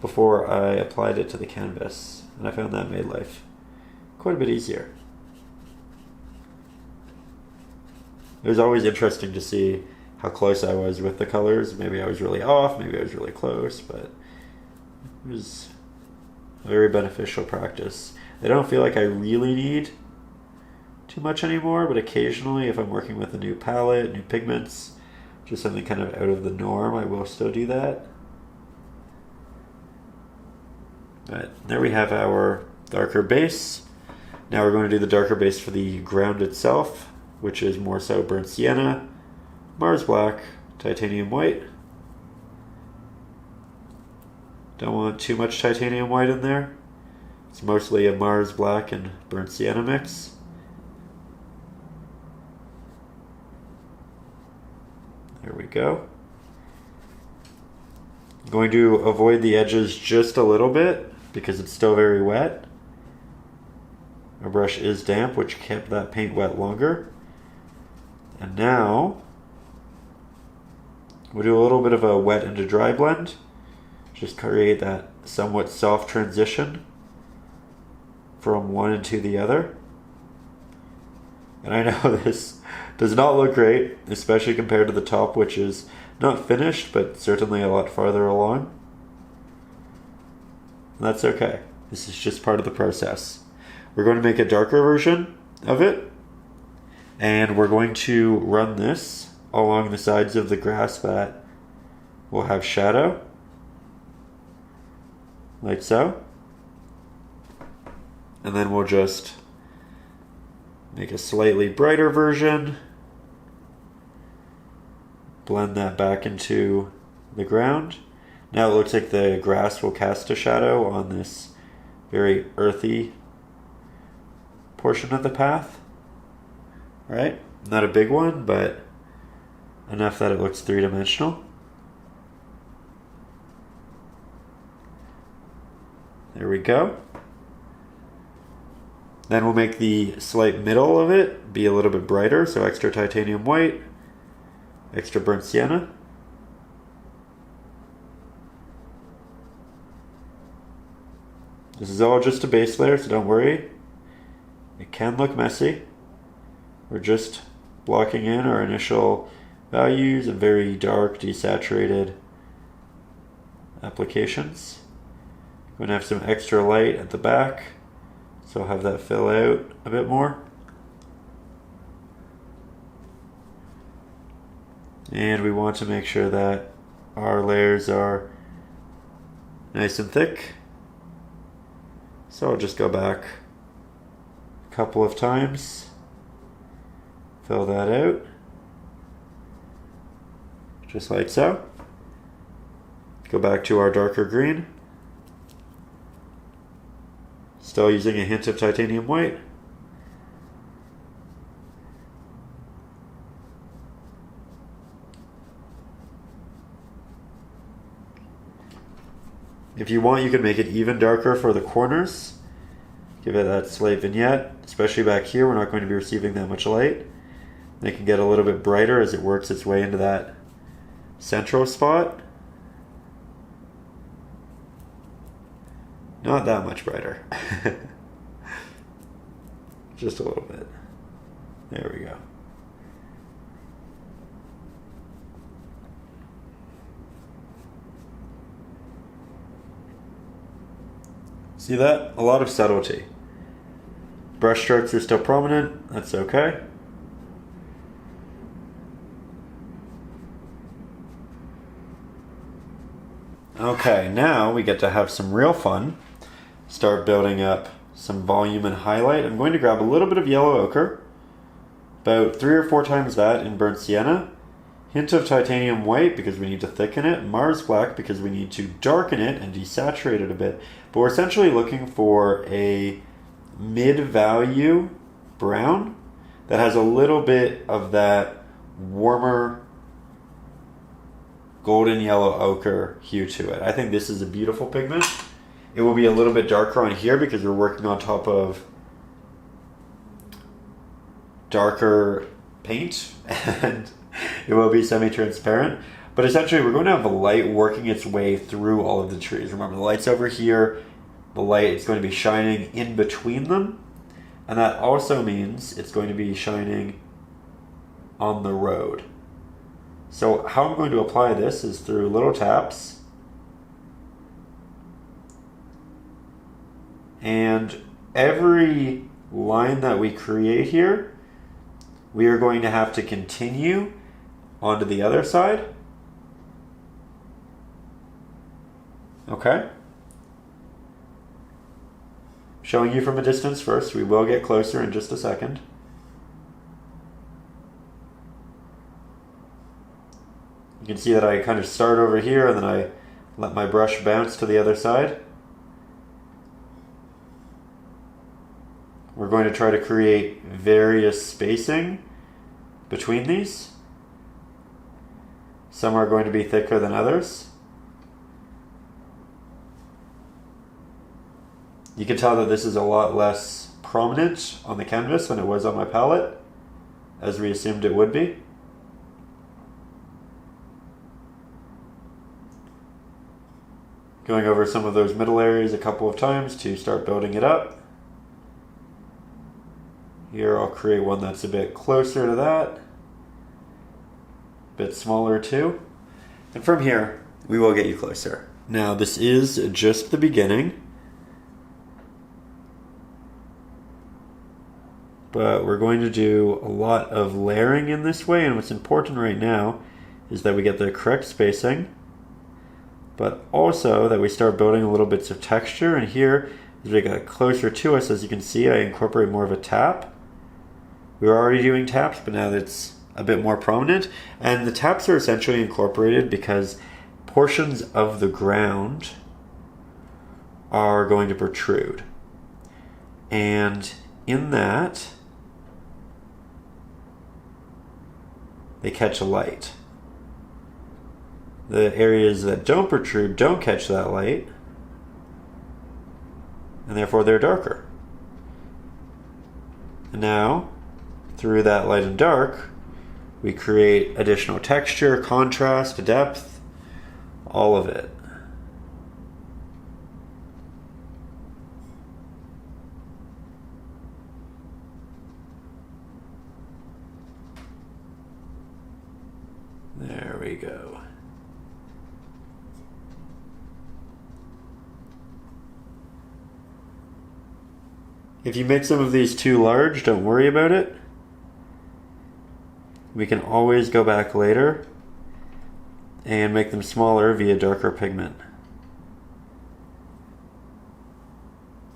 before I applied it to the canvas. And I found that made life quite a bit easier. It was always interesting to see how close I was with the colors. Maybe I was really off, maybe I was really close, but it was a very beneficial practice. I don't feel like I really need too much anymore, but occasionally if I'm working with a new palette, new pigments, just something kind of out of the norm, I will still do that. But there we have our darker base. Now we're going to do the darker base for the ground itself, which is more so burnt sienna, Mars Black, titanium white. Don't want too much titanium white in there. It's mostly a Mars Black and burnt sienna mix. There we go. I'm going to avoid the edges just a little bit because it's still very wet. Our brush is damp, which kept that paint wet longer. And now we'll do a little bit of a wet into dry blend. Just create that somewhat soft transition from one into the other. And I know this does not look great, especially compared to the top, which is not finished, but certainly a lot farther along. And that's okay. This is just part of the process. We're going to make a darker version of it, and we're going to run this along the sides of the grass that will have shadow, like so. And then we'll just make a slightly brighter version, blend that back into the ground. Now it looks like the grass will cast a shadow on this very earthy portion of the path. Right? Not a big one, but enough that it looks three-dimensional. There we go. Then we'll make the slight middle of it be a little bit brighter, so extra titanium white, extra burnt sienna. This is all just a base layer, so don't worry. It can look messy. We're just blocking in our initial values and very dark, desaturated applications. I'm going to have some extra light at the back, so I'll have that fill out a bit more. And we want to make sure that our layers are nice and thick. So I'll just go back a couple of times, fill that out, just like so. Go back to our darker green. Still using a hint of titanium white. If you want, you can make it even darker for the corners. Give it that slight vignette, especially back here. We're not going to be receiving that much light. It can get a little bit brighter as it works its way into that central spot. Not that much brighter. Just a little bit. There we go. See that? A lot of subtlety. Brush strokes are still prominent. That's okay. Okay, now we get to have some real fun. Start building up some volume and highlight. I'm going to grab a little bit of yellow ochre, about 3 or 4 times that in burnt sienna, hint of titanium white because we need to thicken it, Mars black because we need to darken it and desaturate it a bit. But we're essentially looking for a mid-value brown that has a little bit of that warmer golden yellow ochre hue to it. I think this is a beautiful pigment. It will be a little bit darker on here because we're working on top of darker paint and it will be semi-transparent. But essentially we're going to have the light working its way through all of the trees. Remember, the light's over here. The light is going to be shining in between them. And that also means it's going to be shining on the road. So how I'm going to apply this is through little taps. And every line that we create here, we are going to have to continue onto the other side. Okay. Showing you from a distance first. We will get closer in just a second. You can see that I kind of start over here and then I let my brush bounce to the other side. We're going to try to create various spacing between these. Some are going to be thicker than others. You can tell that this is a lot less prominent on the canvas than it was on my palette, as we assumed it would be. Going over some of those middle areas a couple of times to start building it up. Here I'll create one that's a bit closer to that, a bit smaller too. And from here, we will get you closer. Now this is just the beginning, but we're going to do a lot of layering in this way, and what's important right now is that we get the correct spacing, but also that we start building a little bits of texture. And here, as we get closer to us, as you can see, I incorporate more of a tap. We were already doing taps, but now it's a bit more prominent. And the taps are essentially incorporated because portions of the ground are going to protrude. And in that, they catch a light. The areas that don't protrude don't catch that light, and therefore they're darker. And now, through that light and dark, we create additional texture, contrast, depth, all of it. There we go. If you make some of these too large, don't worry about it. We can always go back later and make them smaller via darker pigment.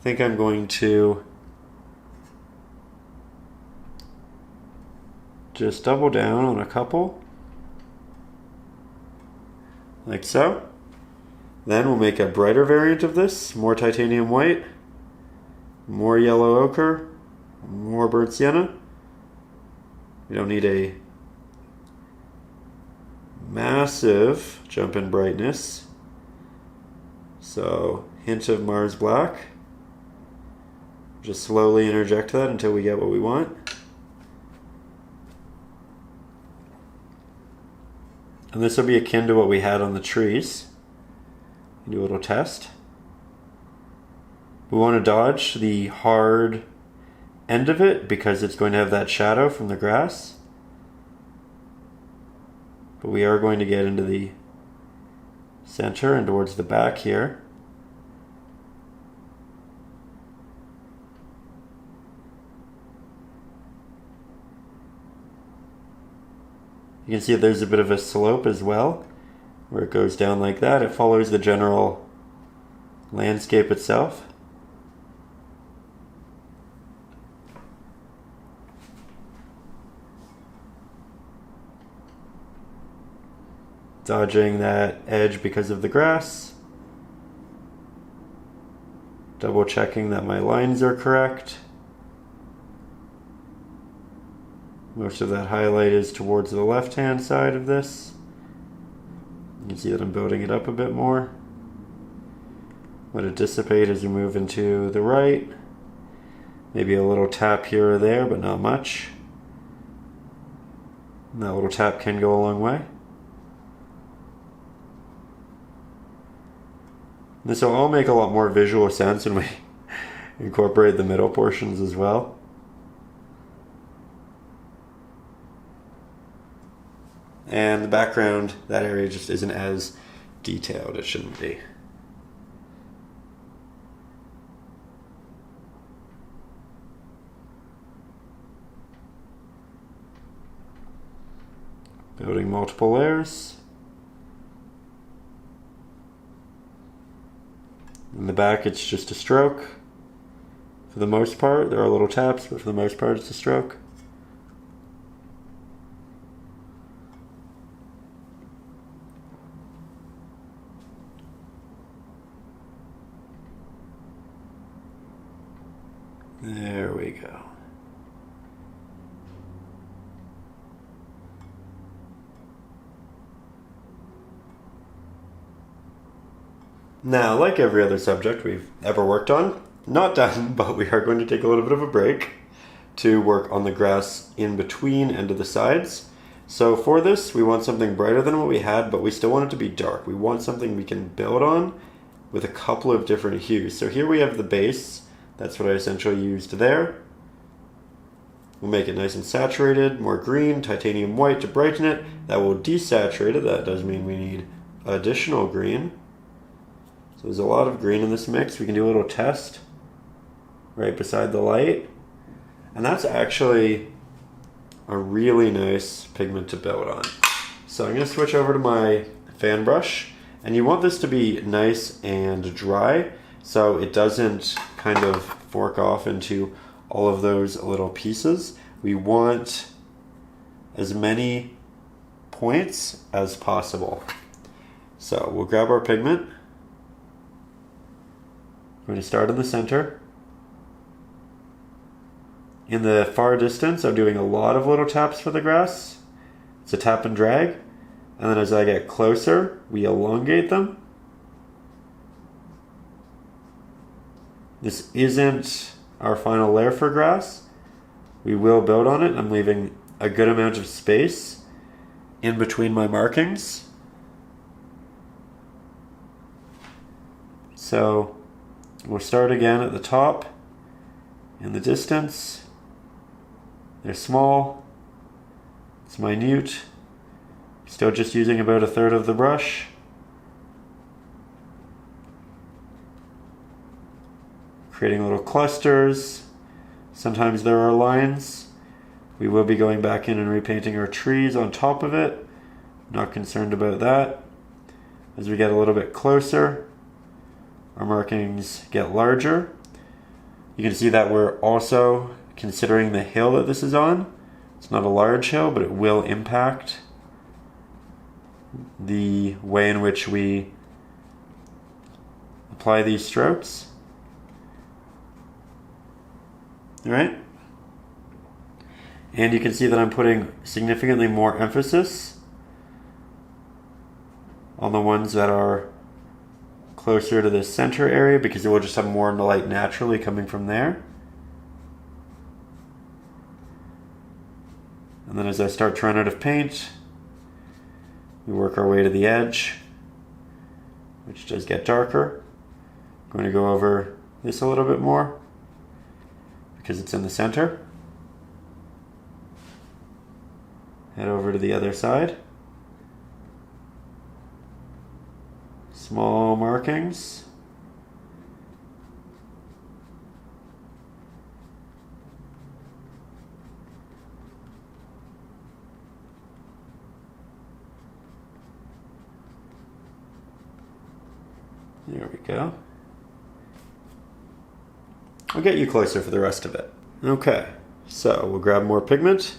I think I'm going to just double down on a couple, like so. Then we'll make a brighter variant of this, more titanium white, more yellow ochre, more burnt sienna. We don't need a massive jump in brightness. So, hint of Mars black. Just slowly interject that until we get what we want. And this will be akin to what we had on the trees. Do a little test. We want to dodge the hard end of it because it's going to have that shadow from the grass. But we are going to get into the center and towards the back here. You can see that there's a bit of a slope as well, where it goes down like that. It follows the general landscape itself. Dodging that edge because of the grass. Double checking that my lines are correct. Most of that highlight is towards the left-hand side of this. You can see that I'm building it up a bit more. Let it dissipate as you move into the right. Maybe a little tap here or there, but not much. And that little tap can go a long way. This will all make a lot more visual sense when we incorporate the middle portions as well. And the background, that area just isn't as detailed. It shouldn't be. Building multiple layers. In the back, it's just a stroke. For the most part, there are little taps, but for the most part, it's a stroke. There we go. Now, like every other subject we've ever worked on, not done, but we are going to take a little bit of a break to work on the grass in between and to the sides. So for this, we want something brighter than what we had, but we still want it to be dark. We want something we can build on with a couple of different hues. So here we have the base. That's what I essentially used there. We'll make it nice and saturated, more green, titanium white to brighten it. That will desaturate it. That does mean we need additional green. So there's a lot of green in this mix. We can do a little test right beside the light. And that's actually a really nice pigment to build on. So I'm going to switch over to my fan brush. And you want this to be nice and dry so it doesn't kind of fork off into all of those little pieces. We want as many points as possible. So we'll grab our pigment. We're going to start in the center. In the far distance, I'm doing a lot of little taps for the grass. It's a tap and drag. And then as I get closer, we elongate them. This isn't our final layer for grass. We will build on it. I'm leaving a good amount of space in between my markings. So we'll start again at the top. In the distance, they're small, it's minute. Still just using about a third of the brush. Creating little clusters. Sometimes there are lines. We will be going back in and repainting our trees on top of it. Not concerned about that. As we get a little bit closer, our markings get larger. You can see that we're also considering the hill that this is on. It's not a large hill, but it will impact the way in which we apply these strokes. All right? And you can see that I'm putting significantly more emphasis on the ones that are closer to the center area because it will just have more light naturally coming from there. And then as I start to run out of paint, we work our way to the edge, which does get darker. I'm going to go over this a little bit more because it's in the center. Head over to the other side. Small markings. There we go. I'll get you closer for the rest of it. Okay, so we'll grab more pigment.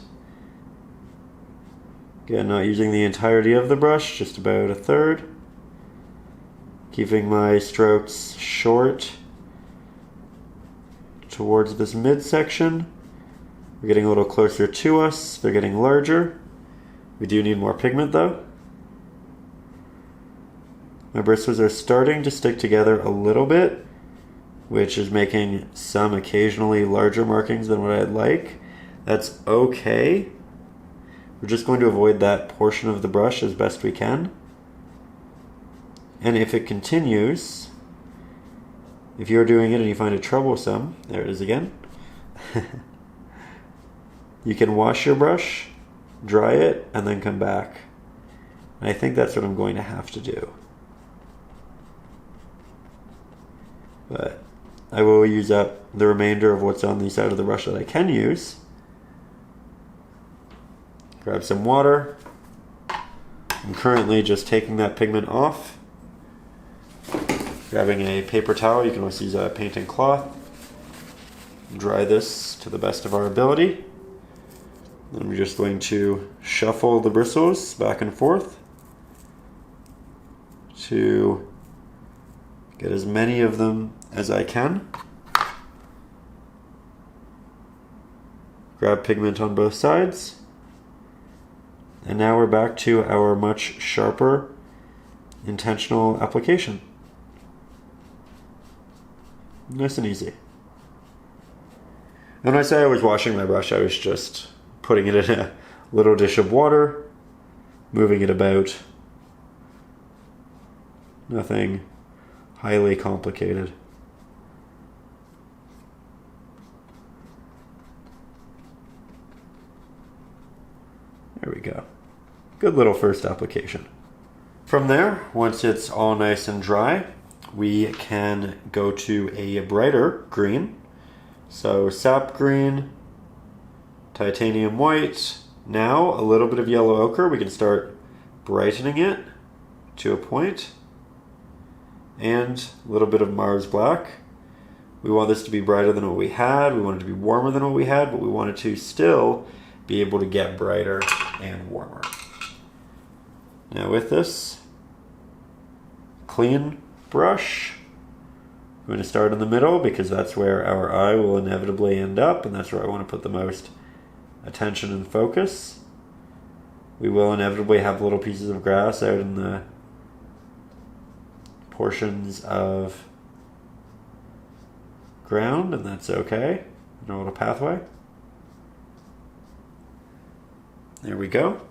Again, not using the entirety of the brush, just about a third. Keeping my strokes short towards this midsection. We're getting a little closer to us. They're getting larger. We do need more pigment though. My bristles are starting to stick together a little bit, which is making some occasionally larger markings than what I'd like. That's okay. We're just going to avoid that portion of the brush as best we can. And if it continues, if you're doing it and you find it troublesome, there it is again. You can wash your brush, dry it, and then come back. And I think that's what I'm going to have to do. But I will use up the remainder of what's on the side of the brush that I can use. Grab some water. I'm currently just taking that pigment off. Grabbing a paper towel, you can always use a painting cloth. Dry this to the best of our ability. Then we're just going to shuffle the bristles back and forth to get as many of them as I can. Grab pigment on both sides. And now we're back to our much sharper intentional application. Nice and easy. And when I say I was washing my brush, I was just putting it in a little dish of water, moving it about. Nothing highly complicated. There we go. Good little first application. From there, once it's all nice and dry, we can go to a brighter green. So sap green, titanium white. Now a little bit of yellow ochre. We can start brightening it to a point. And a little bit of Mars black. We want this to be brighter than what we had. We want it to be warmer than what we had, but we want it to still be able to get brighter and warmer. Now with this clean brush, I'm going to start in the middle because that's where our eye will inevitably end up, and that's where I want to put the most attention and focus. We will inevitably have little pieces of grass out in the portions of ground, and that's okay. In a little pathway. There we go.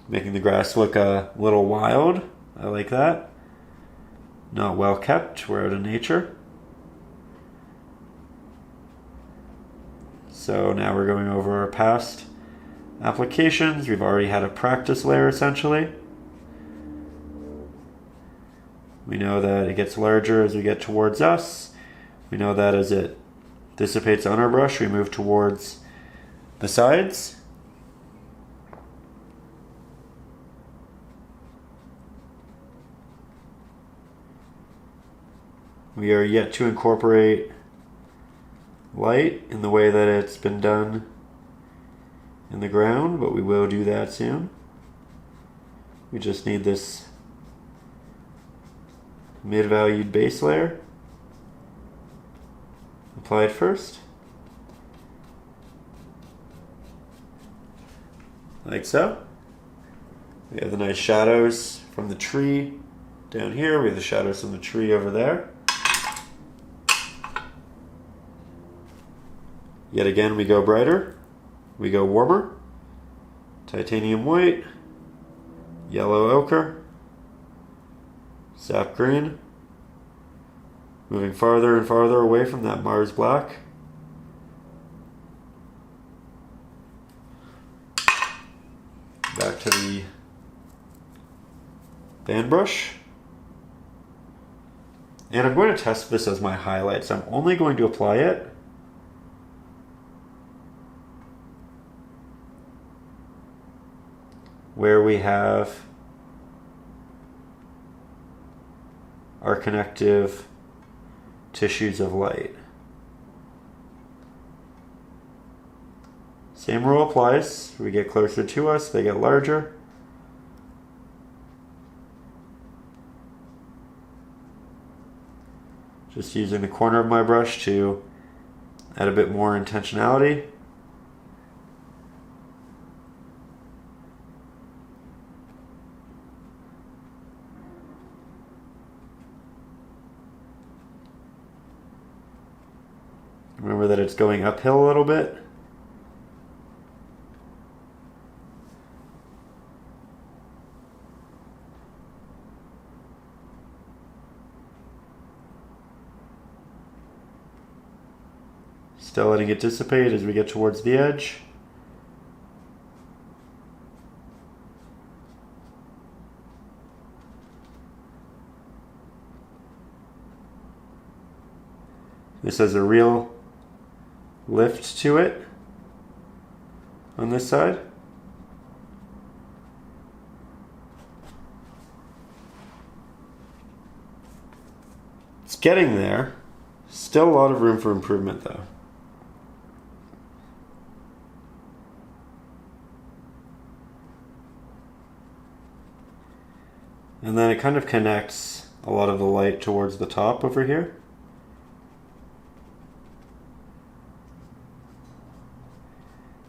Making the grass look a little wild. I like that. Not well kept. We're out of nature. So now we're going over our past applications. We've already had a practice layer essentially. We know that it gets larger as we get towards us. We know that as it dissipates on our brush, we move towards the sides. We are yet to incorporate light in the way that it's been done in the ground, but we will do that soon. We just need this mid-valued base layer applied first, like so. We have the nice shadows from the tree down here. We have the shadows from the tree over there. Yet again, we go brighter, we go warmer. Titanium white, yellow ochre, sap green. Moving farther and farther away from that Mars black. Back to the band brush. And I'm going to test this as my highlight, so I'm only going to apply it where we have our connective tissues of light. Same rule applies. We get closer to us, they get larger. Just using the corner of my brush to add a bit more intentionality. Remember that it's going uphill a little bit. Still letting it dissipate as we get towards the edge. This has a real lift to it on this side. It's getting there. Still a lot of room for improvement though. And then it kind of connects a lot of the light towards the top over here.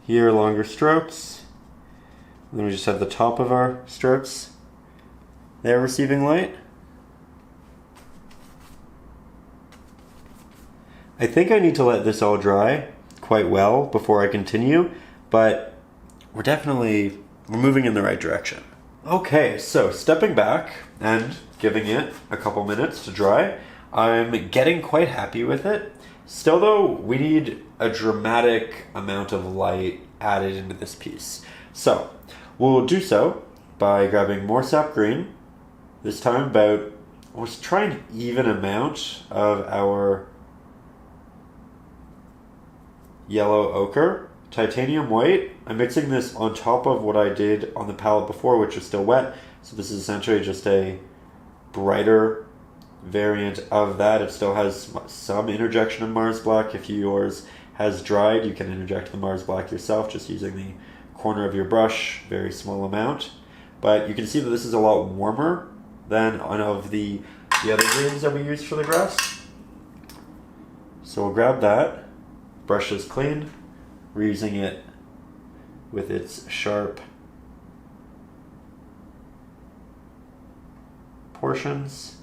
Here, longer strokes. And then we just have the top of our strokes there receiving light. I think I need to let this all dry quite well before I continue, but we're moving in the right direction. Okay, so stepping back and giving it a couple minutes to dry, I'm getting quite happy with it. Still though, we need a dramatic amount of light added into this piece. So, we'll do so by grabbing more sap green, this time about, let's try an even amount of our yellow ochre, titanium white. I'm mixing this on top of what I did on the palette before, which is still wet. So this is essentially just a brighter variant of that. It still has some interjection of Mars Black. If yours has dried, you can interject the Mars Black yourself just using the corner of your brush, very small amount. But you can see that this is a lot warmer than one of the other greens that we used for the grass. So we'll grab that. Brush is clean. We're using it with its sharp portions.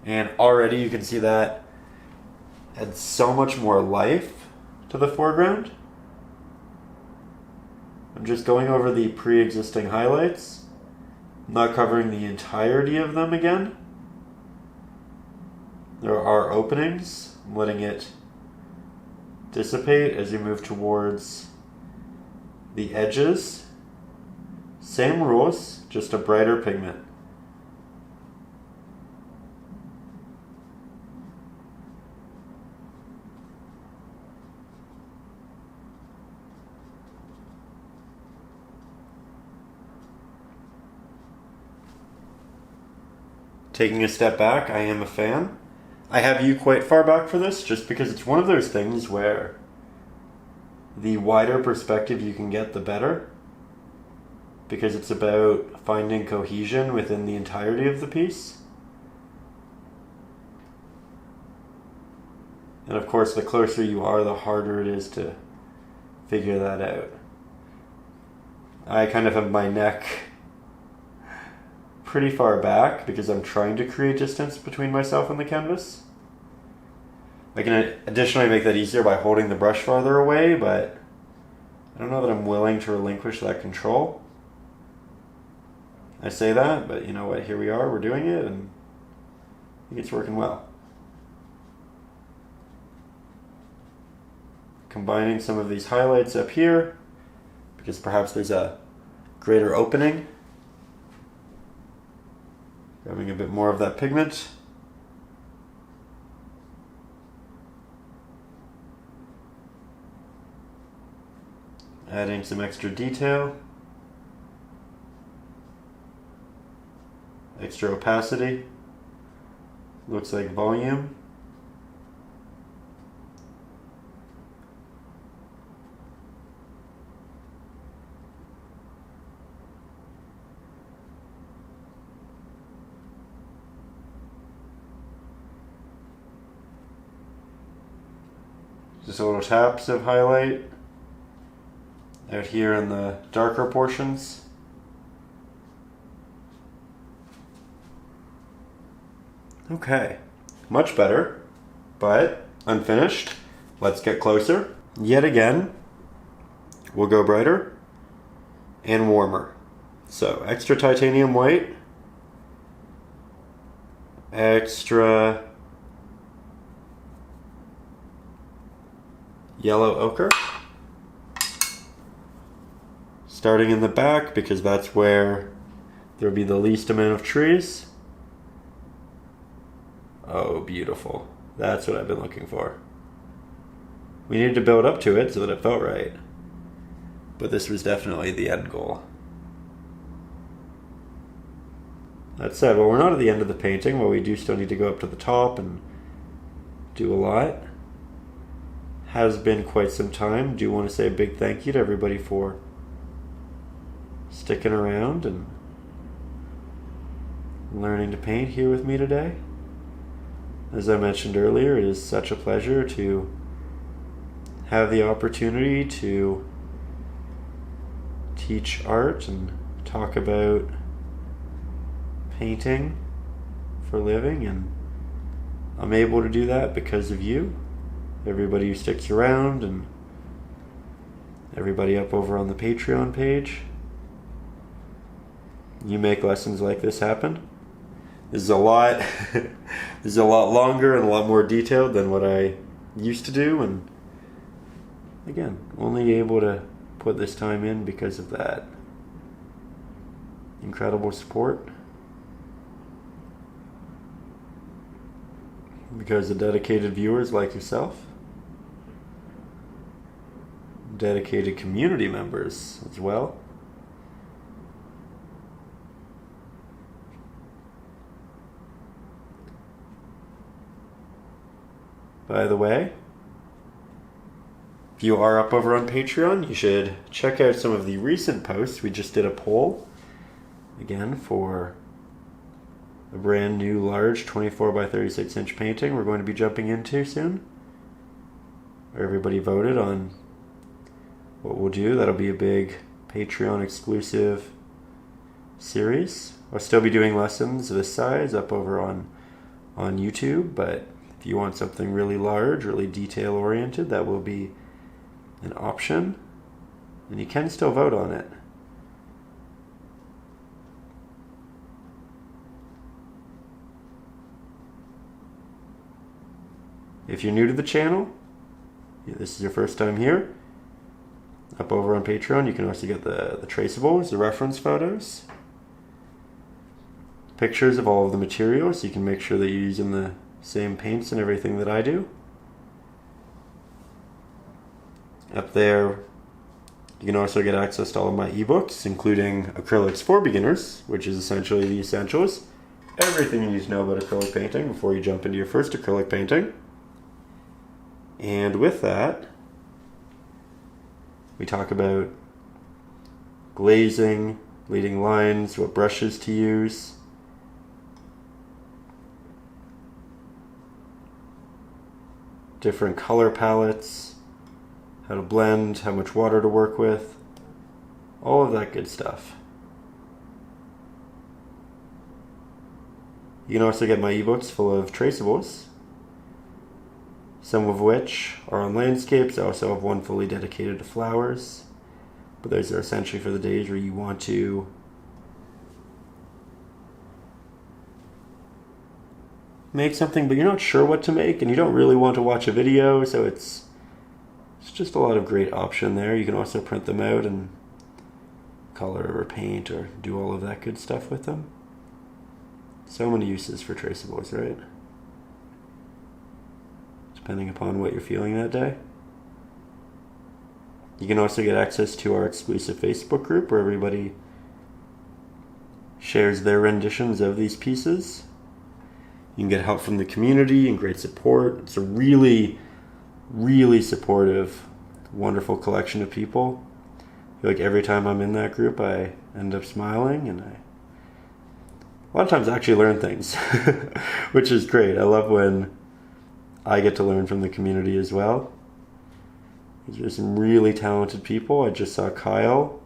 And already you can see that adds so much more life to the foreground. I'm just going over the pre-existing highlights. I'm not covering the entirety of them again. There are openings. I'm letting it dissipate as you move towards the edges. Same rules, just a brighter pigment. Taking a step back, I am a fan. I have you quite far back for this just because it's one of those things where the wider perspective you can get, the better. Because it's about finding cohesion within the entirety of the piece. And of course, the closer you are, the harder it is to figure that out. I kind of have my neck pretty far back because I'm trying to create distance between myself and the canvas. I can additionally make that easier by holding the brush farther away, but I don't know that I'm willing to relinquish that control. I say that, but you know what, here we are, we're doing it, and I think it's working well. Combining some of these highlights up here, because perhaps there's a greater opening. Grabbing a bit more of that pigment. Adding some extra detail. Extra opacity. Looks like volume. Just little taps of highlight out here in the darker portions. Okay, much better, but unfinished. Let's get closer. Yet again, we'll go brighter and warmer. So extra titanium white, extra yellow ochre, starting in the back because that's where there will be the least amount of trees. Oh, beautiful. That's what I've been looking for. We needed to build up to it so that it felt right, but this was definitely the end goal. That said, well, we're not at the end of the painting, but we do still need to go up to the top and do a lot. Has been quite some time. Do want to say a big thank you to everybody for sticking around and learning to paint here with me today. As I mentioned earlier, it is such a pleasure to have the opportunity to teach art and talk about painting for a living, and I'm able to do that because of you, everybody who sticks around, and everybody up over on the Patreon page. You make lessons like this happen. This is a lot this is a lot longer and a lot more detailed than what I used to do, and again, only able to put this time in because of that incredible support, because of dedicated viewers like yourself, dedicated community members as well. By the way, if you are up over on Patreon, you should check out some of the recent posts. We just did a poll, again, for a brand new large 24 by 36 inch painting we're going to be jumping into soon. Everybody voted on what we'll do. That'll be a big Patreon exclusive series. I'll still be doing lessons this size up over on YouTube, but if you want something really large, really detail oriented, that will be an option, and you can still vote on it. If you're new to the channel, this is your first time here, up over on Patreon, you can also get the traceables, the reference photos, pictures of all of the materials, so you can make sure that you're using the same paints and everything that I do. Up there, you can also get access to all of my ebooks, including Acrylics for Beginners, which is essentially the essentials. Everything you need to know about acrylic painting before you jump into your first acrylic painting. And with that, we talk about glazing, leading lines, what brushes to use, different color palettes, how to blend, how much water to work with, all of that good stuff. You can also get my ebooks full of traceables, some of which are on landscapes. I also have one fully dedicated to flowers, but those are essentially for the days where you want to make something but you're not sure what to make and you don't really want to watch a video, so it's just a lot of great option there. You can also print them out and color or paint or do all of that good stuff with them. So many uses for traceables, right? Depending upon what you're feeling that day. You can also get access to our exclusive Facebook group where everybody shares their renditions of these pieces. You can get help from the community and great support. It's a really, really supportive, wonderful collection of people. I feel like every time I'm in that group, I end up smiling, and a lot of times I actually learn things, which is great. I love when I get to learn from the community as well. There's some really talented people. I just saw Kyle,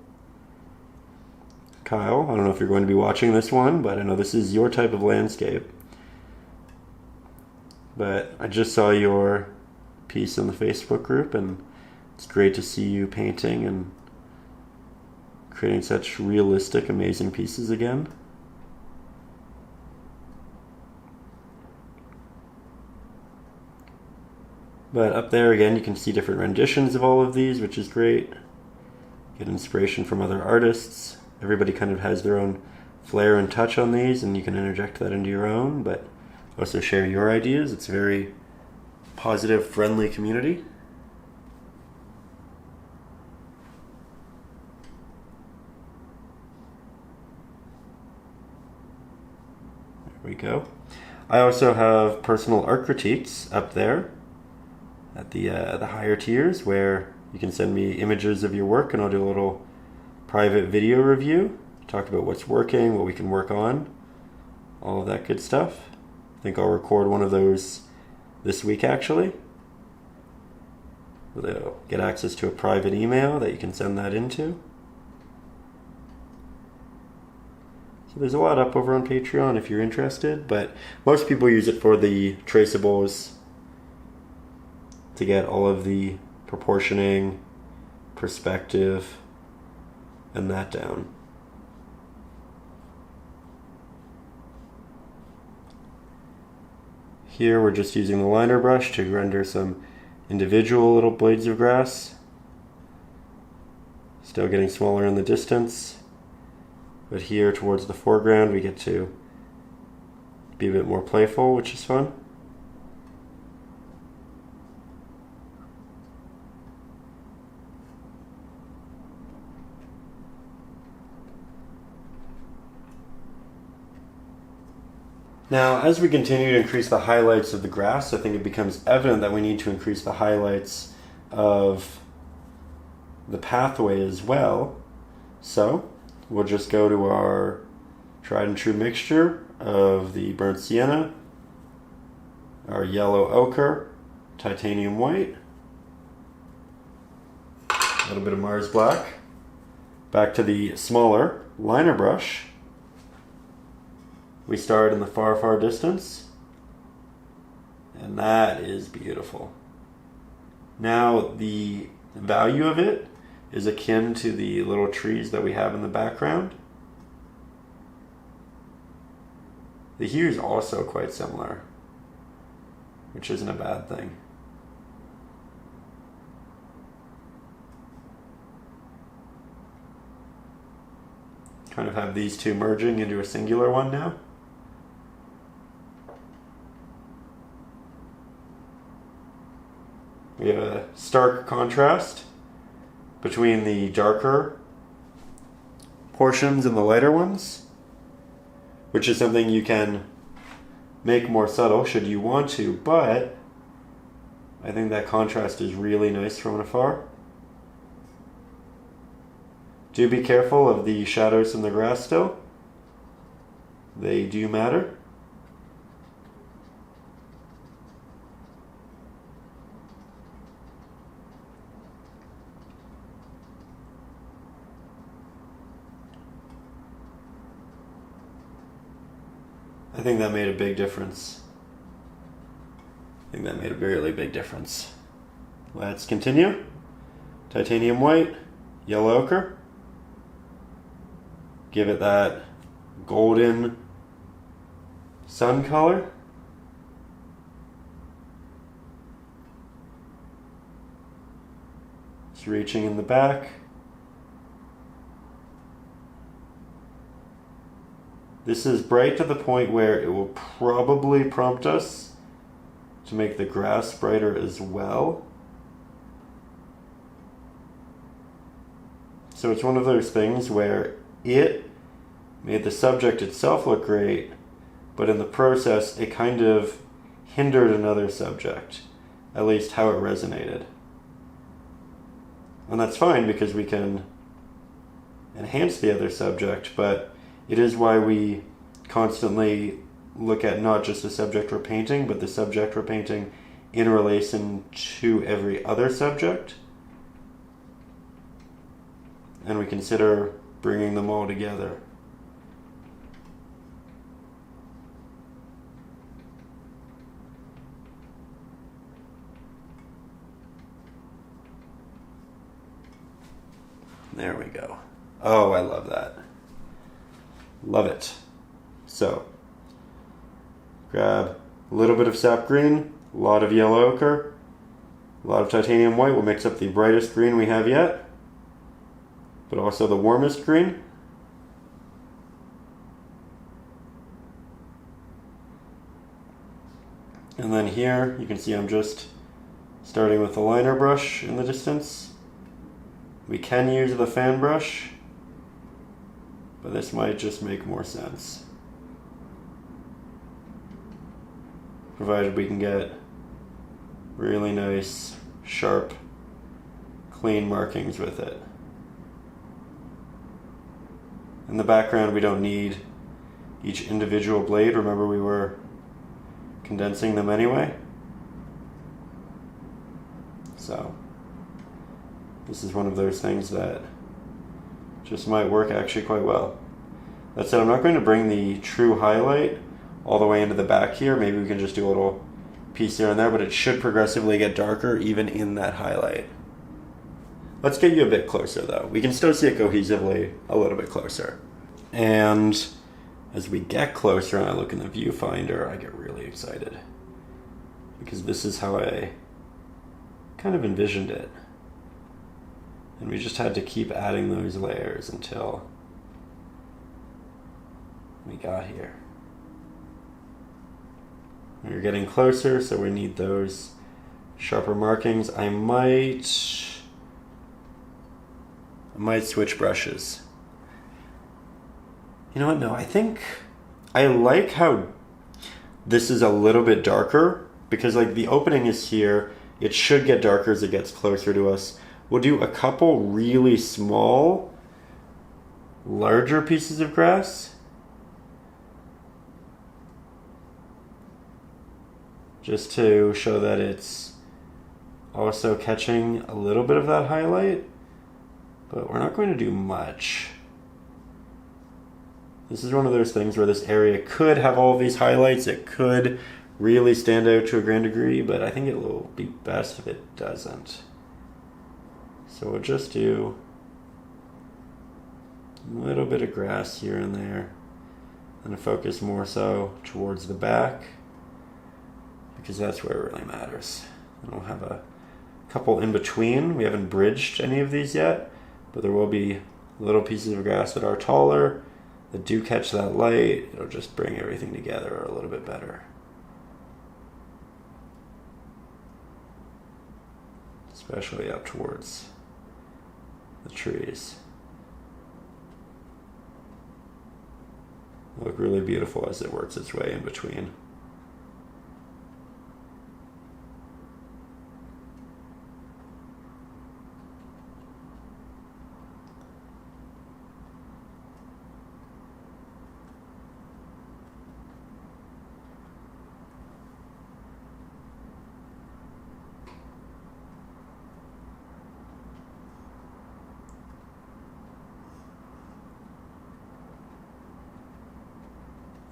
I don't know if you're going to be watching this one, but I know this is your type of landscape. But I just saw your piece in the Facebook group, and it's great to see you painting and creating such realistic, amazing pieces again. But up there again, you can see different renditions of all of these, which is great. Get inspiration from other artists. Everybody kind of has their own flair and touch on these, and you can interject that into your own, but also share your ideas. It's a very positive, friendly community. There we go. I also have personal art critiques up there at the higher tiers, where you can send me images of your work and I'll do a little private video review, talk about what's working, what we can work on, all of that good stuff. I think I'll record one of those this week actually. They'll get access to a private email that you can send that into. So there's a lot up over on Patreon if you're interested, but most people use it for the traceables to get all of the proportioning, perspective, and that down. Here we're just using the liner brush to render some individual little blades of grass. Still getting smaller in the distance, but here towards the foreground we get to be a bit more playful, which is fun. Now, as we continue to increase the highlights of the grass, I think it becomes evident that we need to increase the highlights of the pathway as well. So, we'll just go to our tried and true mixture of the burnt sienna, our yellow ochre, titanium white, a little bit of Mars black, back to the smaller liner brush. We start in the far, far distance, and that is beautiful. Now, the value of it is akin to the little trees that we have in the background. The hue is also quite similar, which isn't a bad thing. Kind of have these two merging into a singular one now. We have a stark contrast between the darker portions and the lighter ones, which is something you can make more subtle should you want to, but I think that contrast is really nice from afar. Do be careful of the shadows in the grass still. They do matter. I think that made a big difference. I think that made a really big difference. Let's continue. Titanium white, yellow ochre. Give it that golden sun color. Just reaching in the back. This is bright to the point where it will probably prompt us to make the grass brighter as well. So it's one of those things where it made the subject itself look great, but in the process it kind of hindered another subject, at least how it resonated. And that's fine because we can enhance the other subject, but it is why we constantly look at not just the subject we're painting, but the subject we're painting in relation to every other subject. And we consider bringing them all together. There we go. Oh, I love that. Love it. So, grab a little bit of sap green, a lot of yellow ochre, a lot of titanium white. We'll mix up the brightest green we have yet, but also the warmest green. And then here, you can see I'm just starting with the liner brush in the distance. We can use the fan brush, but this might just make more sense, provided we can get really nice, sharp, clean markings with it. In the background, we don't need each individual blade. Remember, we were condensing them anyway. So, this is one of those things that just might work actually quite well. That said, I'm not going to bring the true highlight all the way into the back here. Maybe we can just do a little piece here and there, but it should progressively get darker even in that highlight. Let's get you a bit closer though. We can still see it cohesively a little bit closer. And as we get closer and I look in the viewfinder, I get really excited because this is how I kind of envisioned it. And we just had to keep adding those layers until we got here. We're getting closer, so we need those sharper markings. I might switch brushes. You know what? No, I think I like how this is a little bit darker because like the opening is here. It should get darker as it gets closer to us. We'll do a couple really small, larger pieces of grass. Just to show that it's also catching a little bit of that highlight, but we're not going to do much. This is one of those things where this area could have all of these highlights. It could really stand out to a grand degree, but I think it will be best if it doesn't. So we'll just do a little bit of grass here and there and focus more so towards the back because that's where it really matters. And we'll have a couple in between. We haven't bridged any of these yet, but there will be little pieces of grass that are taller that do catch that light. It'll just bring everything together a little bit better. Especially up towards the trees. It'll look really beautiful as it works its way in between.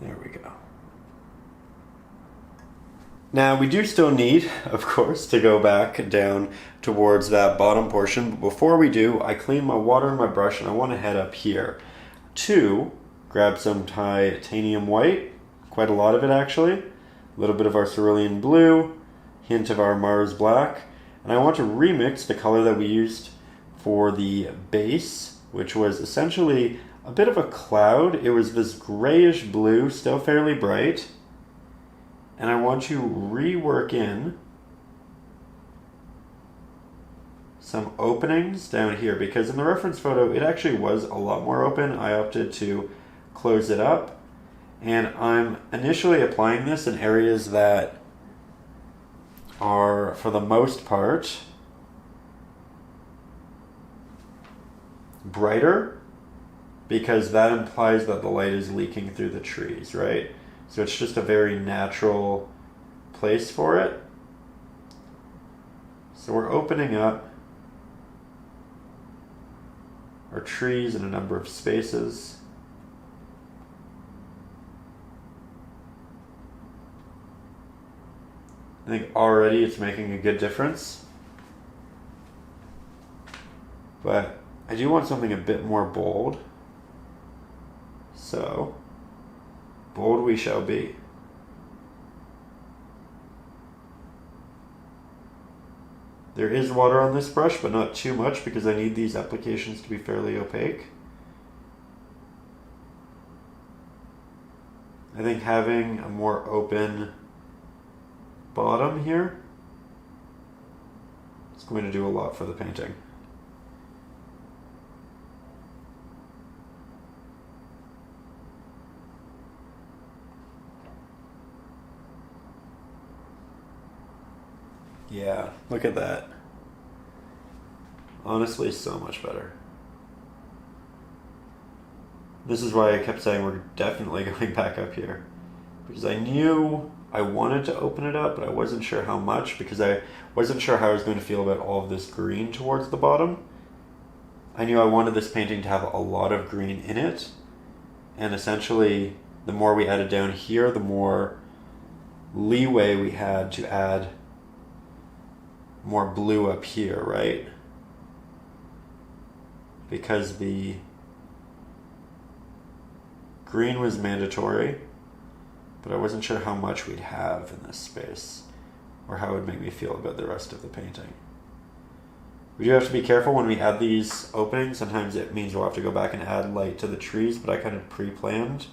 There we go. Now we do still need, of course, to go back down towards that bottom portion. But before we do, I clean my water and my brush and I want to head up here to grab some titanium white, quite a lot of it actually, a little bit of our cerulean blue, hint of our Mars black, and I want to remix the color that we used for the base, which was essentially a bit of a cloud. It was this grayish blue, still fairly bright. And I want to rework in some openings down here because in the reference photo, it actually was a lot more open. I opted to close it up. And I'm initially applying this in areas that are, for the most part, brighter, because that implies that the light is leaking through the trees, right? So it's just a very natural place for it. So we're opening up our trees in a number of spaces. I think already it's making a good difference. But I do want something a bit more bold. So, bold we shall be. There is water on this brush, but not too much because I need these applications to be fairly opaque. I think having a more open bottom here is going to do a lot for the painting. Yeah, look at that. Honestly, so much better. This is why I kept saying we're definitely going back up here. Because I knew I wanted to open it up, but I wasn't sure how much because I wasn't sure how I was going to feel about all of this green towards the bottom. I knew I wanted this painting to have a lot of green in it, and essentially the more we added down here, the more leeway we had to add more blue up here, right? Because the green was mandatory, but I wasn't sure how much we'd have in this space or how it would make me feel about the rest of the painting. We do have to be careful when we add these openings. Sometimes it means we'll have to go back and add light to the trees, but I kind of pre-planned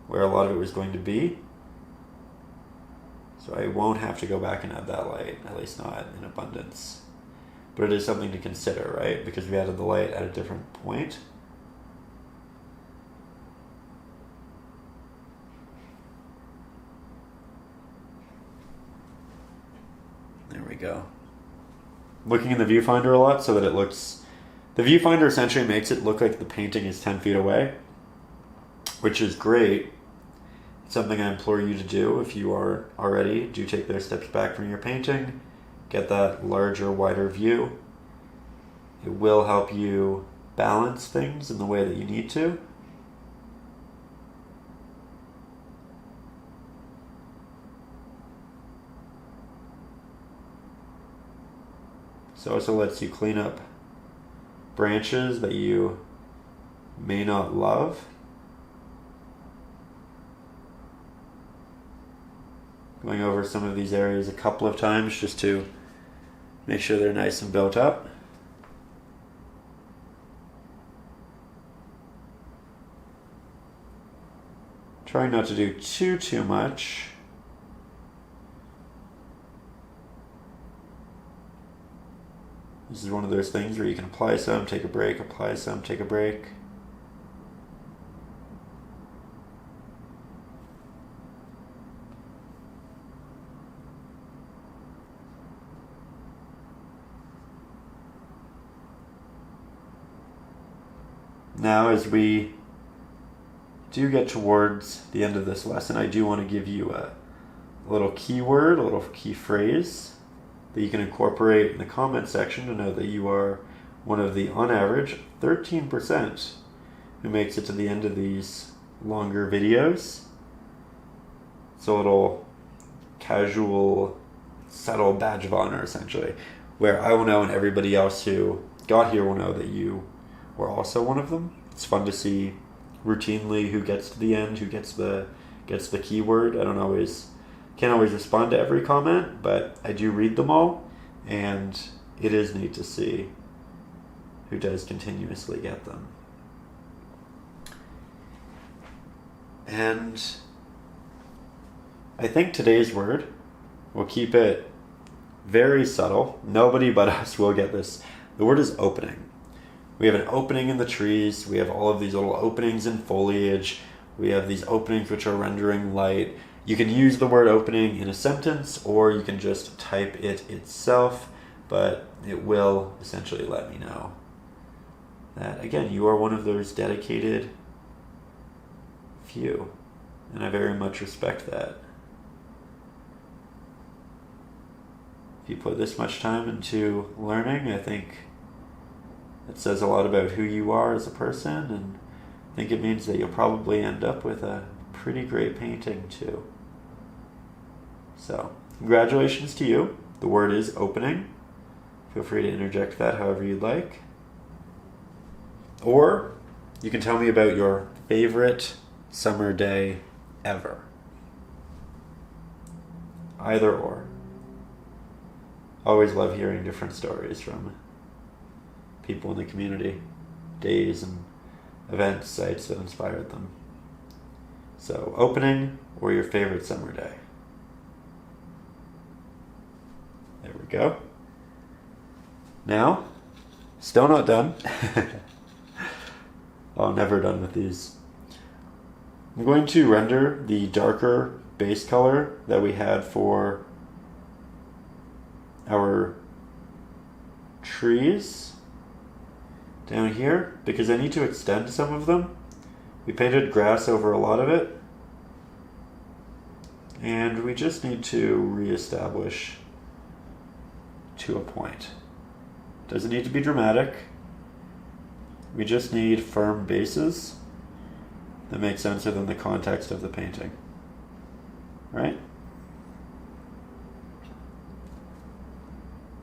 where a lot of it was going to be. So I won't have to go back and add that light, at least not in abundance. But it is something to consider, right? Because we added the light at a different point. There we go. Looking in the viewfinder a lot so that it looks... The viewfinder essentially makes it look like the painting is 10 feet away, which is great. It's something I implore you to do if you are already. Do take those steps back from your painting. Get that larger, wider view. It will help you balance things in the way that you need to. So it also lets you clean up branches that you may not love. Going over some of these areas a couple of times just to make sure they're nice and built up. Trying not to do too much. This is one of those things where you can apply some, take a break, apply some, take a break. Now, as we do get towards the end of this lesson, I do want to give you a little keyword, a little key phrase that you can incorporate in the comment section to know that you are one of the, on average, 13% who makes it to the end of these longer videos. It's a little casual, subtle badge of honor, essentially, where I will know and everybody else who got here will know that you were also one of them. It's fun to see routinely who gets to the end, who gets the keyword. I can't always respond to every comment, but I do read them all, and it is neat to see who does continuously get them. And I think today's word, we'll keep it very subtle. Nobody but us will get this. The word is opening. We have an opening in the trees. We have all of these little openings in foliage. We have these openings which are rendering light. You can use the word opening in a sentence, or you can just type it itself, but it will essentially let me know that, again, you are one of those dedicated few, and I very much respect that. If you put this much time into learning, I think it says a lot about who you are as a person, and I think it means that you'll probably end up with a pretty great painting too. So, congratulations to you. The word is opening. Feel free to interject that however you'd like. Or you can tell me about your favorite summer day ever. Either or. Always love hearing different stories from people in the community, days and events, sites that inspired them. So, opening or your favorite summer day. There we go. Now, still not done. Oh, never done with these. I'm going to render the darker base color that we had for our trees down here, because I need to extend some of them. We painted grass over a lot of it, And we just need to reestablish to a point. Doesn't need to be dramatic. We just need firm bases that make sense within the context of the painting. Right?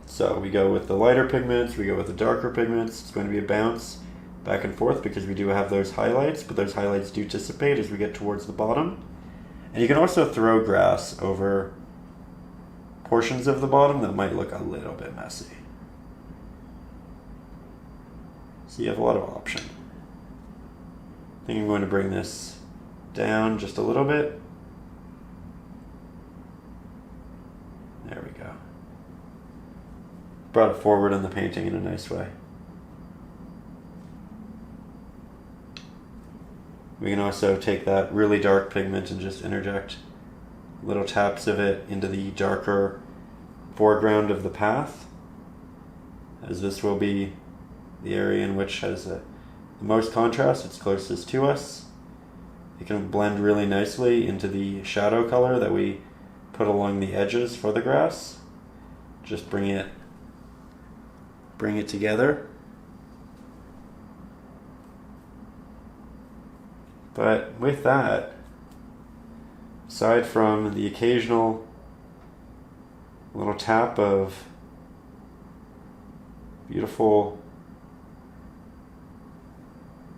So we go with the lighter pigments, we go with the darker pigments. It's going to be a bounce back and forth because we do have those highlights, but those highlights do dissipate as we get towards the bottom. And you can also throw grass over portions of the bottom that might look a little bit messy. So you have a lot of option. I think I'm going to bring this down just a little bit. There we go. Brought it forward in the painting in a nice way. We can also take that really dark pigment and just interject little taps of it into the darker foreground of the path, as this will be the area in which has the most contrast. It's closest to us. It can blend really nicely into the shadow color that we put along the edges for the grass. Just bring it together. But with that, aside from the occasional little tap of beautiful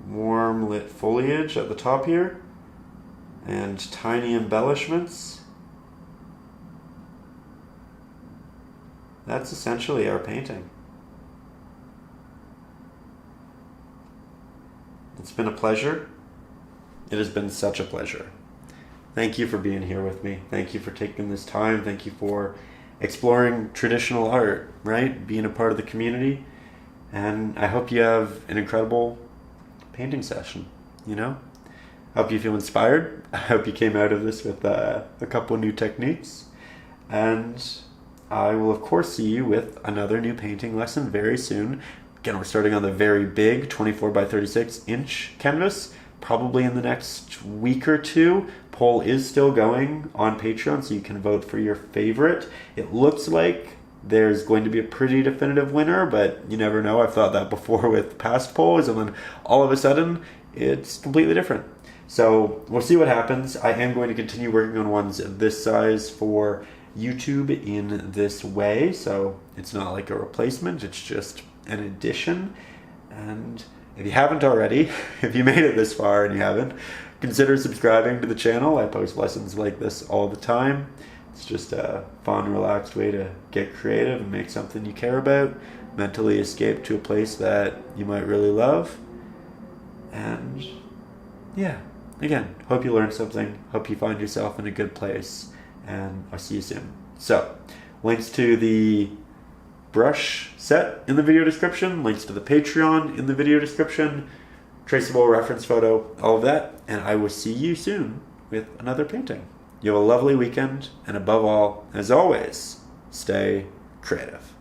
warm lit foliage at the top here and tiny embellishments, that's essentially our painting. It's been a pleasure. It has been such a pleasure. Thank you for being here with me. Thank you for taking this time. Thank you for exploring traditional art, right? Being a part of the community. And I hope you have an incredible painting session, you know? I hope you feel inspired. I hope you came out of this with a couple new techniques. And I will, of course, see you with another new painting lesson very soon. Again, we're starting on the very big 24 by 36 inch canvas. Probably in the next week or two. Poll is still going on Patreon, so you can vote for your favorite. It looks like there's going to be a pretty definitive winner, but you never know. I've thought that before with past polls, and then all of a sudden, it's completely different. So we'll see what happens. I am going to continue working on ones of this size for YouTube in this way, so it's not like a replacement, it's just an addition. And if you haven't already, if you made it this far and you haven't, consider subscribing to the channel. I post lessons like this all the time. It's just a fun, relaxed way to get creative and make something you care about, mentally escape to a place that you might really love. And yeah, again, hope you learned something. Hope you find yourself in a good place. And I'll see you soon. So, links to the brush set in the video description, links to the Patreon in the video description, traceable reference photo, all of that, and I will see you soon with another painting. You have a lovely weekend, and above all, as always, stay creative.